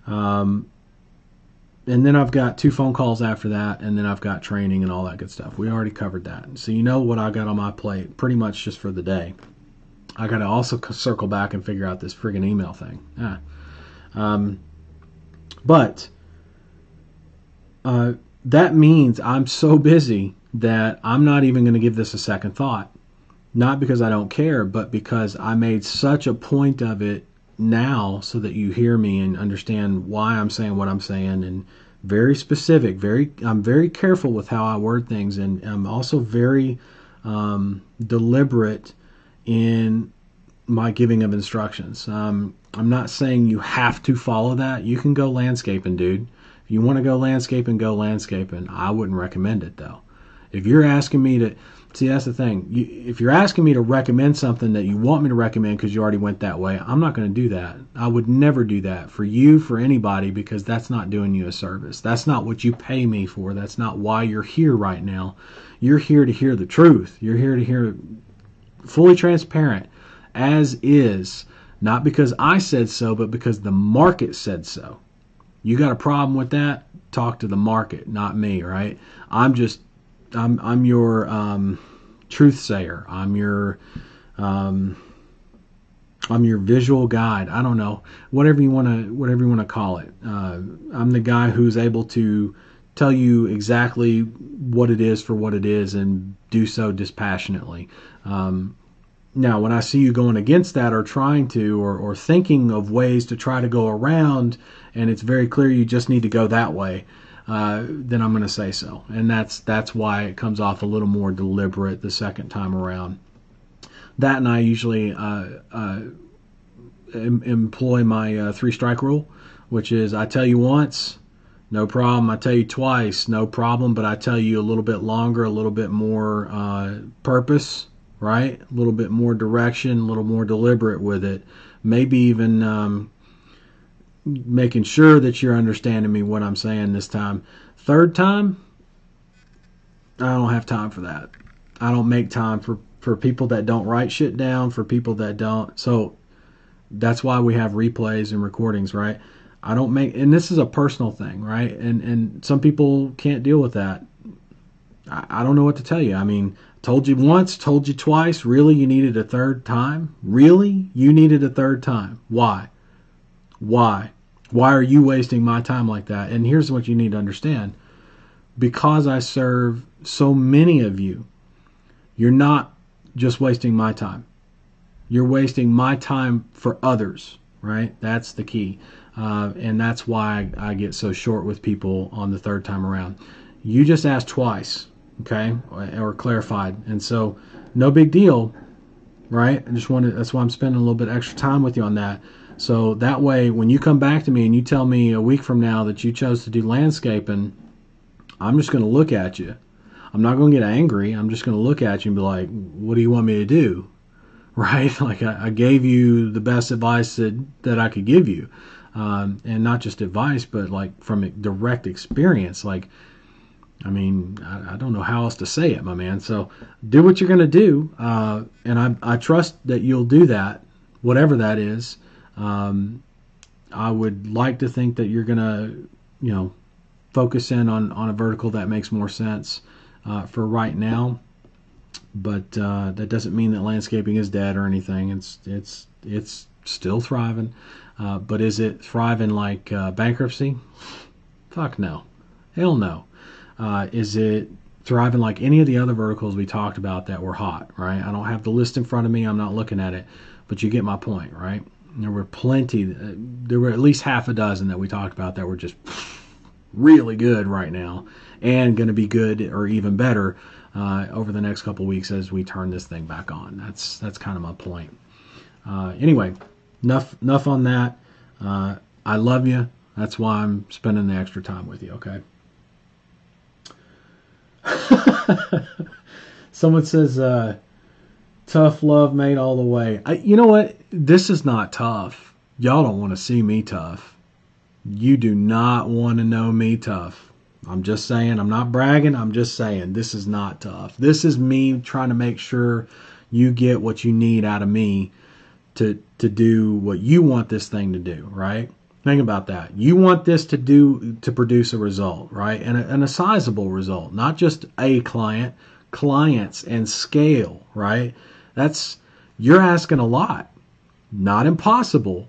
And then I've got 2 phone calls after that, and then I've got training and all that good stuff. We already covered that. So you know what I got on my plate pretty much just for the day. I got to also circle back and figure out this friggin' email thing. But that means I'm so busy that I'm not even going to give this a second thought. Not because I don't care, but because I made such a point of it now so that you hear me and understand why I'm saying what I'm saying, and very specific. I'm very careful with how I word things, and I'm also very deliberate in my giving of instructions. I'm not saying you have to follow that. You can go landscaping, dude. If you want to go landscaping, go landscaping. I wouldn't recommend it, though. If you're asking me to... See, that's the thing. If you're asking me to recommend something that you want me to recommend because you already went that way, I'm not going to do that. I would never do that for you, for anybody, because that's not doing you a service. That's not what you pay me for. That's not why you're here right now. You're here to hear the truth. You're here to hear fully transparent, as is, not because I said so, but because the market said so. You got a problem with that? Talk to the market, not me, right? I'm your truth sayer. I'm your visual guide. I don't know, whatever you want to call it. I'm the guy who's able to tell you exactly what it is for what it is, and do so dispassionately. Now, when I see you going against that, or trying to, or thinking of ways to try to go around, and it's very clear you just need to go that way, then I'm going to say so. And that's why it comes off a little more deliberate the second time around. That, and I usually employ my 3-strike rule, which is I tell you once, no problem. I tell you twice, no problem. But I tell you a little bit longer, a little bit more purpose, right? A little bit more direction, a little more deliberate with it. Maybe even making sure that you're understanding me what I'm saying this time. Third time, I don't have time for that. I don't make time for people that don't write shit down, for people that don't. So that's why we have replays and recordings, right? I don't make, and this is a personal thing, right? And some people can't deal with that. I don't know what to tell you. I mean, told you once, told you twice. Really, you needed a third time? Really? You needed a third time. Why? Why? Why are you wasting my time like that? And here's what you need to understand. Because I serve so many of you, you're not just wasting my time. You're wasting my time for others, right? That's the key. And that's why I get so short with people on the third time around. You just asked twice, okay, or clarified. And so no big deal, right? That's why I'm spending a little bit extra time with you on that. So that way, when you come back to me and you tell me a week from now that you chose to do landscaping, I'm just going to look at you. I'm not going to get angry. I'm just going to look at you and be like, what do you want me to do? Right? Like I gave you the best advice that I could give you. And not just advice, but like from direct experience. Like, I mean, I don't know how else to say it, my man. So do what you're going to do. And I trust that you'll do that, whatever that is. I would like to think that you're going to, focus in on a vertical that makes more sense for right now. But that doesn't mean that landscaping is dead or anything. It's still thriving. But is it thriving like bankruptcy? Fuck no. Hell no. Is it thriving like any of the other verticals we talked about that were hot, right? I don't have the list in front of me. I'm not looking at it. But you get my point, right? There were plenty. There were at least half a dozen that we talked about that were just really good right now and going to be good or even better over the next couple weeks as we turn this thing back on. That's kind of my point. Anyway, enough on that. I love you. That's why I'm spending the extra time with you, okay? Someone says, tough love made all the way. You know what? This is not tough. Y'all don't want to see me tough. You do not want to know me tough. I'm just saying. I'm not bragging. I'm just saying. This is not tough. This is me trying to make sure you get what you need out of me to do what you want this thing to do, right? Think about that. You want this to produce a result, right? And a sizable result, not just a client, clients and scale, right? You're asking a lot, not impossible.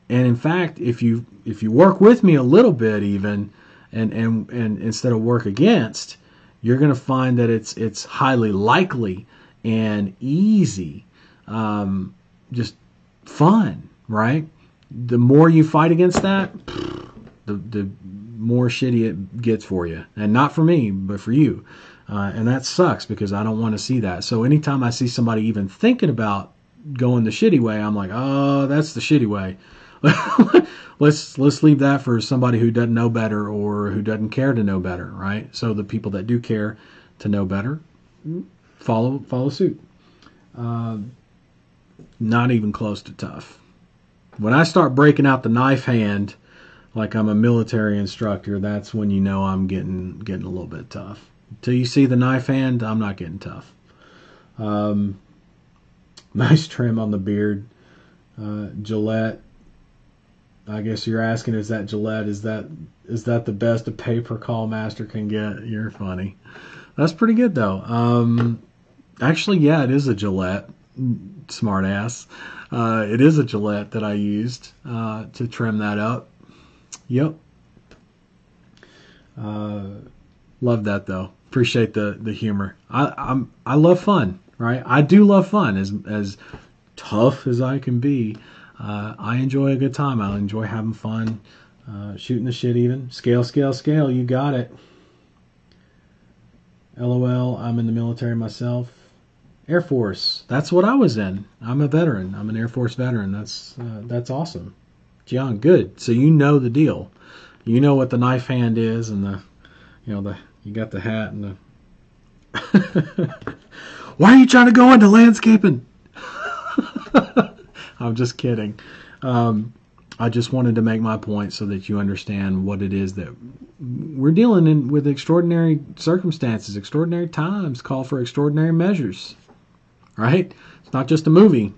And in fact, if you work with me a little bit even, and instead of work against, you're going to find that it's highly likely and easy, just fun, right? The more you fight against that, the more shitty it gets for you. And not for me, but for you. And that sucks because I don't want to see that. So anytime I see somebody even thinking about going the shitty way, I'm like, oh, that's the shitty way. Let's leave that for somebody who doesn't know better or who doesn't care to know better, right? So the people that do care to know better, follow suit. Not even close to tough. When I start breaking out the knife hand like I'm a military instructor, that's when you know I'm getting a little bit tough. Until you see the knife hand, I'm not getting tough. Nice trim on the beard. Gillette. I guess you're asking, is that Gillette? Is that the best a pay-per-call master can get? You're funny. That's pretty good, though. Actually, yeah, it is a Gillette. Smart ass. It is a Gillette that I used to trim that up. Yep. Love that, though. Appreciate the humor. I love fun, right? I do love fun, as tough as I can be. I enjoy a good time. I enjoy having fun, shooting the shit even. Scale, you got it. LOL, I'm in the military myself. Air Force. That's what I was in. I'm a veteran. I'm an Air Force veteran. That's awesome. John, good. So you know the deal. You know what the knife hand is, and you got the hat and the. Why are you trying to go into landscaping? I'm just kidding. I just wanted to make my point so that you understand what it is that we're dealing with. Extraordinary circumstances, extraordinary times call for extraordinary measures. Right? It's not just a movie.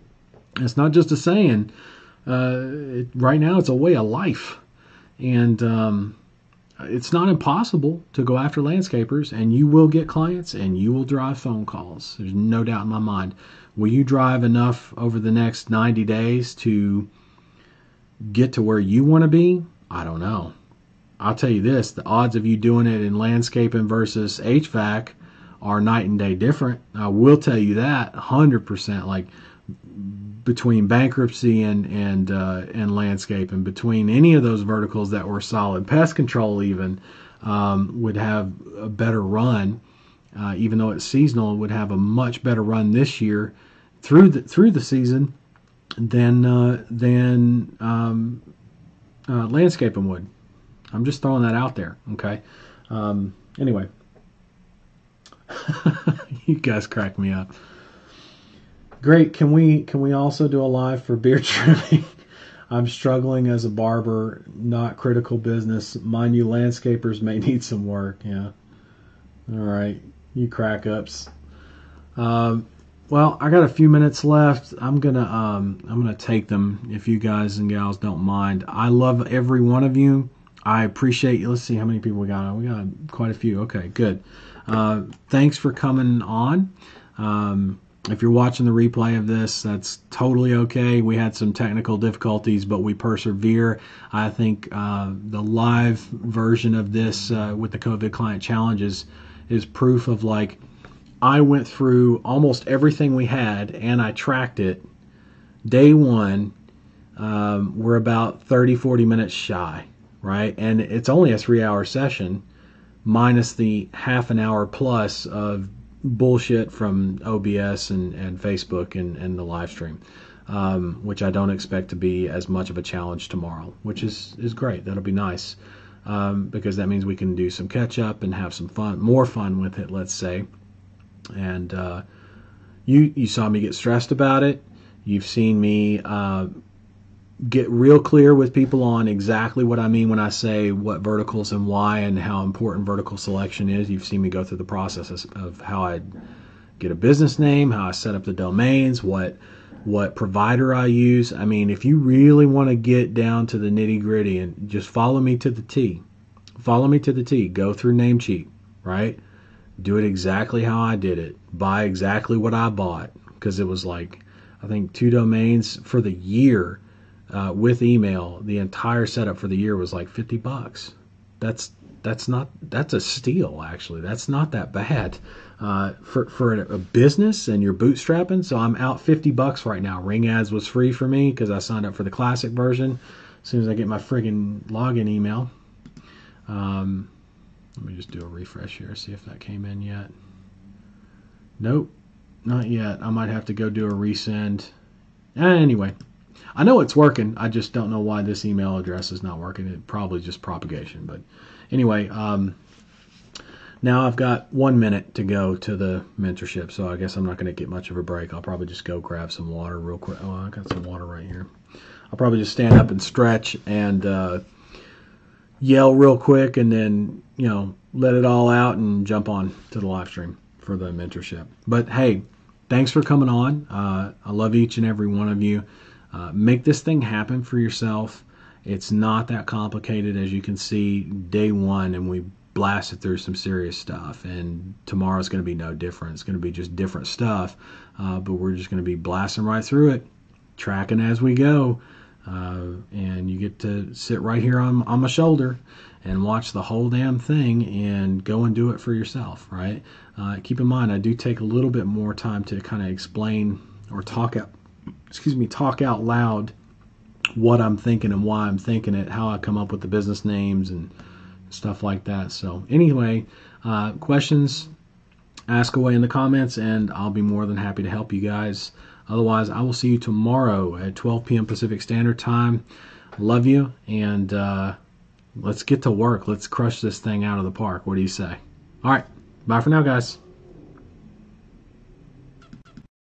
It's not just a saying. Right now, it's a way of life. And it's not impossible to go after landscapers, and you will get clients, and you will drive phone calls. There's no doubt in my mind. Will you drive enough over the next 90 days to get to where you want to be? I don't know. I'll tell you this, the odds of you doing it in landscaping versus HVAC are night and day different. I will tell you that 100%. Like between bankruptcy and landscaping, between any of those verticals that were solid, pest control even would have a better run. Even though it's seasonal, it would have a much better run this year through the season than landscaping would. I'm just throwing that out there. Okay. Anyway. You guys crack me up. Great. Can we also do a live for beard trimming? I'm struggling as a barber, not critical business. Mind you, landscapers may need some work. Yeah. All right. You crack ups. Well, I got a few minutes left. I'm gonna take them if you guys and gals don't mind. I love every one of you. I appreciate you. Let's see how many people we got. We got quite a few. Okay, good. Thanks for coming on. If you're watching the replay of this, that's totally okay. We had some technical difficulties, but we persevere. I think the live version of this with the COVID Client Challenge is proof of, like, I went through almost everything we had, and I tracked it. Day one, we're about 30, 40 minutes shy, right? And it's only a 3-hour session, minus the half an hour plus of bullshit from OBS and Facebook and the live stream, which I don't expect to be as much of a challenge tomorrow, which is great. That'll be nice, because that means we can do some catch up and have some fun, more fun with it, let's say. And you saw me get stressed about it. You've seen me get real clear with people on exactly what I mean when I say what verticals and why, and how important vertical selection is. You've seen me go through the process of how I get a business name, how I set up the domains, what provider I use. I mean, if you really want to get down to the nitty gritty and just follow me to the T, go through Namecheap, right? Do it exactly how I did it. Buy exactly what I bought, because it was like, I think 2 domains for the year. With email, the entire setup for the year was like $50. That's a steal, actually. That's not that bad for a business, and you're bootstrapping. So I'm out $50 right now. Ring Ads was free for me because I signed up for the classic version. As soon as I get my friggin' login email, let me just do a refresh here, see if that came in yet. Nope, not yet. I might have to go do a resend. Anyway. I know it's working. I just don't know why this email address is not working. It probably just propagation. But anyway, now I've got 1 minute to go to the mentorship, so I guess I'm not going to get much of a break. I'll probably just go grab some water real quick. Oh, I got some water right here. I'll probably just stand up and stretch and yell real quick, and then, let it all out and jump on to the live stream for the mentorship. But hey, thanks for coming on. I love each and every one of you. Make this thing happen for yourself. It's not that complicated, as you can see. Day one, and we blasted through some serious stuff, and tomorrow's going to be no different. It's going to be just different stuff, but we're just going to be blasting right through it, tracking as we go, and you get to sit right here on my shoulder and watch the whole damn thing and go and do it for yourself, right? Keep in mind, I do take a little bit more time to kind of explain or talk out loud what I'm thinking and why I'm thinking it, how I come up with the business names and stuff like that. So anyway, questions, ask away in the comments, and I'll be more than happy to help you guys. Otherwise, I will see you tomorrow at 12 p.m. Pacific Standard Time. Love you, and let's get to work. Let's crush this thing out of the park. What do you say? All right. Bye for now, guys.